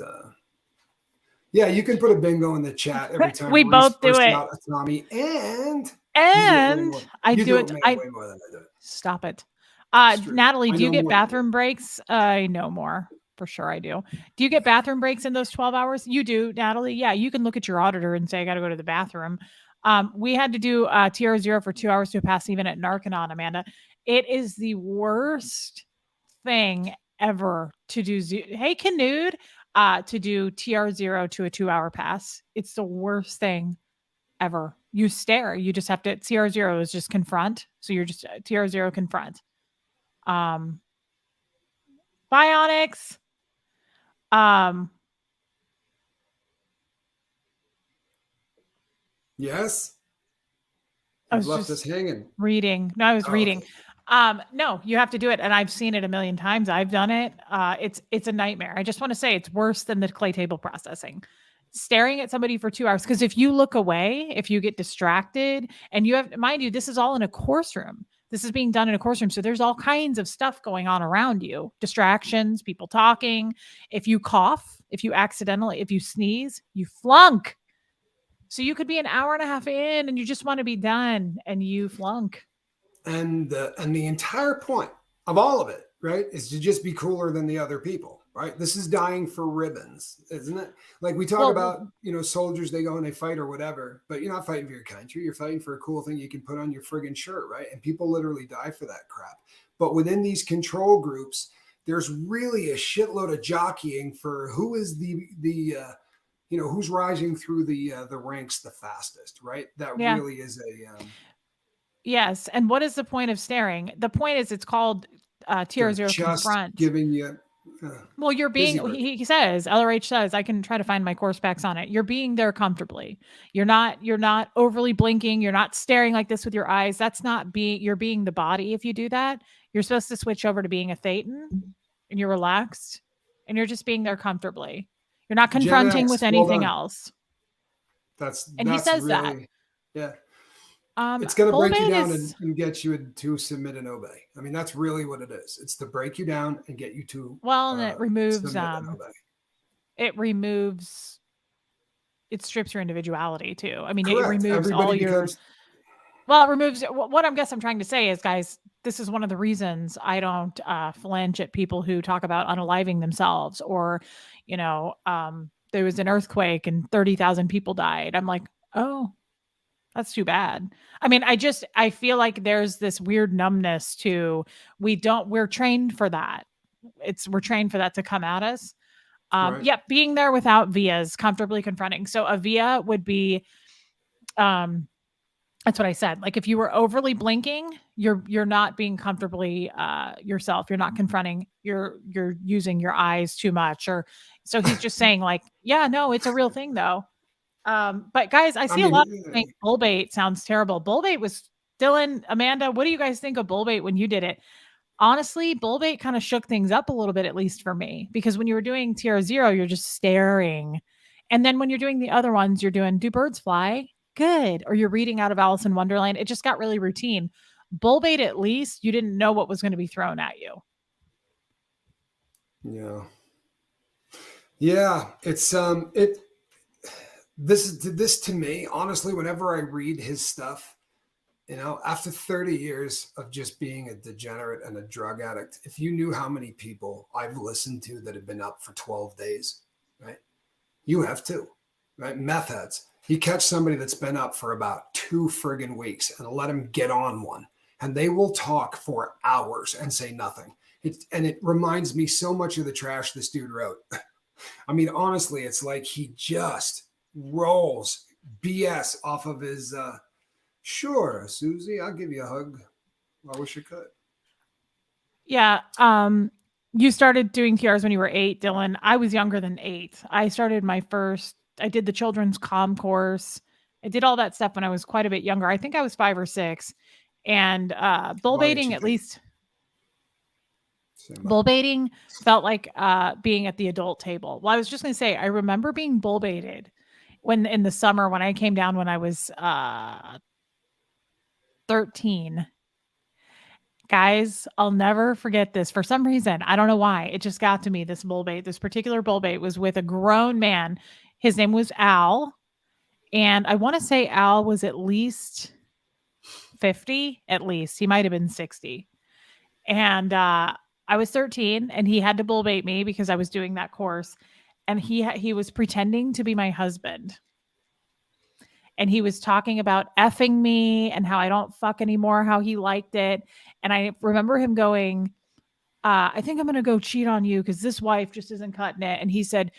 Yeah, you can put a bingo in the chat every time we both do it. Out a Tommy, and I do it. Way more than I do. Stop it, Natalie. Do you get bathroom breaks? I know more. For sure, I do. Do you get bathroom breaks in those 12 hours? You do, Natalie. Yeah, you can look at your auditor and say, I got to go to the bathroom. We had to do TR0 for 2 hours to pass, even at Narconon, Amanda. It is the worst thing ever to do. Hey, Canood, to do TR0 to a 2-hour pass. It's the worst thing ever. You stare. You just have to. TR0 is just confront. So you're just TR0 confront. Bionics. Yes. I was left us hanging. Reading. No, I was reading. Okay. No, you have to do it. And I've seen it a million times. I've done it. It's a nightmare. I just want to say it's worse than the clay table processing. Staring at somebody for 2 hours. Because if you look away, if you get distracted, and you have, mind you, this is all in a course room. This is being done in a course room. So there's all kinds of stuff going on around you. Distractions, people talking. If you cough, if you sneeze, you flunk. So you could be an hour and a half in and you just want to be done and you flunk. And the entire point of all of it, right, is to just be cooler than the other people, right? This is dying for ribbons, isn't it? Like we talk about, soldiers, they go and they fight or whatever, but you're not fighting for your country. You're fighting for a cool thing you can put on your friggin' shirt, right? And people literally die for that crap. But within these control groups, there's really a shitload of jockeying for who is the who's rising through the ranks the fastest, right? That Yeah. really is a Yes. And what is the point of staring? The point is it's called tier they're zero just confront. giving you Well, you're busy being work. he says, LRH says, I can try to find my course packs on it. You're being there comfortably. You're not overly blinking, you're not staring like this with your eyes. That's not being you're being the body if you do that. You're supposed to switch over to being a thetan and you're relaxed and you're just being there comfortably. You're not Gen confronting with X, well anything done. else. That's And he that's says that. really, yeah. It's going to break you Bullbait down is and get you to submit and obey. I mean, that's really what it is. It's to break you down and get you to well, and submit and obey. it removes it strips your individuality too. I mean, it Correct. removes all Everybody your becomes, well, it removes what I'm trying to say is, guys, this is one of the reasons I don't flinch at people who talk about unaliving themselves or, there was an earthquake and 30,000 people died. I'm like, oh, that's too bad. I mean, I feel like there's this weird numbness to we're trained for that. We're trained for that to come at us. right? Yep, being there without vias, comfortably confronting. So a via would be um that's what I said. Like if you were overly blinking, you're not being comfortably yourself. You're not confronting. You're using your eyes too much. Or so he's just saying like, yeah, no, it's a real thing though. But guys, I I see a lot of mean, people saying bullbait sounds terrible. Bullbait was Dylan, Amanda. What do you guys think of bullbait when you did it? Honestly, bullbait kind of shook things up a little bit, at least for me, because when you were doing tier zero, you're just staring. And then when you're doing the other ones, you're doing do birds fly? Good. Or you're reading out of Alice in Wonderland. It just got really routine. Bullbait, at least you didn't know what was going to be thrown at you. yeah, yeah. It's this to me, honestly, whenever I read his stuff, after 30 years of just being a degenerate and a drug addict, if you knew how many people I've listened to that have been up for 12 days, right? You have too, right? Meth heads. You catch somebody that's been up for about 2 friggin' weeks and let them get on one, and they will talk for hours and say nothing. It reminds me so much of the trash this dude wrote. I mean, honestly, it's like he just rolls BS off of his, sure, Susie, I'll give you a hug. I wish I could. Yeah. You started doing TRs when you were 8, Dylan. I was younger than 8. I did the children's comm course. I did all that stuff when I was quite a bit younger. I think I was 5 or 6. And bull Why did baiting, you at think? least bull baiting felt like being at the adult table. Well, I was just going to say, I remember being bull baited when in the summer when I came down when I was 13. Guys, I'll never forget this. For some reason, I don't know why, it just got to me. This particular bull bait was with a grown man. His name was Al, and I want to say Al was at least 50, at least. He might have been 60. And I was 13 and he had to bull bait me because I was doing that course, and he was pretending to be my husband. And he was talking about effing me and how I don't fuck anymore, how he liked it. And I remember him going, I think I'm going to go cheat on you because this wife just isn't cutting it. And he said,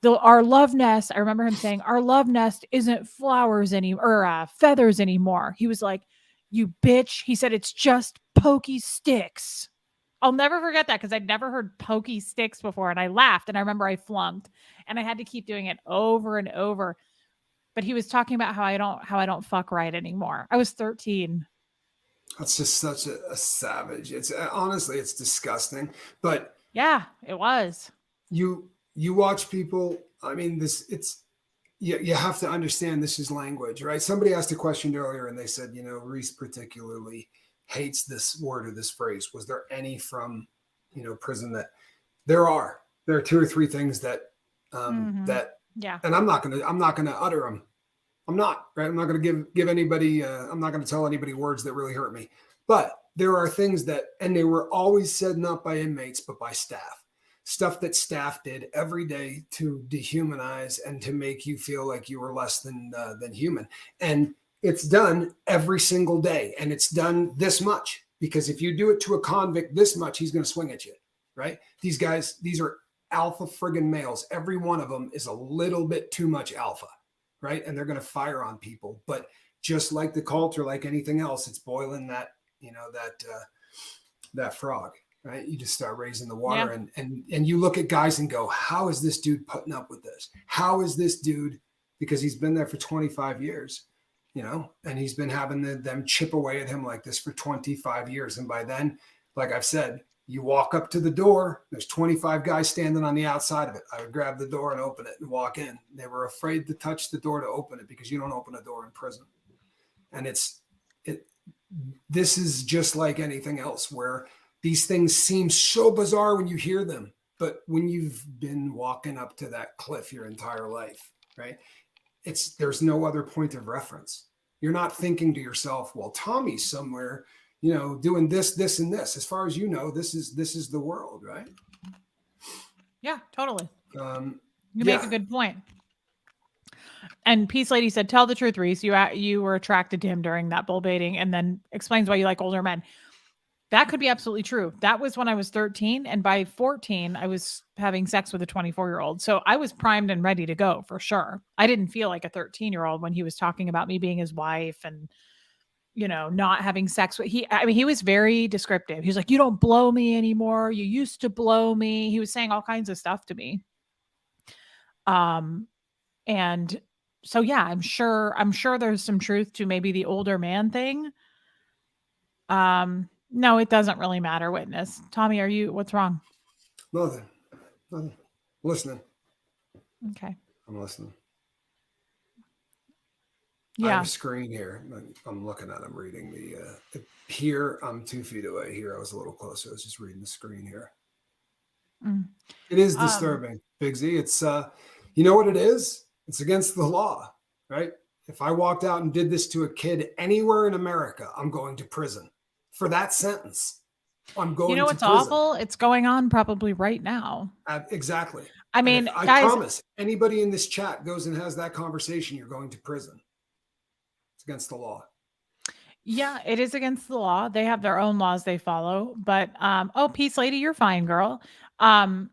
our love nest, I remember him saying, our love nest isn't flowers anymore or feathers anymore. He was like, you bitch. He said, it's just pokey sticks. I'll never forget that because I'd never heard pokey sticks before. And I laughed and I remember I flunked and I had to keep doing it over and over. But he was talking about how I don't fuck right anymore. I was 13. That's just such a savage. It's honestly, it's disgusting. But Yeah, it was. you watch people. I mean, you have to understand this is language, right? Somebody asked a question earlier and they said, Reese particularly hates this word or this phrase. Was there any from, prison that there are 2 or 3 things that, that, Yeah. and I'm not going to utter them. I'm not, right. I'm not going to give anybody, I'm not going to tell anybody words that really hurt me, but there are things that, and they were always said, not by inmates, but by staff. Stuff that staff did every day to dehumanize and to make you feel like you were less than human. And it's done every single day. And it's done this much, because if you do it to a convict this much, he's going to swing at you, right? These guys, these are alpha friggin' males. Every one of them is a little bit too much alpha, right? And they're going to fire on people. But just like the culture, like anything else, it's boiling that, that frog, right? You just start raising the water, and you look at guys and go, how is this dude putting up with this? How is this dude, because he's been there for 25 years, and he's been having them chip away at him like this for 25 years. And by then, like I've said, you walk up to the door, there's 25 guys standing on the outside of it. I would grab the door and open it and walk in. They were afraid to touch the door to open it, because you don't open a door in prison. And this is just like anything else, where these things seem so bizarre when you hear them, but when you've been walking up to that cliff your entire life, right? There's no other point of reference. You're not thinking to yourself, well, Tommy's somewhere, doing this, and this. As far as you know, this is the world, right? Yeah, totally. You make a good point. And Peace Lady said, tell the truth, Reese. You were attracted to him during that bull baiting, and then explains why you like older men. That could be absolutely true. That was when I was 13. And by 14, I was having sex with a 24-year-old. So I was primed and ready to go for sure. I didn't feel like a 13-year-old when he was talking about me being his wife and, not having sex with he was very descriptive. He was like, you don't blow me anymore. You used to blow me. He was saying all kinds of stuff to me. And so, yeah, I'm sure there's some truth to maybe the older man thing. No, it doesn't really matter, witness. Tommy, what's wrong? Nothing. Listening. Okay. I'm listening. Yeah. I have a screen here. I'm looking at, I'm reading here I'm 2 feet away. Here I was a little closer. I was just reading the screen here. It is disturbing, Big Z. It's, you know what it is? It's against the law, right? If I walked out and did this to a kid anywhere in America, I'm going to prison. For that sentence, I'm going to prison. Awful? It's going on probably right now. Exactly. I mean, I guys, promise, anybody in this chat goes and has that conversation, you're going to prison. It's against the law. Yeah, it is against the law. They have their own laws they follow. But, Peace Lady, you're fine, girl. The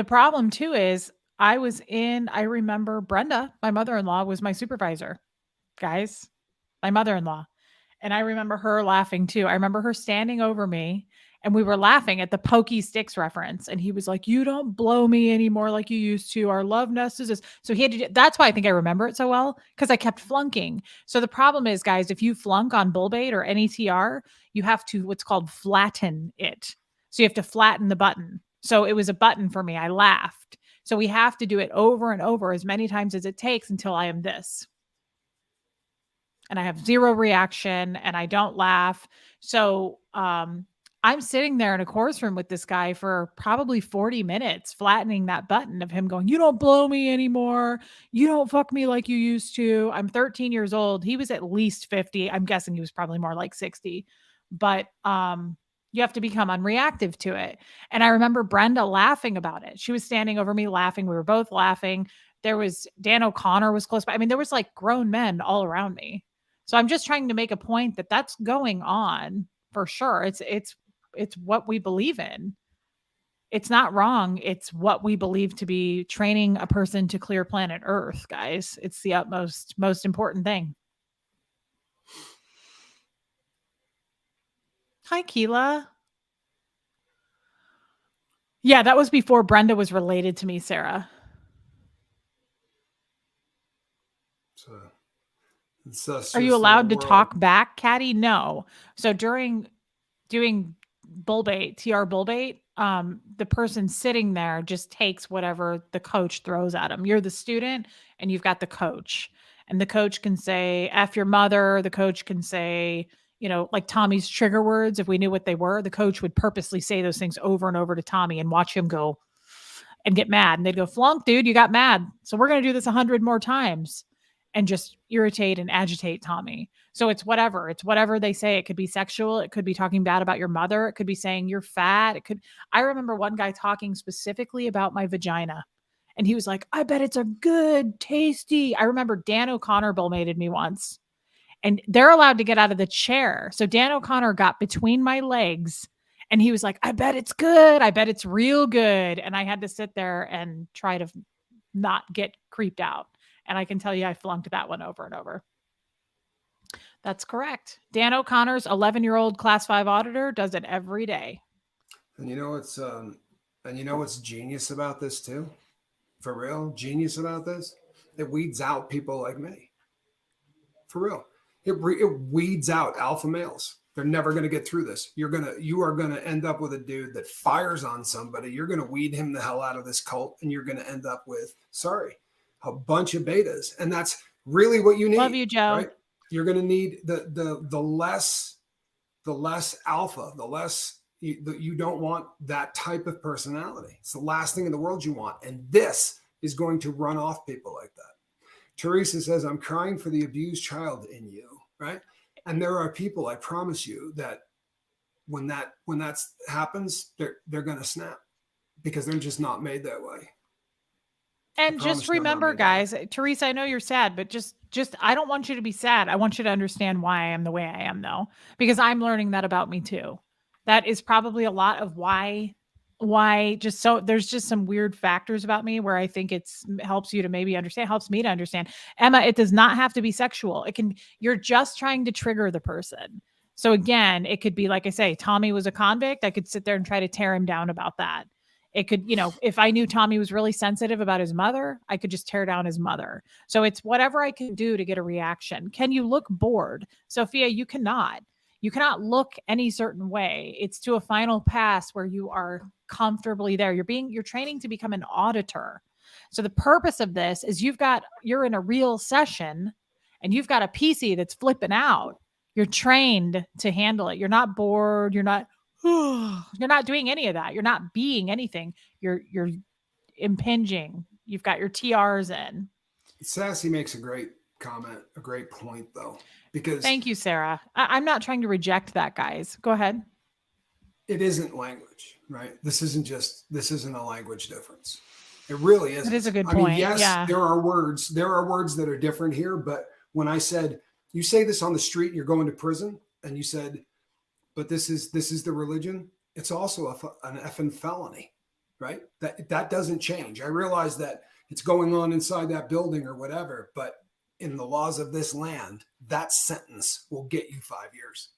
problem too is I remember Brenda, my mother-in-law, was my supervisor, guys, my mother-in-law. And I remember her laughing too. I remember her standing over me and we were laughing at the Pokey Sticks reference. And he was like, you don't blow me anymore like you used to. Our love nest is this. So he had to that's why I think I remember it so well, because I kept flunking. So the problem is, guys, if you flunk on bull bait or any TR, you have to what's called flatten it. So you have to flatten the button. So it was a button for me. I laughed. So we have to do it over and over as many times as it takes until I am this. And I have zero reaction and I don't laugh. So I'm sitting there in a course room with this guy for probably 40 minutes, flattening that button of him going, you don't blow me anymore. You don't fuck me like you used to. I'm 13 years old. He was at least 50. I'm guessing he was probably more like 60. But you have to become unreactive to it. And I remember Brenda laughing about it. She was standing over me laughing. We were both laughing. There was Dan O'Connor was close by. I mean, there was like grown men all around me. So I'm just trying to make a point that that's going on for sure. It's what we believe in. It's not wrong. It's what we believe to be training a person to clear planet Earth, guys. It's the most important thing. Hi, Keela. Yeah, that was before Brenda was related to me, Sarah. Are you allowed to talk back, Caddy? No. So during doing TR bull bait, the person sitting there just takes whatever the coach throws at them. You're the student and you've got the coach. And the coach can say, F your mother. The coach can say, like Tommy's trigger words. If we knew what they were, the coach would purposely say those things over and over to Tommy and watch him go and get mad. And they'd go, flunk, dude, you got mad. So we're going to do this 100 more times. And just irritate and agitate Tommy. So it's whatever they say. It could be sexual. It could be talking bad about your mother. It could be saying you're fat. I remember one guy talking specifically about my vagina. And he was like, I bet it's a good, tasty. I remember Dan O'Connor bull-mated me once. And they're allowed to get out of the chair. So Dan O'Connor got between my legs And he was like, I bet it's good. I bet it's real good. And I had to sit there and try to not get creeped out. And I can tell you, I flunked that one over and over. That's correct. Dan O'Connor's 11-year-old class 5 auditor does it every day. And what's genius about this too? For real, genius about this? It weeds out people like me. For real. It weeds out alpha males. They're never going to get through this. You are going to end up with a dude that fires on somebody. You're going to weed him the hell out of this cult, and you're going to end up with, a bunch of betas. And that's really what you need. Love you, Joe. Right? You're going to need the less alpha, the less you don't want that type of personality. It's the last thing in the world you want. And this is going to run off people like that. Teresa says, I'm crying for the abused child in you, right? And there are people, I promise you, that when that happens, they're going to snap because they're just not made that way. And just remember, guys, Teresa, I know you're sad, but just I don't want you to be sad. I want you to understand why I am the way I am, though, because I'm learning that about me too. That is probably a lot of why there's just some weird factors about me where I think helps you to maybe understand, helps me to understand. Emma, it does not have to be sexual. You're just trying to trigger the person. So again, it could be, like I say, Tommy was a convict. I could sit there and try to tear him down about that. It could, if I knew Tommy was really sensitive about his mother, I could just tear down his mother. So it's whatever I can do to get a reaction. Can you look bored? Sophia, you cannot. You cannot look any certain way. It's to a final pass where you are comfortably there. You're training to become an auditor. So the purpose of this is you're in a real session and you've got a PC that's flipping out. You're trained to handle it. You're not bored. You're not doing any of that. You're not being anything. You're impinging. You've got your TRs in. Sassy makes a great comment, a great point though, because thank you, Sarah. I'm not trying to reject that, guys. Go ahead. It isn't language, right? This isn't a language difference. It really isn't. It is a good point. Yes, yeah. There are words that are different here, but when I said, you say this on the street and you're going to prison, and you said, but this is the religion, it's also an effing felony, right? That doesn't change. I realize that it's going on inside that building or whatever, but in the laws of this land, that sentence will get you 5 years,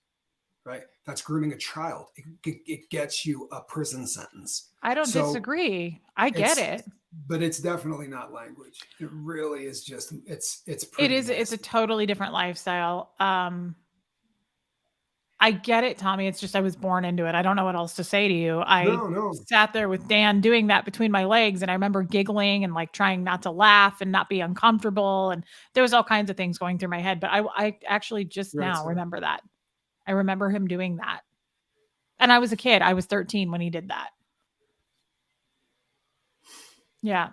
right? That's grooming a child. It gets you a prison sentence. I don't disagree. I get it. But it's definitely not language. It really is just, it's a totally different lifestyle. I get it, Tommy. It's just I was born into it. I don't know what else to say to you. I sat there with Dan doing that between my legs, and I remember giggling and like trying not to laugh and not be uncomfortable. And there was all kinds of things going through my head. But I actually just now remember that. I remember him doing that. And I was a kid. I was 13 when he did that. Yeah.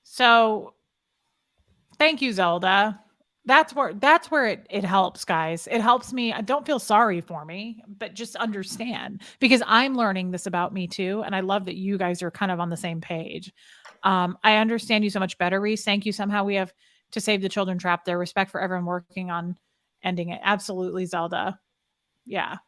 So thank you, Zelda. That's where it helps, guys. It helps me. Don't feel sorry for me, but just understand, because I'm learning this about me too. And I love that you guys are kind of on the same page. I understand you so much better, Reese. Thank you. Somehow we have to save the children trapped there. Respect for everyone working on ending it. Absolutely, Zelda. Yeah.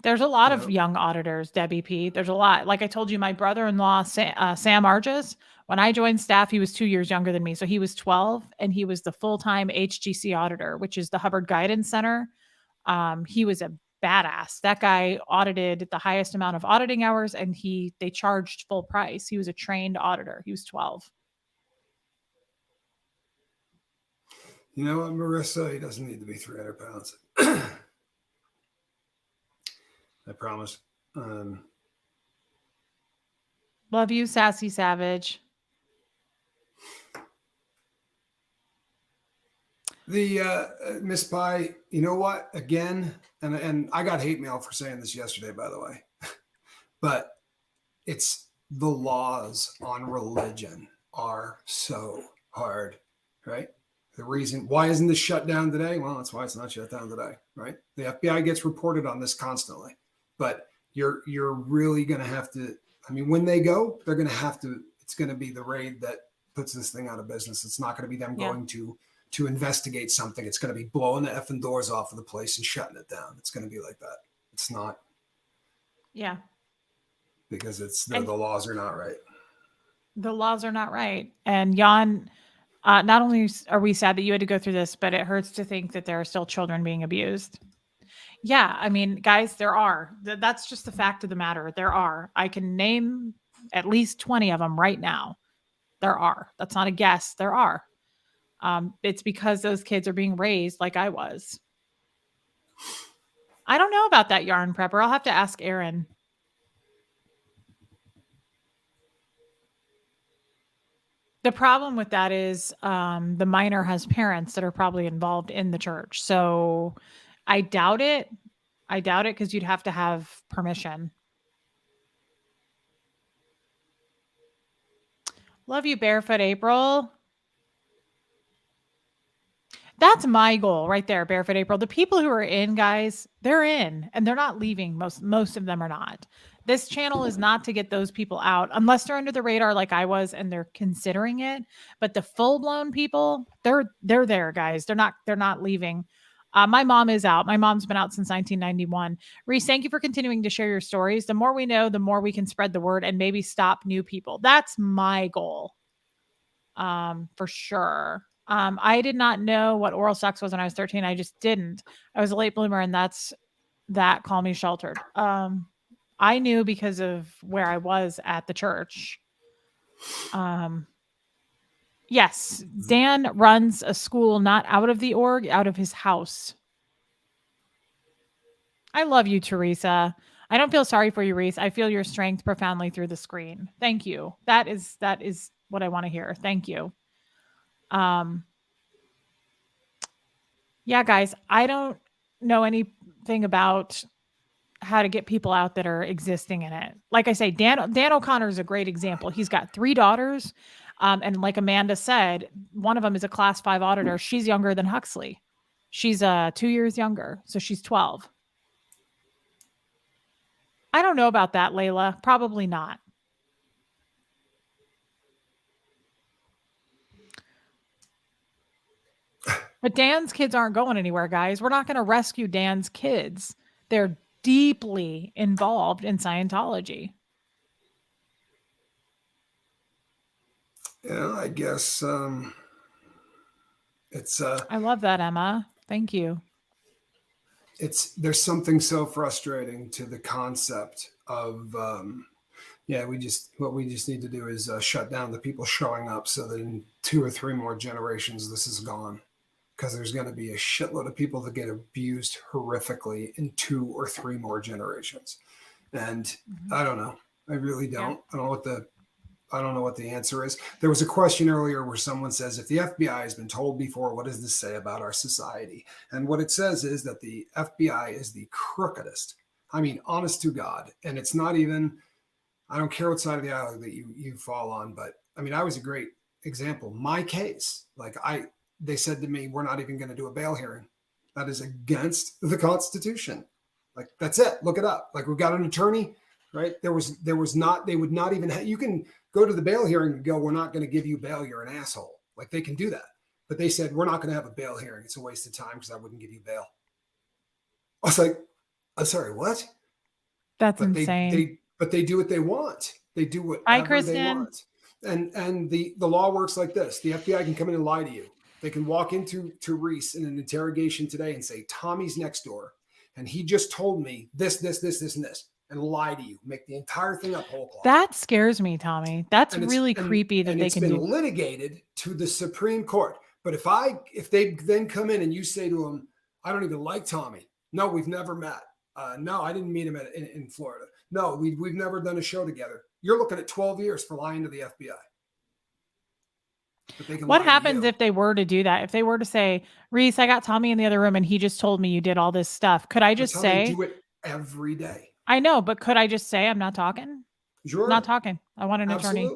There's a lot of young auditors, Debbie P. There's a lot. Like I told you, my brother-in-law, Sam Arges, when I joined staff, he was 2 years younger than me. So he was 12 and he was the full-time HGC auditor, which is the Hubbard Guidance Center. He was a badass. That guy audited the highest amount of auditing hours, and they charged full price. He was a trained auditor. He was 12. You know what, Marissa? He doesn't need to be 300 pounds. I promise. Love you, Sassy Savage. The Miss Pie, you know what? Again, and I got hate mail for saying this yesterday, by the way, but it's the laws on religion are so hard, right? The reason why isn't this shut down today? Well, that's why it's not shut down today, right? The FBI gets reported on this constantly, but you're really going to have to. I mean, when they go, they're going to have to. It's going to be the raid that puts this thing out of business. It's not going to be them going to to investigate something. It's going to be blowing the effing doors off of the place and shutting it down. It's going to be like that. It's not. Yeah. Because the And laws are not right. the laws are not right. And Jan, not only are we sad that you had to go through this, but it hurts to think that there are still children being abused. Yeah, I mean, guys, there are. That's just the fact of the matter. There are. I can name at least 20 of them right now. There are. That's not a guess. There are. It's because those kids are being raised like I was. I don't know about that yarn prepper. I'll have to ask Aaron. The problem with that is the minor has parents that are probably involved in the church. So I doubt it. I doubt it because you'd have to have permission. Love you, Barefoot April. That's my goal right there, Barefoot April. The people who are in, guys, they're in and they're not leaving. Most of them are not. This channel is not to get those people out unless they're under the radar like I was and they're considering it. But the full-blown people, they're there, guys. They're not leaving. My mom is out. My mom's been out since 1991. Reese, thank you for continuing to share your stories. The more we know, the more we can spread the word and maybe stop new people. That's my goal. For sure. I did not know what oral sex was when I was 13. I just didn't. I was a late bloomer, and that call me sheltered. I knew because of where I was at the church. Yes, Dan runs a school not out of the org, out of his house. I love you, Teresa. I don't feel sorry for you, Reese. I feel your strength profoundly through the screen. Thank you. That is what I want to hear. Thank you. Yeah, guys, I don't know anything about how to get people out that are existing in it. Like I say, Dan O'Connor is a great example. He's got 3 daughters. And like Amanda said, one of them is a class 5 auditor. She's younger than Huxley. She's 2 years younger. So she's 12. I don't know about that, Layla. Probably not. But Dan's kids aren't going anywhere, guys. We're not going to rescue Dan's kids. They're deeply involved in Scientology. Yeah, I guess it's I love that, Emma. Thank you. There's something so frustrating to the concept of what we just need to do is shut down the people showing up so that in 2 or 3 more generations this is gone, because there's going to be a shitload of people that get abused horrifically in 2 or 3 more generations. And I don't know. I really don't. Yeah. I don't know what the answer is. There was a question earlier where someone says, if the FBI has been told before, what does this say about our society? And what it says is that the FBI is the crookedest. I mean, honest to God. And it's not even, I don't care what side of the aisle that you fall on, but I mean, I was a great example. My case, they said to me, we're not even going to do a bail hearing. That is against the Constitution. Like, that's it. Look it up. Like, we've got an attorney, right? There was not, they would not even you can go to the bail hearing and go, we're not going to give you bail. You're an asshole. Like, they can do that. But they said, we're not going to have a bail hearing. It's a waste of time because I wouldn't give you bail. I was like, I'm sorry, what? That's insane. But they do what they want. They do whatever they want. And the law works like this. The FBI can come in and lie to you. They can walk into Reese in an interrogation today and say, Tommy's next door. And he just told me this, and this, and lie to you. Make the entire thing up whole cloth. That scares me, Tommy. That's really creepy that they can do. It's been litigated to the Supreme Court. But if they then come in and you say to them, I don't even like Tommy. No, we've never met. No, I didn't meet him in Florida. No, we've never done a show together. You're looking at 12 years for lying to the FBI. What happens if they were to do that? If they were to say, Reese, I got Tommy in the other room and he just told me you did all this stuff. Could I just say, they do it every day? I know, but could I just say, I'm not talking? Sure. I'm not talking. I want an attorney.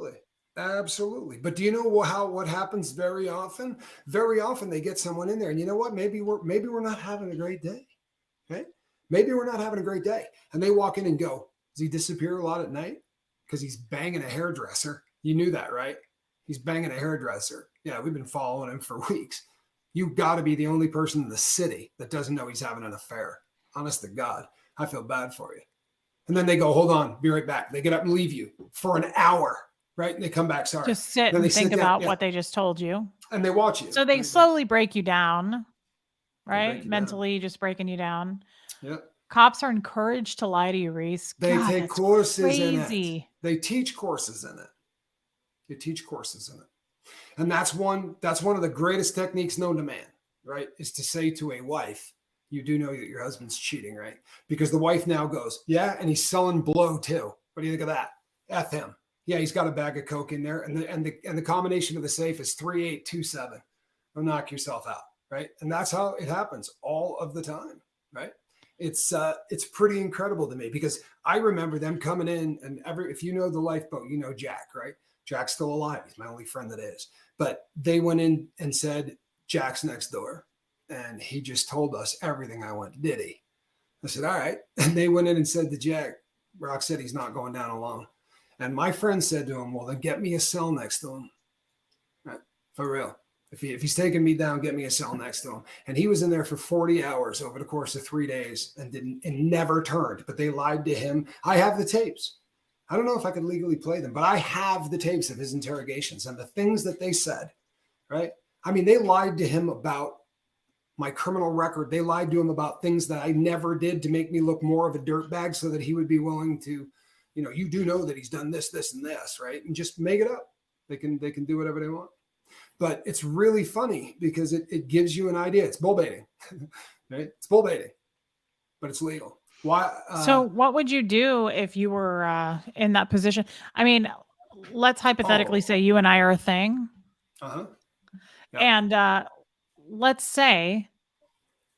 Absolutely. But do you know what happens very often? Very often they get someone in there and you know what? Maybe we're not having a great day. Okay. Maybe we're not having a great day. And they walk in and go, does he disappear a lot at night? Because he's banging a hairdresser. You knew that, right? He's banging a hairdresser. Yeah, we've been following him for weeks. You got to be the only person in the city that doesn't know he's having an affair. Honest to God, I feel bad for you. And then they go, hold on, be right back. They get up and leave you for an hour, right? And they come back, sorry. Just sit then and think about down, what they just told you. And they watch you. So they slowly break you down, right? Mentally down. just breaking you down. Yep. Cops are encouraged to lie to you, Reese. They God, take courses crazy. in it. They teach courses in it. They teach courses in it. And that's one of the greatest techniques known to man, right? Is to say to a wife, you do know that your husband's cheating, right? Because the wife now goes, yeah, and he's selling blow too. What do you think of that? F him. Yeah, he's got a bag of coke in there, and the combination of the safe is 3827. They'll knock yourself out, right? And that's how it happens all of the time, right? It's pretty incredible to me because I remember them coming in, and if you know the lifeboat, you know Jack, right? Jack's still alive. He's my only friend that is. But they went in and said, Jack's next door. And he just told us everything. I went, did he? I said, all right. And they went in and said to Jack, Rock said he's not going down alone. And my friend said to him, well, then get me a cell next to him. Right? For real. If he's taking me down, get me a cell next to him. And he was in there for 40 hours over the course of 3 days and never turned. But they lied to him. I have the tapes. I don't know if I could legally play them, but I have the tapes of his interrogations and the things that they said, right? I mean, they lied to him about my criminal record. They lied to him about things that I never did to make me look more of a dirtbag so that he would be willing to, you do know that he's done this, this, and this, right? And just make it up. They can do whatever they want. But it's really funny because it gives you an idea. It's bull baiting, right? It's bull baiting, but it's legal. Why? So what would you do if you were in that position? I mean, let's hypothetically say you and I are a thing. Uh-huh. Yep. And let's say,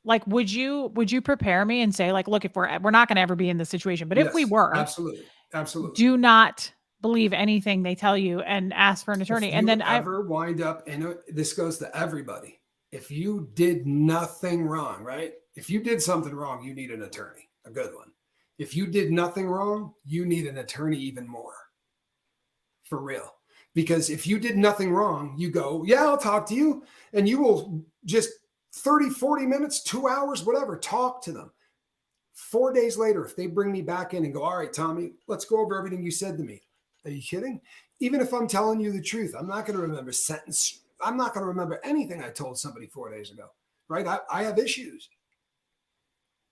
like, would you prepare me and say, like, look, if we're not going to ever be in this situation, but if we were, absolutely, do not believe anything they tell you and ask for an attorney. If and then ever wind up, and this goes to everybody. If you did nothing wrong, right? If you did something wrong, you need an attorney, a good one. If you did nothing wrong, you need an attorney even more. For real. Because if you did nothing wrong, you go, yeah, I'll talk to you. And you will just 30, 40 minutes, 2 hours, whatever, talk to them. 4 days later, if they bring me back in and go, all right, Tommy, let's go over everything you said to me. Are you kidding? Even if I'm telling you the truth, I'm not going to remember sentence. I'm not going to remember anything I told somebody 4 days ago, right? I have issues.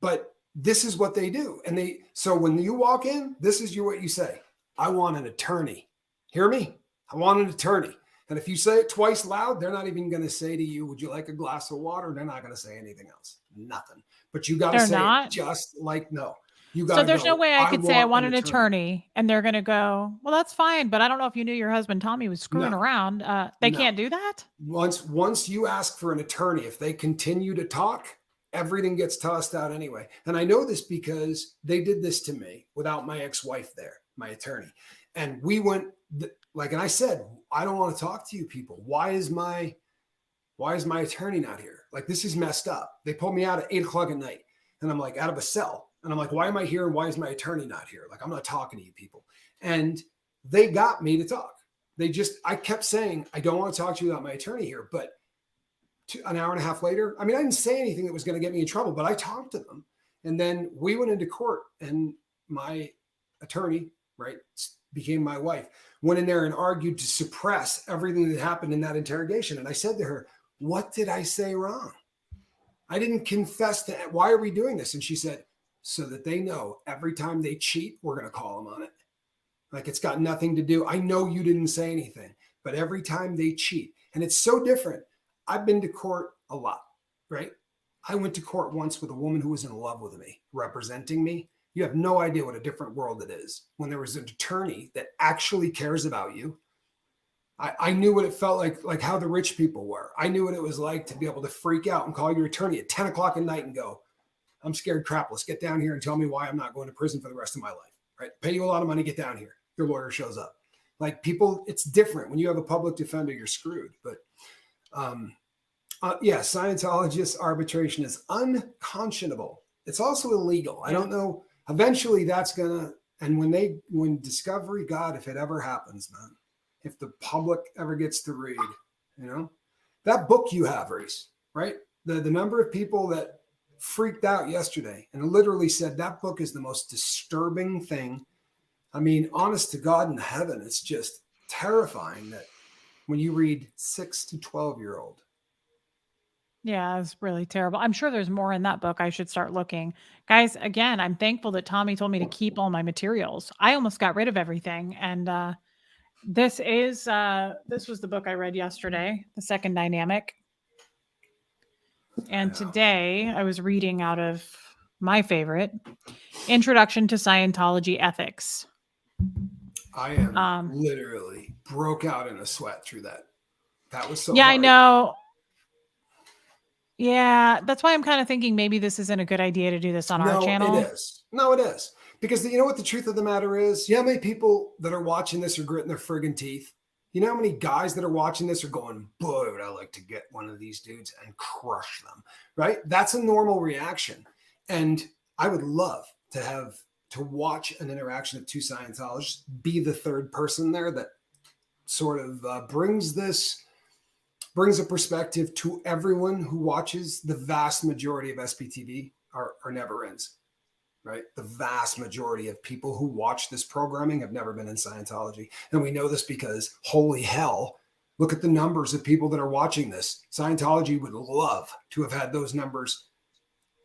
But this is what they do. And so when you walk in, this is what you say. I want an attorney. Hear me? I want an attorney. And if you say it twice loud, they're not even going to say to you, would you like a glass of water? They're not going to say anything else. Nothing. But you got to say it just like, no. So there's no way I could say I want an attorney and they're going to go, well, that's fine. But I don't know if you knew your husband, Tommy, was screwing around. They can't do that. Once you ask for an attorney, if they continue to talk, everything gets tossed out anyway. And I know this because they did this to me without my ex-wife there, my attorney. And we went and I said, I don't want to talk to you people. Why is my attorney not here? Like, this is messed up. They pulled me out at 8:00 at night and I'm like out of a cell. And I'm like, why am I here? And why is my attorney not here? Like, I'm not talking to you people. And they got me to talk. I kept saying, I don't want to talk to you without my attorney here. But an hour and a half later, I mean, I didn't say anything that was going to get me in trouble, but I talked to them. And then we went into court and my attorney, right, became my wife, went in there and argued to suppress everything that happened in that interrogation. And I said to her, what did I say wrong? I didn't confess to, why are we doing this? And she said, so that they know every time they cheat, we're going to call them on it. Like, it's got nothing to do. I know you didn't say anything, but every time they cheat, and it's so different. I've been to court a lot, right? I went to court once with a woman who was in love with me, representing me. You have no idea what a different world it is when there was an attorney that actually cares about you. I knew what it felt like how the rich people were. I knew what it was like to be able to freak out and call your attorney at 10:00 at night and go, I'm scared crapless. Get down here and tell me why I'm not going to prison for the rest of my life, right? Pay you a lot of money, get down here. Your lawyer shows up. Like, people, it's different. When you have a public defender, you're screwed. But Scientologist arbitration is unconscionable. It's also illegal. I don't know. Eventually that's and when discovery, God, if it ever happens, man, if the public ever gets to read, that book you have, Reese, right? The number of people that freaked out yesterday and literally said that book is the most disturbing thing. I mean, honest to God in heaven, it's just terrifying that when you read 6 to 12-year-old. Yeah, it's really terrible. I'm sure there's more in that book. I should start looking. Guys, again, I'm thankful that Tommy told me to keep all my materials. I almost got rid of everything. And this was the book I read yesterday, The Second Dynamic. And today I was reading out of my favorite, Introduction to Scientology Ethics. I am literally broke out in a sweat through that. That was so Yeah, hard. I know. Yeah, that's why I'm kind of thinking maybe this isn't a good idea to do this on our channel. No, it is. No, it is. Because you know what the truth of the matter is? You know how many people that are watching this are gritting their friggin' teeth? You know how many guys that are watching this are going, boy, would I like to get one of these dudes and crush them, right? That's a normal reaction. And I would love to watch an interaction of two Scientologists, be the third person there that sort of brings a perspective to everyone who watches. The vast majority of SPTV are never ins, right? The vast majority of people who watch this programming have never been in Scientology. And we know this because, holy hell, look at the numbers of people that are watching this. Scientology would love to have had those numbers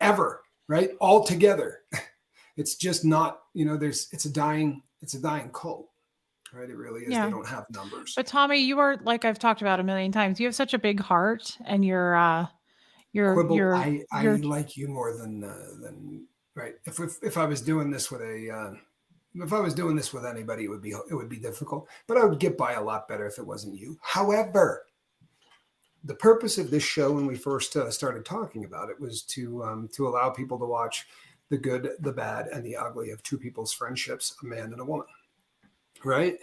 ever, right? All together. It's just not, it's a dying cult. Right, it really is. Yeah. They don't have numbers. But Tommy, you are, like I've talked about a million times, you have such a big heart, and you're Quibble, I like you more than right. If I was doing this with anybody, it would be difficult. But I would get by a lot better if it wasn't you. However, the purpose of this show when we first started talking about it was to allow people to watch the good, the bad, and the ugly of two people's friendships, a man and a woman. Right.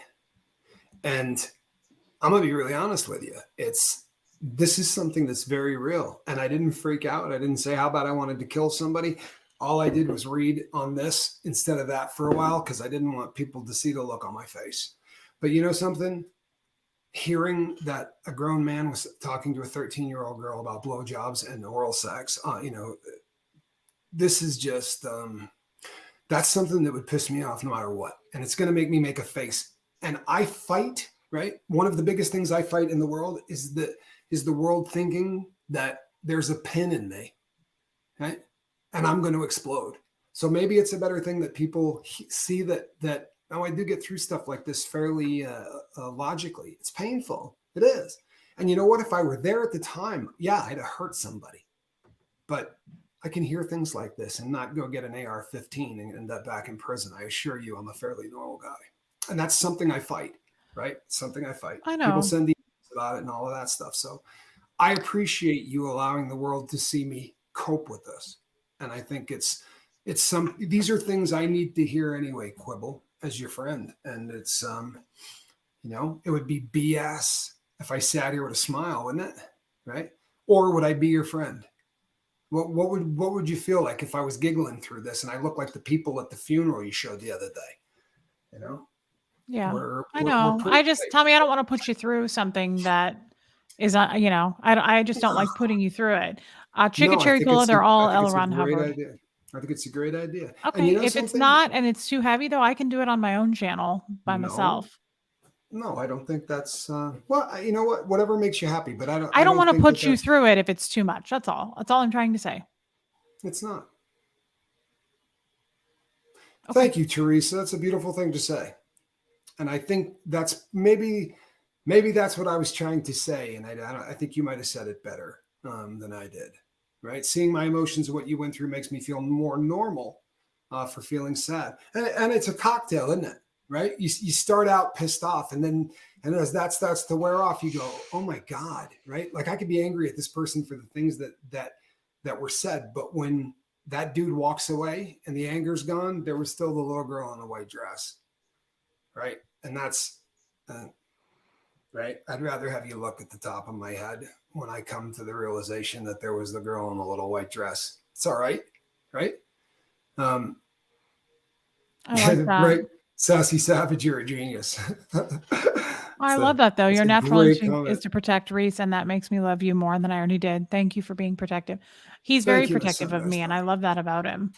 And I'm going to be really honest with you. This is something that's very real. And I didn't freak out. I didn't say, how about I wanted to kill somebody? All I did was read on this instead of that for a while because I didn't want people to see the look on my face. But you know something? Hearing that a grown man was talking to a 13-year-old girl about blowjobs and oral sex, this is just... that's something that would piss me off no matter what. And it's going to make me make a face. And I fight, right? One of the biggest things I fight in the world is the world thinking that there's a pin in me, right? And I'm going to explode. So maybe it's a better thing that people see that I do get through stuff like this fairly logically. It's painful. It is. And you know what? If I were there at the time, yeah, I'd have hurt somebody. But I can hear things like this and not go get an AR-15 and end up back in prison. I assure you, I'm a fairly normal guy. And that's something I fight, right? Something I fight. I know. People send emails about it and all of that stuff. So I appreciate you allowing the world to see me cope with this. And I think these are things I need to hear anyway, Quibble, as your friend. And it's, it would be BS if I sat here with a smile, wouldn't it? Right? Or would I be your friend? What would you feel like if I was giggling through this and I looked like the people at the funeral you showed the other day? Yeah, I know. Tommy, I don't want to put you through something that is, I just don't like putting you through it. Chicken Cherry Cola, they're all L. Ron Hubbard. Idea. I think it's a great idea. Okay, if it's not and it's too heavy, though, I can do it on my own channel by myself. No, I don't think that's well, you know what? Whatever makes you happy, but I don't want to put you through it if it's too much. That's all. That's all I'm trying to say. It's not. Okay. Thank you, Teresa. That's a beautiful thing to say. And I think that's maybe that's what I was trying to say. And I think you might have said it better than I did. Right? Seeing my emotions and what you went through makes me feel more normal for feeling sad. And it's a cocktail, isn't it? Right? You start out pissed off and as that starts to wear off, you go, oh my God, right? Like I could be angry at this person for the things that were said, but when that dude walks away and the anger's gone, there was still the little girl in the white dress. Right? And that's, right? I'd rather have you look at the top of my head when I come to the realization that there was the girl in the little white dress. It's all right. Right? I like that. Right? Sassy Savage, you're a genius. I love that though. It's Your a natural great instinct is comment. to protect Reese, and that makes me love you more than I already did. Thank you for being protective. He's very Thank you, my protective of sunrise me, and I daughter. love that about him.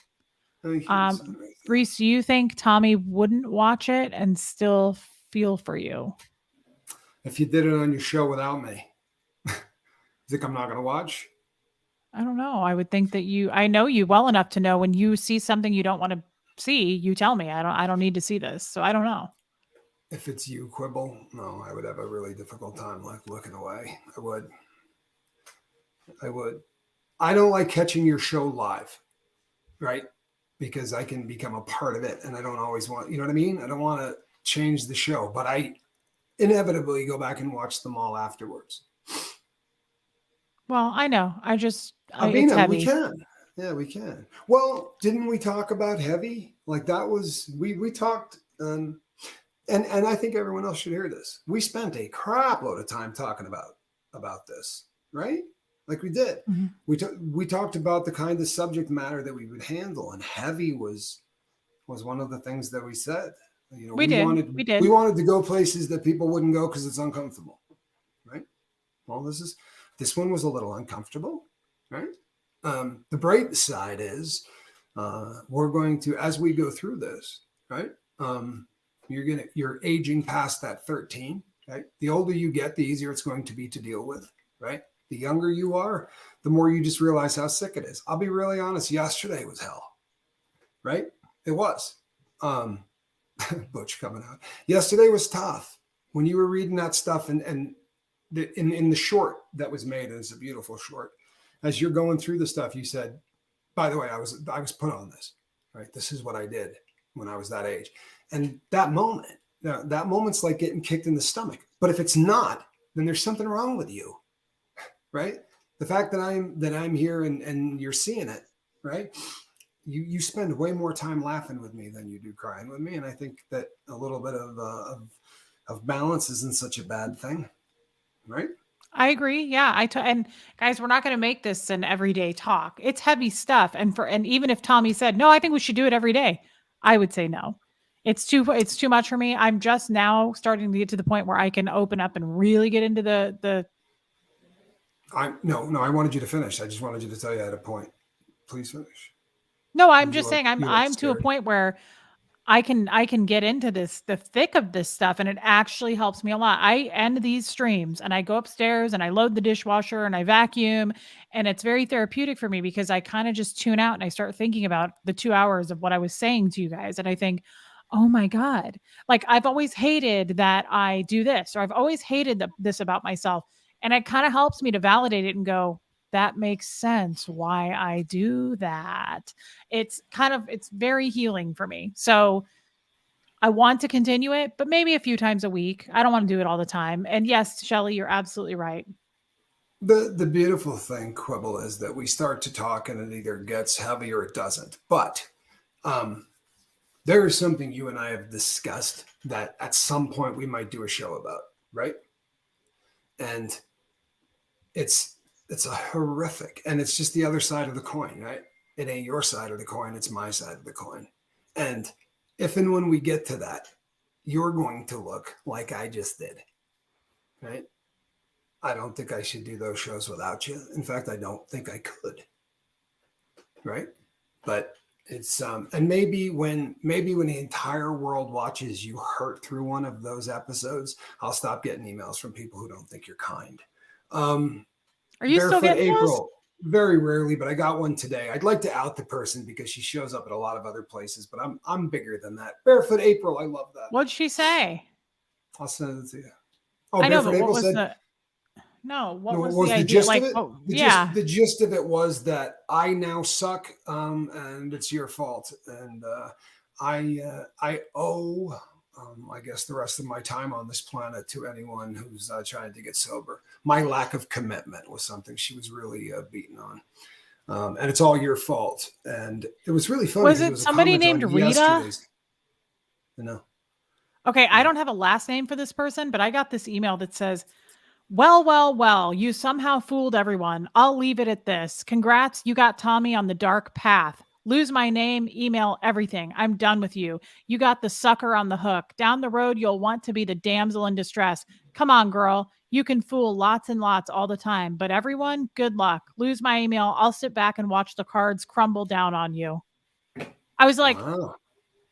Thank you, my sunrise daughter. Reese, do you think Tommy wouldn't watch it and still feel for you? If you did it on your show without me, you think I'm not going to watch? I don't know. I would think that I know you well enough to know when you see something you don't want to see, you tell me. I don't need to see this. So I don't know. If it's you, Quibble, no, I would have a really difficult time like looking away. I would. I would. I don't like catching your show live, right? Because I can become a part of it and I don't always want, you know what I mean? I don't want to change the show, but I inevitably go back and watch them all afterwards. Well, I know. It's Abina, we heavy. can. Yeah, we can. Well, didn't we talk about heavy? Like that was we talked and I think everyone else should hear this. We spent a crap load of time talking about this, right? Like we did. Mhm. We talked about the kind of subject matter that we would handle, and heavy was one of the things that we said. You know, We did. We we did. wanted to go places that people wouldn't go because it's uncomfortable, right? Well, this one was a little uncomfortable, right? The bright side is we're going to, as we go through this, right? You're aging past that 13, right? The older you get, the easier it's going to be to deal with, right? The younger you are, the more you just realize how sick it is. I'll be really honest. Yesterday was hell, right? It was. Butch coming out. Yesterday was tough. When you were reading that stuff and in the short that was made, and it's a beautiful short. As you're going through the stuff, you said, "By the way, I was put on this. Right? This is what I did when I was that age." And that moment's like getting kicked in the stomach. But if it's not, then there's something wrong with you, right? The fact that I'm here and you're seeing it, right? You spend way more time laughing with me than you do crying with me, and I think that a little bit of balance isn't such a bad thing, right? I agree. Yeah. And guys, we're not going to make this an everyday talk. It's heavy stuff. And even if Tommy said, no, I think we should do it every day, I would say no. It's too much for me. I'm just now starting to get to the point where I can open up and really get into the No, I wanted you to finish. I just wanted you to tell you I had a point. Please finish. No, I'm just saying You look I'm to a scared. point where I can get into the thick of this stuff, and it actually helps me a lot. I end these streams and I go upstairs and I load the dishwasher and I vacuum, and it's very therapeutic for me because I kind of just tune out and I start thinking about the 2 hours of what I was saying to you guys, and I think, "Oh my god, like I've always hated that I do this, or I've always hated this about myself." And it kind of helps me to validate it and go, "That makes sense why I do that." It's very healing for me. So I want to continue it, but maybe a few times a week. I don't want to do it all the time. And yes, Shelly, you're absolutely right. The beautiful thing, Quibble, is that we start to talk and it either gets heavy or it doesn't. But um, there is something you and I have discussed that at some point we might do a show about, right? And it's a horrific, and it's just the other side of the coin, right? It ain't your side of the coin, it's my side of the coin. And if and when we get to that, you're going to look like I just did, right? I don't think I should do those shows without you. In fact, I don't think I could, right? But it's and maybe when the entire world watches you hurt through one of those episodes, I'll stop getting emails from people who don't think you're kind. Um, Are you still Barefoot getting those? April, very rarely, but I got one today. I'd like to out the person because she shows up at a lot of other places, but I'm bigger than that. Barefoot April, I love that. What'd she say? I'll send it to you. Oh, I know, Barefoot but what April was said, the no, what no, what was the was the idea? gist of Like, it? oh, yeah. The gist of it was that I now suck, and it's your fault, and I owe, I guess, the rest of my time on this planet to anyone who's trying to get sober. My lack of commitment was something she was really beaten on. And it's all your fault. And it was really funny Was because it it was a somebody comment named on Rita? yesterday's. No, Okay, I no. don't have a last name for this person, but I got this email that says, well, well, well, you somehow fooled everyone. I'll leave it at this. Congrats, you got Tommy on the dark path. Lose my name, email, everything. I'm done with you. You got the sucker on the hook. Down the road, you'll want to be the damsel in distress. Come on, girl. You can fool lots and lots all the time, but everyone, good luck. Lose my email. I'll sit back and watch the cards crumble down on you. I was like, Wow.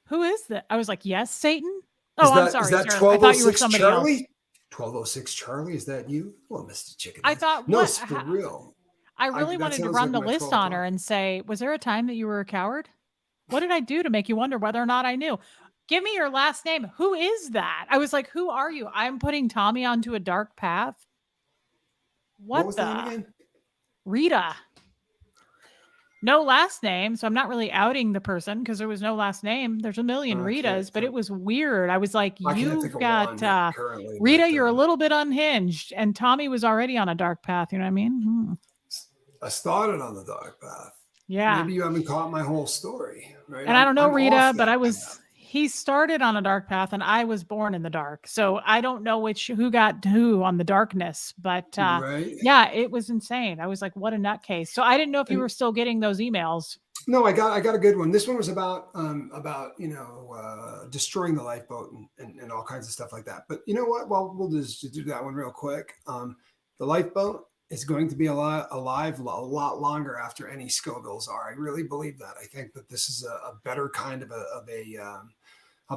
who is that? I was like, yes, Satan. Is Oh, I'm that sorry, sir. I thought you were 1206 somebody else. Charlie? 1206 Charlie, is that you? Well, Mr. Chicken I Head. thought, No, what? it's for real. I really That wanted to sounds run like the my list 12 on her o'clock. and say, was there a time that you were a coward? What did I do to make you wonder whether or not I knew? Give me your last name. Who is that? I was like, who are you? I'm putting Tommy onto a dark path. What What was the name the? again? Rita. No last name. So I'm not really outing the person because there was no last name. There's a million Ritas, but it was weird. I was like, I can't think you've of got one currently. Rita, But, you're a little bit unhinged. And Tommy was already on a dark path. You know what I mean? I started on the dark path. Yeah. Maybe you haven't caught my whole story, right? And I don't know I'm Rita, off but that he started on a dark path and I was born in the dark. So I don't know who got who on the darkness, but right? yeah, it was insane. I was like, what a nutcase. So I didn't know if you And were still getting those emails. no, I got a good one. This one was about destroying the lifeboat and all kinds of stuff like that. But you know what? Well, we'll just do that one real quick. The lifeboat is going to be alive a lot longer after any Scovilles are. I really believe that. I think that this is a better kind of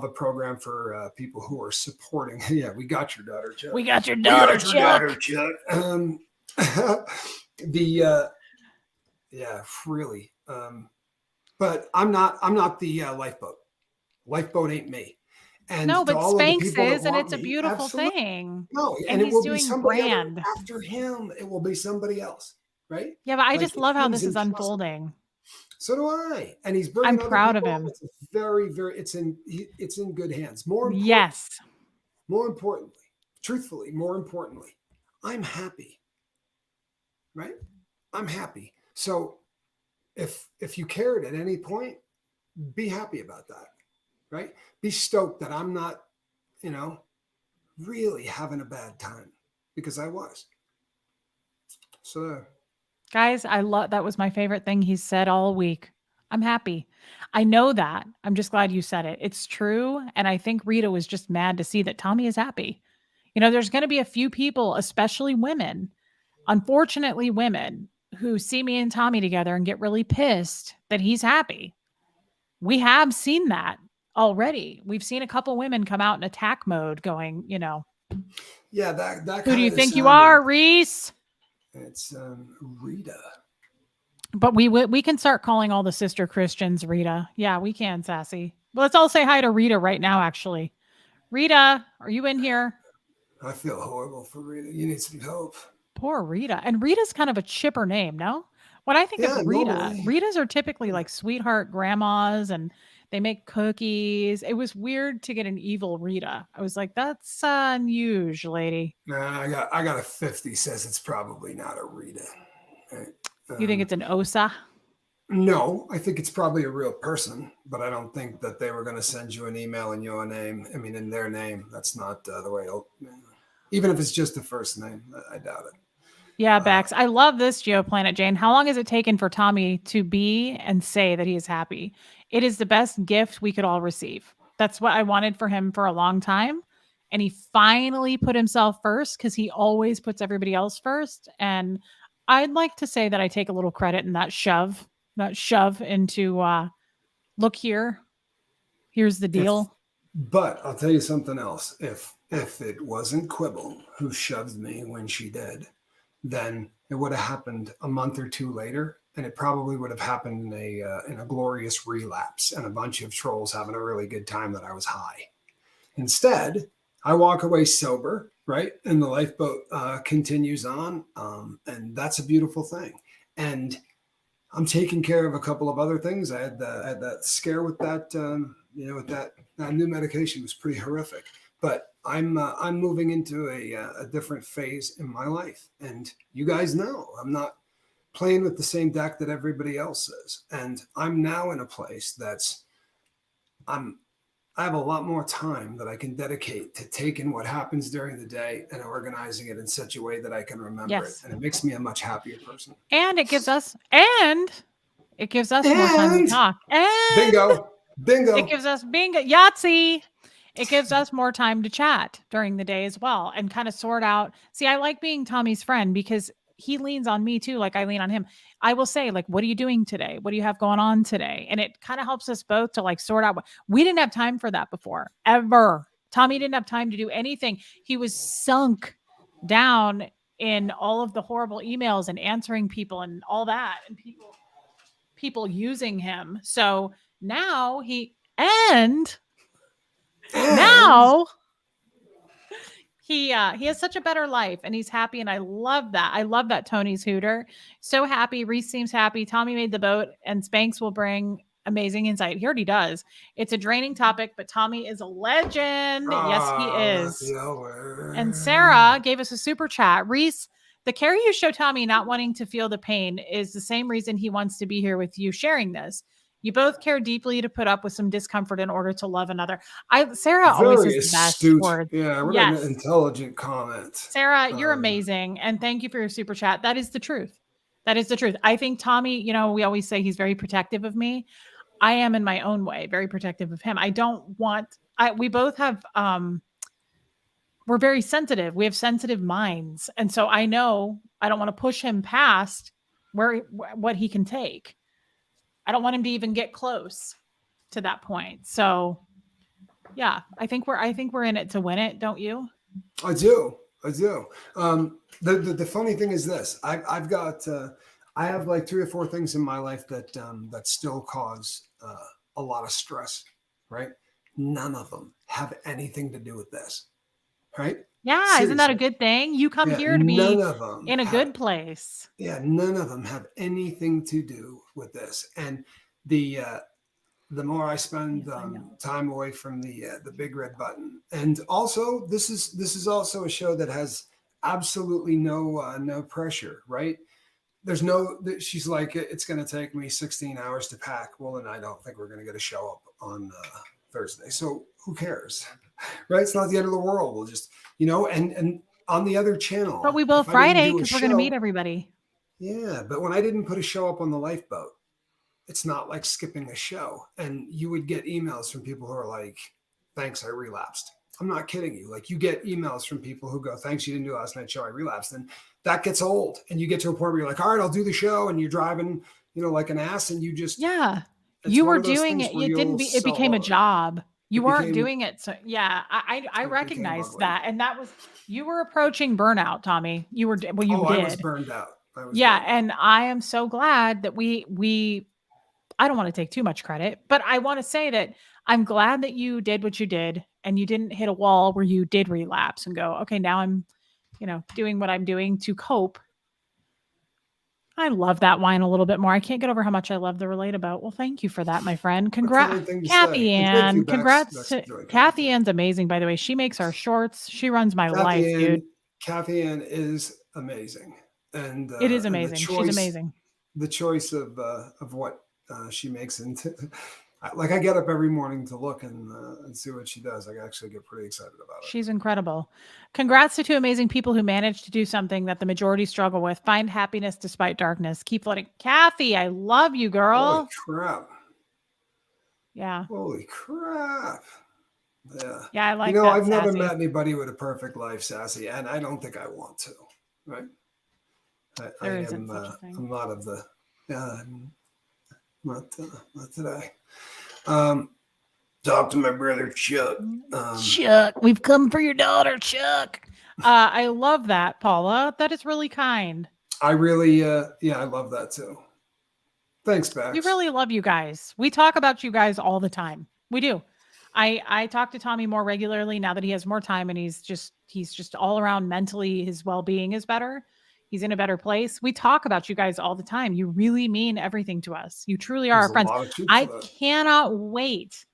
a program for people who are supporting. Yeah, we got your daughter, Chuck. We got your daughter, Chuck. Yeah, really. But I'm not the lifeboat. Lifeboat ain't me. And No, to but all of the Spanx people that is, and want it's a me, beautiful absolutely thing. no. And And it he's will be doing somebody brand. after him. It will be somebody else, right? Yeah, but I Like just love how he's this is entrusted. unfolding. So do I. And he's I'm bringing other proud of people. him. It's very, very. It's in good hands. Yes. More importantly, truthfully, more importantly, I'm happy. Right? I'm happy. So if you cared at any point, be happy about that. Right? Be stoked that I'm not, really having a bad time because I was. So Guys, that was my favorite thing he said all week. I'm happy. I know that. I'm just glad you said it. It's true. And I think Rita was just mad to see that Tommy is happy. There's going to be a few people, especially women, unfortunately, women who see me and Tommy together and get really pissed that he's happy. We have seen that already. We've seen a couple women come out in attack mode going, yeah, that who do kind you of think you sounded. are, Reese? It's Rita. But we can start calling all the sister Christians Rita. Yeah, we can, Sassy. Let's all say hi to Rita right now, actually. Rita, are you in here? I feel horrible for Rita. You need some help. Poor Rita. And Rita's kind of a chipper name, no? When I think Yeah, of Rita, normally. Ritas are typically like sweetheart grandmas and they make cookies. It was weird to get an evil Rita. I was like, that's unusual, lady. Nah, I got a 50 says it's probably not a Rita. Right? You think it's an Osa? No, I think it's probably a real person, but I don't think that they were going to send you an email in your name. I mean, in their name. That's not the way. Even if it's just the first name, I doubt it. Yeah, Bex. I love this GeoPlanet, Jane. How long has it taken for Tommy to be and say that he is happy? It is the best gift we could all receive. That's what I wanted for him for a long time. And he finally put himself first because he always puts everybody else first. And I'd like to say that I take a little credit in that shove into look here. Here's the deal. But I'll tell you something else. If it wasn't Quibble who shoved me when she did, then it would have happened a month or two later, and it probably would have happened in a glorious relapse and a bunch of trolls having a really good time that I was high. Instead, I walk away sober, right? And the lifeboat continues on, and that's a beautiful thing. And I'm taking care of a couple of other things. I had that scare with that, with that new medication was pretty horrific. But I'm moving into a different phase in my life, and you guys know I'm not playing with the same deck that everybody else is, and I'm now in a place that's I have a lot more time that I can dedicate to taking what happens during the day and organizing it in such a way that I can remember it, and it makes me a much happier person. And it gives us and It gives us more time to And talk. And it bingo. gives us bingo, Yahtzee. It gives us more time to chat during the day as well and kind of sort out. See, I like being Tommy's friend because he leans on me too, like I lean on him. I will say, like, what are you doing today? What do you have going on today? And it kind of helps us both to like sort out. We didn't have time for that before, ever. Tommy didn't have time to do anything. He was sunk down in all of the horrible emails and answering people and all that, and people using him. So now And now he has such a better life and he's happy, and I love that. I love that Tony's Hooter. So happy. Reese seems happy. Tommy made the boat and Spanx will bring amazing insight. He already does. It's a draining topic, but Tommy is a legend. Yes, he is. And Sarah gave us a super chat. Reese, the care you show Tommy not wanting to feel the pain is the same reason he wants to be here with you sharing this. You both care deeply to put up with some discomfort in order to love another. Sarah always has very the best astute. words. Yeah, what Yes. an intelligent comment. Sarah, you're amazing. And thank you for your super chat. That is the truth. That is the truth. I think Tommy, we always say he's very protective of me. I am in my own way, very protective of him. We both have, we're very sensitive. We have sensitive minds. And so I know I don't want to push him past what he can take. I don't want him to even get close to that point. So yeah, I think we're in it to win it. Don't you? I do. The funny thing is this: I have like 3 or 4 things in my life that still cause a lot of stress. Right? None of them have anything to do with this. Right? Yeah, Seriously. isn't that a good thing? You come here to be in a good place. Yeah, none of them have anything to do with this. And the more I spend time away from the big red button, and also this is also a show that has absolutely no pressure, right? There's she's like, it's going to take me 16 hours to pack. Well, then I don't think we're going to get a show up on Thursday. So who cares, right? It's not the end of the world. We'll just, and on the other channel. But we will Friday because we're going to meet everybody. Yeah, but when I didn't put a show up on the lifeboat, it's not like skipping a show. And you would get emails from people who are like, thanks, I relapsed. I'm not kidding you. Like, you get emails from people who go, thanks, you didn't do last night's show, I relapsed. And that gets old. And you get to a point where you're like, all right, I'll do the show. And you're driving, like an ass, and you just, you were doing it. It became a job. You weren't doing it. So yeah, I recognize that. And that was, you were approaching burnout, Tommy. I was burned out. And I am so glad that I don't want to take too much credit, but I want to say that I'm glad that you did what you did and you didn't hit a wall where you did relapse and go, okay, now I'm, doing what I'm doing to cope. I love that wine a little bit more. I can't get over how much I love the RelataBoat. Well, thank you for that, my friend. Congrats, Kathy Ann. Congrats. Kathy Ann's amazing, by the way. She makes our shorts. She runs my life, dude. Kathy Ann is amazing. And it is amazing. She's amazing. The choice of what she makes into, like, I get up every morning to look and see what she does. I actually get pretty excited about it. She's incredible. Congrats to 2 amazing people who managed to do something that the majority struggle with. Find happiness despite darkness. Keep floating. Kathy, I love you, girl. Holy crap. Yeah. Holy crap. Yeah. Yeah, I like that. I've never met anybody with a perfect life, Sassy, and I don't think I want to. Right? I'm not of the. Not today. Talk to my brother Chuck. Chuck, we've come for your daughter, Chuck. I love that, Paula. That is really kind. I really, I love that too. Thanks, Bax. We really love you guys. We talk about you guys all the time. We do. I talk to Tommy more regularly now that he has more time, and he's just all around mentally, his well-being is better. He's in a better place. We talk about you guys all the time. You really mean everything to us. You truly are our friends. I cannot wait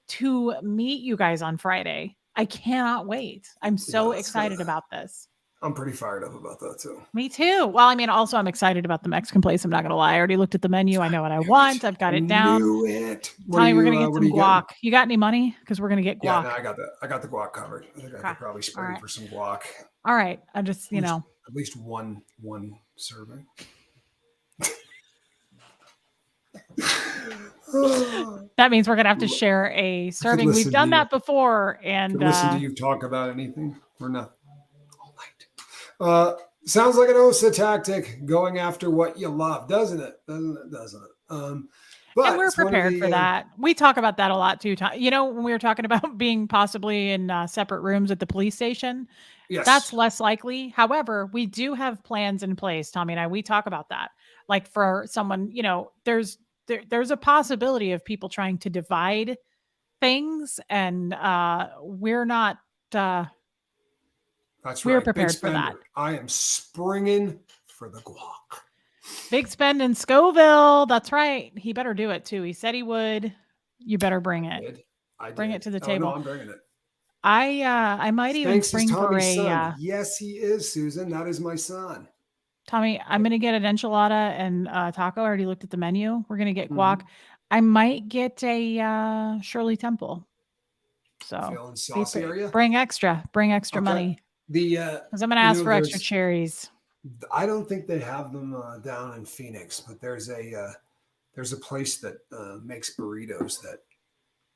to meet you guys on Friday. I cannot wait. I'm so excited about this. I'm pretty fired up about that too. Me too. Well, I mean, also I'm excited about the Mexican place. I'm not going to lie. I already looked at the menu. I know what I want. I've got it down. Tommy, we're going to get some guac. You got any money? Because we're going to get guac. Yeah, no, I got that. I got the guac covered. I think I could probably spring for some guac. All right. I just, at least one serving. That means we're gonna have to share a I could serving. We've listen to done you. that before, Could and listen to you talk about anything or nothing all night. Sounds like an OSA tactic, going after what you love, doesn't it? Doesn't it? and But we're it's one of prepared for the that. We talk about that a lot too. You know, when we were talking about being possibly in separate rooms at the police station, that's yes. less likely. However, we do have plans in place. Tommy and I, we talk about that. Like for someone, you know, there's a possibility of people trying to divide things, and we're not. Uh, That's we're right. Big prepared for that. spender. I am springing for the guac. Big spend in Scoville. That's right. He better do it too. He said he would. You better bring I it. did. I Bring it did. to the Oh no, table. I'm bringing it. I might even Thanks is spring for Tommy's a son. Yes, he is, Susan. That is my son. Tommy, I'm gonna get an enchilada and taco. I already looked at the menu. We're gonna get guac. Mhm. I might get a Shirley Temple. So Feeling saucy, are you? bring extra Okay. money The because I'm gonna ask for extra there's cherries. I don't think they have them down in Phoenix, but there's a place that makes burritos that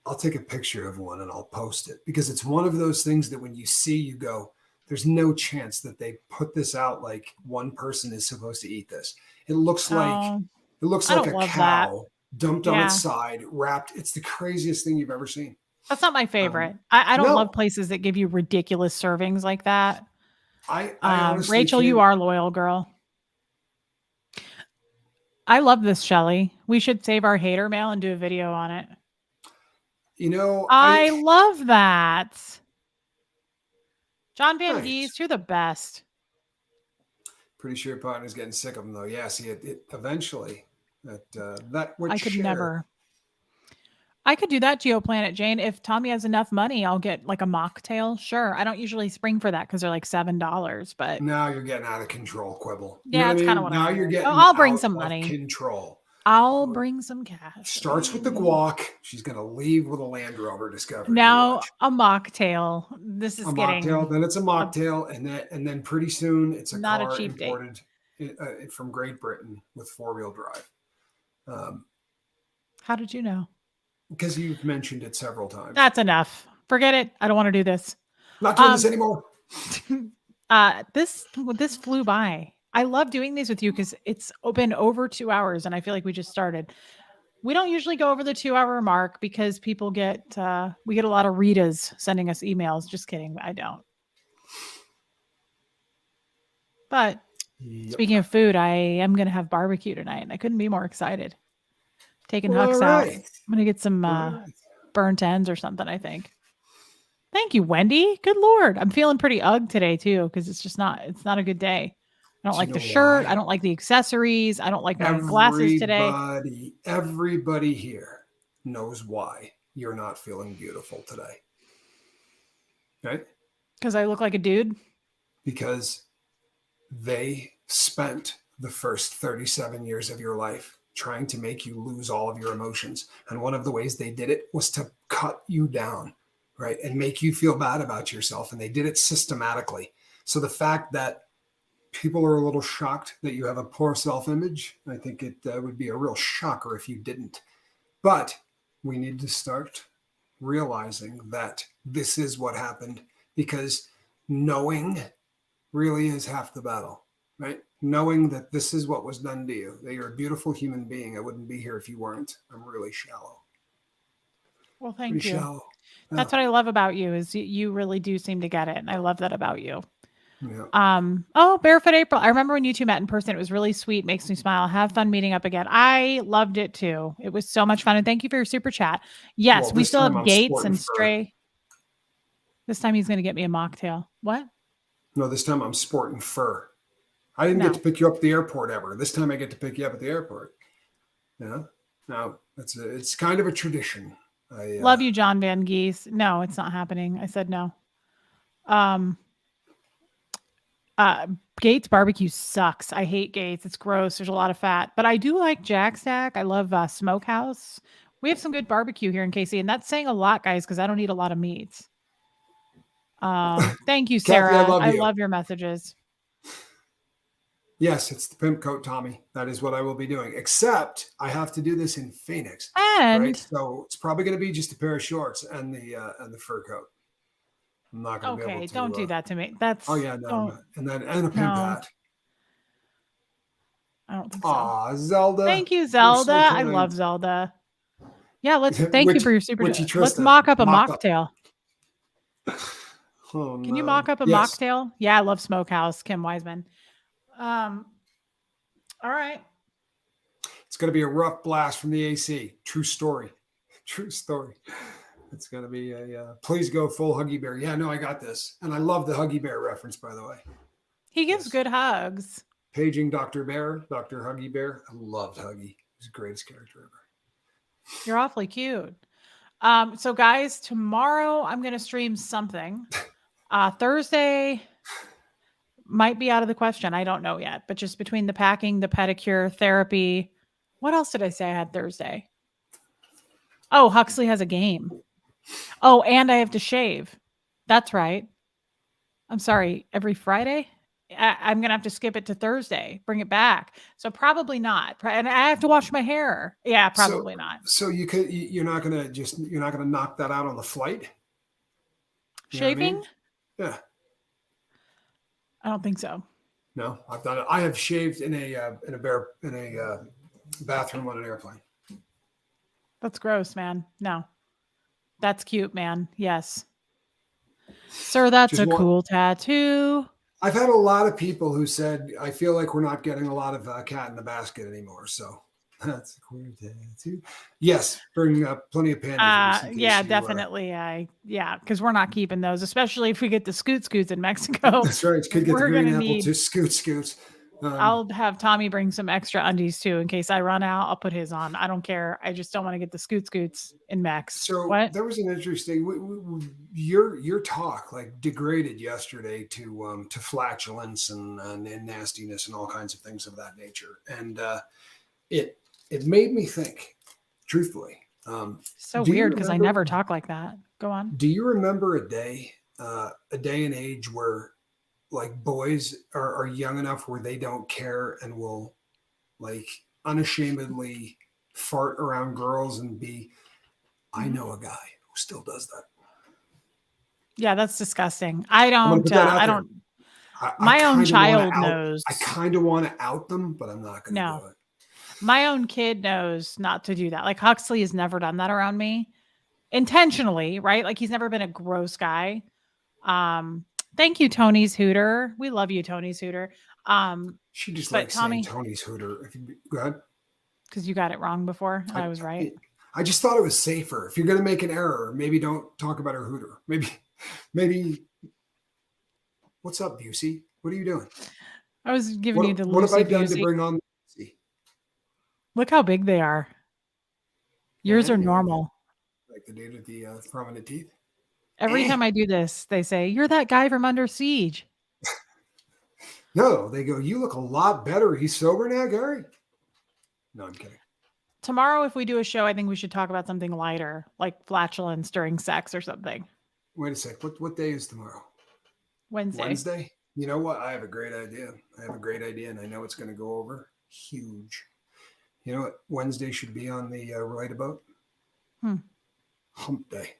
I'll take a picture of one and I'll post it because it's one of those things that when you see, you go, there's no chance that they put this out like one person is supposed to eat this. It looks like Oh, it looks I like don't a love that. cow dumped on its Yeah, side, wrapped. It's the craziest thing you've ever seen. that's not my Um, favorite. I don't love no, places that give you ridiculous servings like that. I honestly Rachel, you can't. are loyal, girl. I love this, Shelly. We should save our hater mail and do a video on it. You know, I I love that. John Van nice. Geese, you're the best. Pretty sure your partner's getting sick of them, though. Yeah, see, it eventually that would I could share. never. I could do that, GeoPlanet Jane. If Tommy has enough money, I'll get like a mocktail. Sure. I don't usually spring for that because they're like $7, but Now you're getting out of control, Quibble. You know yeah, what I it's kind of mean? what I Now you're figured. Oh, getting I'll bring out some of money. control. I'll bring some cash. Starts with the Okay. guac. She's gonna leave with a Land Rover Discovery. You Now watch. a mocktail. This A is mocktail, getting then it's a a, mocktail, and then pretty soon it's a not a car cheap date. imported from Great Britain with 4-wheel drive. Um, How did you know? because you've mentioned it several times. That's enough. Forget it. I don't want to do this. Not doing this Um, anymore. this flew by. I love doing these with you because it's been over 2 hours, and I feel like we just started. We don't usually go over the 2 hour mark because people get we get a lot of Ritas sending us emails. Just kidding, I don't. But Yep. speaking of food, I am gonna have barbecue tonight, and I couldn't be more excited. Taking Well, all Hux out. right. I'm gonna get some All right. burnt ends or something. I think. Thank you, Wendy. Good Lord. I'm feeling pretty ugh today too, because it's not a good day. I don't Do you like the know shirt. I why? don't like the accessories. I don't like my glasses today. Everybody here knows why you're not feeling beautiful today. Right? Because I look like a dude. Because they spent the first 37 years of your life trying to make you lose all of your emotions. And one of the ways they did it was to cut you down, right? And make you feel bad about yourself. And they did it systematically. So the fact that people are a little shocked that you have a poor self-image, I think it would be a real shocker if you didn't. But we need to start realizing that this is what happened, because knowing really is half the battle, right? Knowing that this is what was done to you, that you're a beautiful human being. I wouldn't be here if you weren't. I'm really shallow. Well, Pretty thank you. shallow. That's what I love about you is you really do seem to get it. And I love that about you. Yeah. Oh, Barefoot April. I remember when you two met in person. It was really sweet. Makes me smile. Have fun meeting up again. I loved it too. It was so much fun. And thank you for your super chat. Yes, Well, we this still time have I'm Gates sporting and fur. Stray. This time he's going to get me a mocktail. What? No, this time I'm sporting fur. I didn't get No. to pick you up at the airport ever. This time I get to pick you up at the airport. Yeah. Now it's kind of a tradition. Love you, John Van Geese. No, it's not happening. I said no. Gates barbecue sucks. I hate Gates. It's gross. There's a lot of fat, but I do like Jack Stack. I love Smokehouse. We have some good barbecue here in KC, and that's saying a lot, guys, because I don't eat a lot of meats. Thank you, Kathy, I Sarah. love I you. love your messages. Yes, it's the pimp coat, Tommy. That is what I will be doing. Except I have to do this in Phoenix, right? And So it's probably going to be just a pair of shorts and the fur coat. I'm not going to be able okay, don't to. do that to me. Oh That's yeah, no, don't and a pimp no, hat. I don't think so. Aw, Zelda, Thank you, you're Zelda. so I kind. love Zelda. Yeah, let's thank you Which for your super Whichy chat. Let's Trista mock up a mock up. mocktail. Oh Can you mock no. up a Yes. mocktail? Yeah, I love Smokehouse, Kim Wiseman. Um, all right. It's going to be a rough blast from the AC. True story. True story. It's going to be please go full Huggy Bear. Yeah, no, I got this. And I love the Huggy Bear reference, by the way. He gives Yes. good hugs. Paging Dr. Bear, Dr. Huggy Bear. I loved Huggy. He's the greatest character ever. You're awfully cute. So guys, tomorrow I'm gonna stream something. Thursday might be out of the question. I don't know yet, but just between the packing, the pedicure, therapy. What else did I say I had Thursday? Oh, Huxley has a game. Oh, and I have to shave. That's right. I'm sorry, every Friday? I'm going to have to skip it to Thursday, bring it back. So probably not. And I have to wash my hair. Yeah, So probably not. so you're not gonna knock that out on the flight? You know what I Shaving? mean? Yeah. I don't think so. No, I've done it. I have shaved in a bathroom on an airplane. That's gross, man. No. That's cute, man. Yes. Sir, that's Just a one. cool tattoo. I've had a lot of people who said, I feel like we're not getting a lot of cat in the basket anymore. So that's a queer tattoo. Yes, bring plenty of panties, Reese, in Yeah, case you. definitely. Because we're not keeping those, especially if we get the scoots in Mexico. That's right. You could get the We're green gonna apple need to scoots. I'll have Tommy bring some extra undies too in case I run out. I'll put his on. I don't care. I just don't want to get the scoots in Mex. So What? there was an interesting your talk like degraded yesterday to flatulence and nastiness and all kinds of things of that nature, and it it made me think, truthfully. So Do you weird because I never remember? talk like that. Go on. Do you remember a day and age where like boys are young enough where they don't care and will like unashamedly fart around girls and be? I Mhm. know a guy who still does that. Yeah, that's disgusting. I I'm going to don't. put that out I there. don't. I My own kind of want to child out. knows. I kind of want to out them, but I'm not going to No, do it. my own kid knows not to do that. Like Huxley has never done that around me intentionally, right? Like he's never been a gross guy. Thank you, Tony's Hooter. We love you, Tony's Hooter. She just But likes saying Tommy, Tony's Hooter. If you go ahead. because you got it wrong before, and I, I was right. I just thought it was safer. If you're going to make an error, maybe don't talk about her Hooter. Maybe. What's up, Busey? What are you doing? I was giving you the What have I Lucy done to Busey. bring on Busey? Look how big they are. Yours are Yeah, normal. like the dude with the prominent teeth. Every time I do this, they say, "You're that guy from Under Siege." No, they go, you look a lot better. He's sober now, Gary? No, I'm kidding. Tomorrow, if we do a show, I think we should talk about something lighter, like flatulence during sex or something. Wait a sec. What day is tomorrow? Wednesday. Wednesday? You know what? I have a great idea. And I know it's going to go over huge. You know what Wednesday should be on the RelataBoat? Hump day.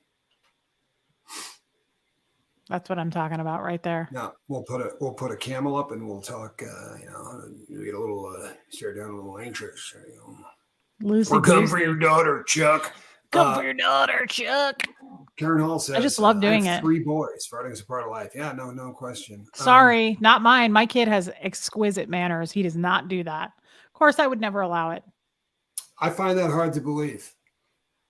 That's what I'm talking about right there. Now we'll put a camel up and we'll talk. You get a little start down a little anxious. Lucy Or come Goosey. for your daughter, Chuck. Come for your daughter, Chuck. Karen Hall says, I just love doing I have it. 3 boys. Farting is a part of life. Yeah, no question. Sorry, not mine. My kid has exquisite manners. He does not do that. Of course, I would never allow it. I find that hard to believe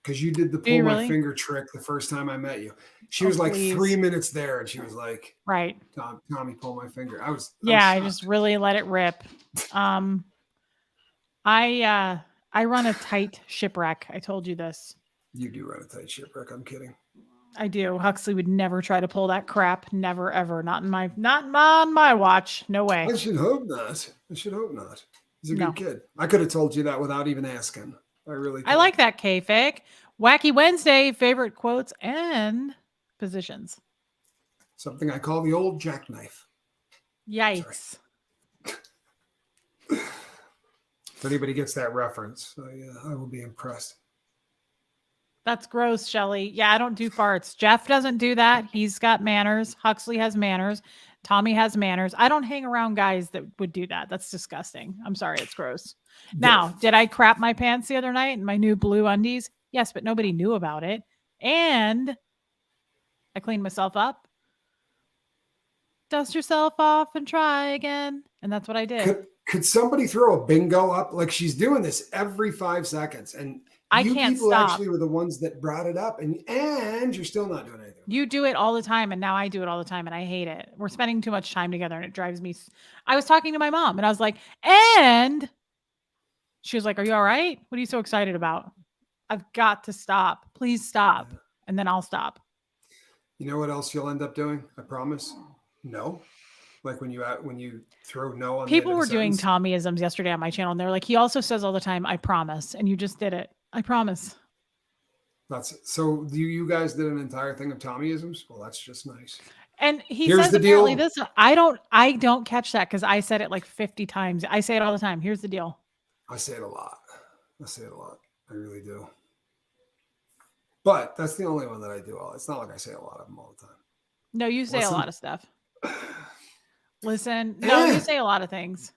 because you did the Do you pull my really? finger trick the first time I met you. She was like please. 3 minutes there and she was like, Right. Tommy, pull my finger. I just really let it rip. I run a tight shipwreck. I told you this. You do run a tight shipwreck. I'm kidding. I do. Huxley would never try to pull that crap. Never, ever. Not on my watch. No way. I should hope not. He's a good kid. I could have told you that without even asking. I really could. I like that, K-Fake. Wacky Wednesday, favorite quotes and positions. Something I call the old jackknife. Yikes. If anybody gets that reference, I will be impressed. That's gross, Shelly. Yeah, I don't do farts. Jeff doesn't do that. He's got manners. Huxley has manners. Tommy has manners. I don't hang around guys that would do that. That's disgusting. I'm sorry, it's gross. Now, did I crap my pants the other night in my new blue undies? Yes, but nobody knew about it. And I cleaned myself up. Dust yourself off and try again. And that's what I did. Could somebody throw a bingo up? Like she's doing this every 5 seconds. And I you can't people stop. actually were the ones that brought it up, and you're still not doing anything. You do it all the time, and now I do it all the time, and I hate it. We're spending too much time together, and it drives me. I was talking to my mom, and I was like, and she was like, "Are you all right? What are you so excited about?" I've got to stop. Please stop, and then I'll stop. You know what else you'll end up doing? I promise. No. Like when you throw no on people were doing Tommyisms yesterday on my channel, and they're like, he also says all the time, "I promise," and you just did it. I promise. That's so. You guys did an entire thing of Tommyisms. Well, that's just nice. And he says apparently this. I don't catch that because I said it like 50 times. I say it all the time. Here's the deal. I say it a lot. I really do. But that's the only one that I do. It's not like I say a lot of them all the time. No, you say a lot of stuff. Listen, no, you say a lot of things.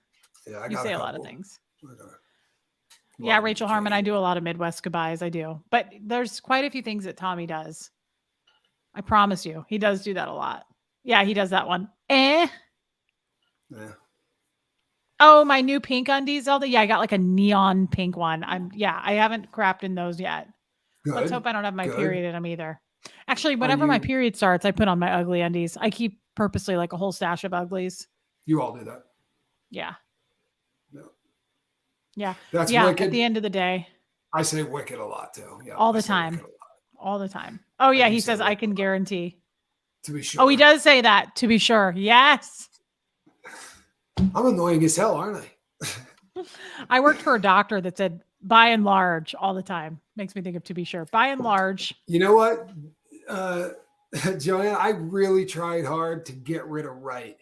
Yeah, you say a lot of things. Yeah, Rachel Harmon, I do a lot of Midwest goodbyes. I do. But there's quite a few things that Tommy does. I promise you. He does do that a lot. Yeah, he does that one. Yeah. Oh, my new pink undies, Zelda. Yeah, I got like a neon pink one. I haven't crapped in those yet. Good. Let's hope I don't have my period in them either. Actually, whenever my period starts, I put on my ugly undies. I keep purposely like a whole stash of uglies. You all do that. Yeah. No. Yeah. That's wicked. At the end of the day. I say wicked a lot too. Yeah. All the time. All the time. Oh yeah. He says, I can guarantee. To be sure. Oh, he does say that. To be sure. Yes. I'm annoying as hell, aren't I? I worked for a doctor that said, by and large, all the time. Makes me think of to be sure. By and large. You know what, Joanne, I really tried hard to get rid of right.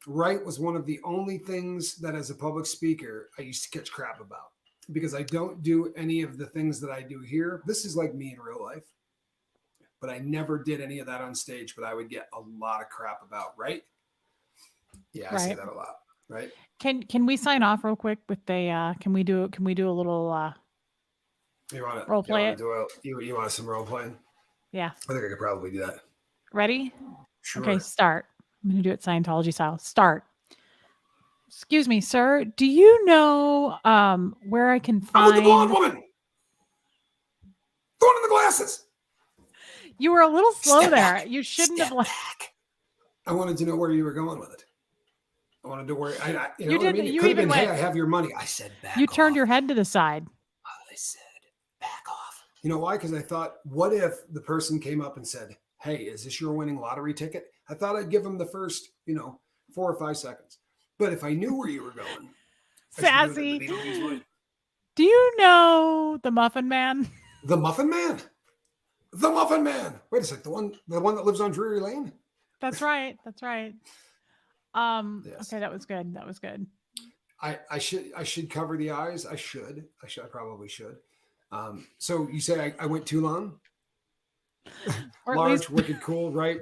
Right was one of the only things that as a public speaker, I used to catch crap about because I don't do any of the things that I do here. This is like me in real life, but I never did any of that on stage, but I would get a lot of crap about right. Yeah, I say that a lot. Right. Can we sign off real quick with a can we do a little you want to role play it? You want some role playing? Yeah. I think I could probably do that. Ready? Sure. Okay, start. I'm going to do it Scientology style. Start. Excuse me, sir. Do you know where I can find the blonde woman? The one in the glasses. You were a little slow Step there. Back. You shouldn't Step have back. I wanted to know where you were going with it. I wanted to worry. You didn't. I mean? You could even have been, went. Hey, I have your money. I said back. You off. Turned your head to the side. I said back off. You know why? Because I thought, what if the person came up and said, "Hey, is this your winning lottery ticket?" I thought I'd give them the first, 4 or 5 seconds. But if I knew where you were going, sassy. Do you know the Muffin Man? The Muffin Man. The Muffin Man. Wait a sec. The one that lives on Drury Lane. That's right. That's right. Yes. Okay, that was good. That was good. I should cover the eyes. I probably should. So you say I went too long? Or large, least... wicked, cool, right?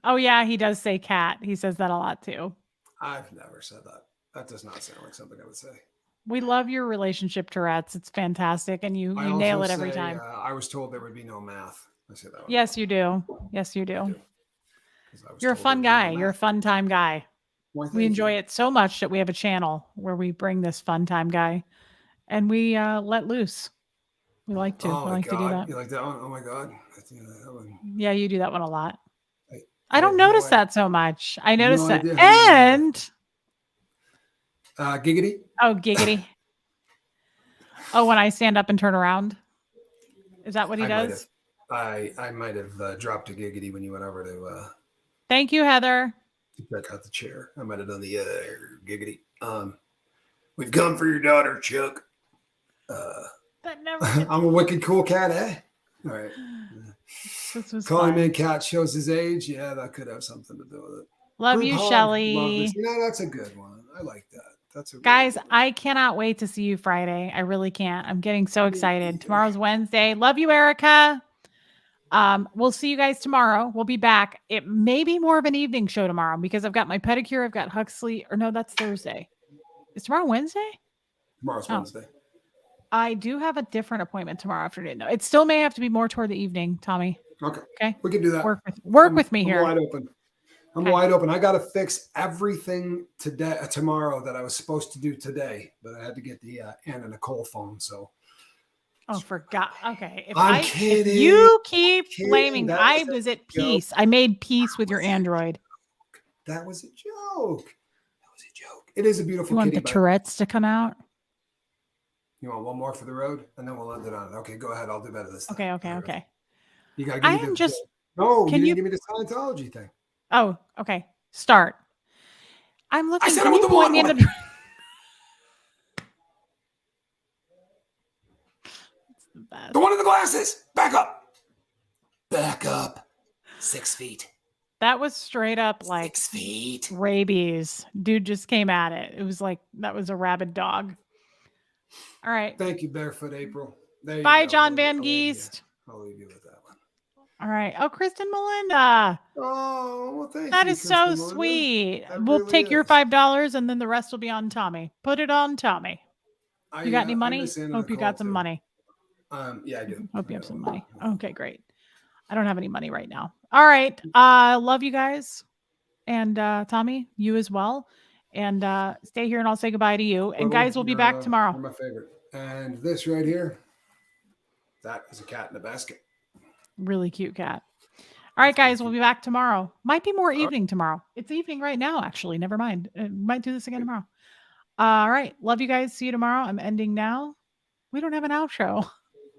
Oh yeah, he does say cat. He says that a lot too. I've never said that. That does not sound like something I would say. We love your relationship, Tourette's. It's fantastic, and you nail it every time. I was told there would be no math. I say that. Yes, you do. Yes, you do. You're a fun guy. You're a fun time guy. We enjoy it so much that we have a channel where we bring this fun time guy, and we let loose. We like to. We like to do that. You like that one? Oh my God! Yeah, you do that one a lot. I don't notice that so much. I notice that. And giggity. Oh, giggity. Oh, when I stand up and turn around. Is that what he does? I might have dropped a giggity when you went over to. Thank you, Heather. Check out the chair. I might have done the giggity. We've come for your daughter, Chuck. That never. I'm a wicked cool cat, eh? All right. Calling me cat shows his age. Yeah, that could have something to do with it. Love you, Shelly. That's a good one. I That's a really Guys, good one. I cannot wait to see you Friday. I really can't. I'm getting so Me excited. either. Tomorrow's Wednesday. Love you, Erica. We'll see you guys tomorrow. We'll be back. It may be more of an evening show tomorrow because I've got my pedicure. I've got Huxley. Or no, that's Thursday. Is tomorrow Wednesday? Tomorrow's Oh, Wednesday. I do have a different appointment tomorrow afternoon. No, it still may have to be more toward the evening, Tommy. Okay. Okay. We can do that. Work with me I'm here. wide open. I'm Okay. wide open. I got to fix everything tomorrow that I was supposed to do today, but I had to get the Anna Nicole phone. So. Oh, forgot. Okay. I'm If kidding. you keep blaming, That I was was a at peace. I made peace with your Android. That was a joke. That was a joke. It is a beautiful You want kitty. the Tourette's to come out? You want one more for the road, and then we'll end it on it. Okay, go ahead. I'll do better this time. Okay. You gotta I give me am the. just. No, Can you you didn't give me the Scientology thing. Oh, okay. Start. I'm looking. I said Can I want you the point blonde me in one. It's the best. The one in the glasses. Back up. Back up. 6 feet. That was straight up like 6 feet. rabies. Dude just came at it. It was like that was a rabid dog. All right. Thank you, Barefoot April. There Bye, you go. John Van Geest. I'll leave you with that one. All right. Oh, Kristen Melinda. Oh, well, thank you. That is so Kristen Melinda. sweet. That We'll really take your is. $5 and then the rest will be on Tommy. Put it on Tommy. You got any money? miss Anna Hope you Nicole, got some too. money. Yeah, I do. Hope you have some money. Okay, great. I don't have any money right now. All right. Love you guys. And Tommy, you as well. And stay here and I'll say goodbye to you. And guys, we'll be back tomorrow. You're my favorite. And this right here, that is a cat in a basket. Really cute cat. All right, guys, we'll be back tomorrow. Might be more evening tomorrow. It's evening right now, actually. Never mind. Might do this again tomorrow. All right. Love you guys. See you tomorrow. I'm ending now. We don't have an outro.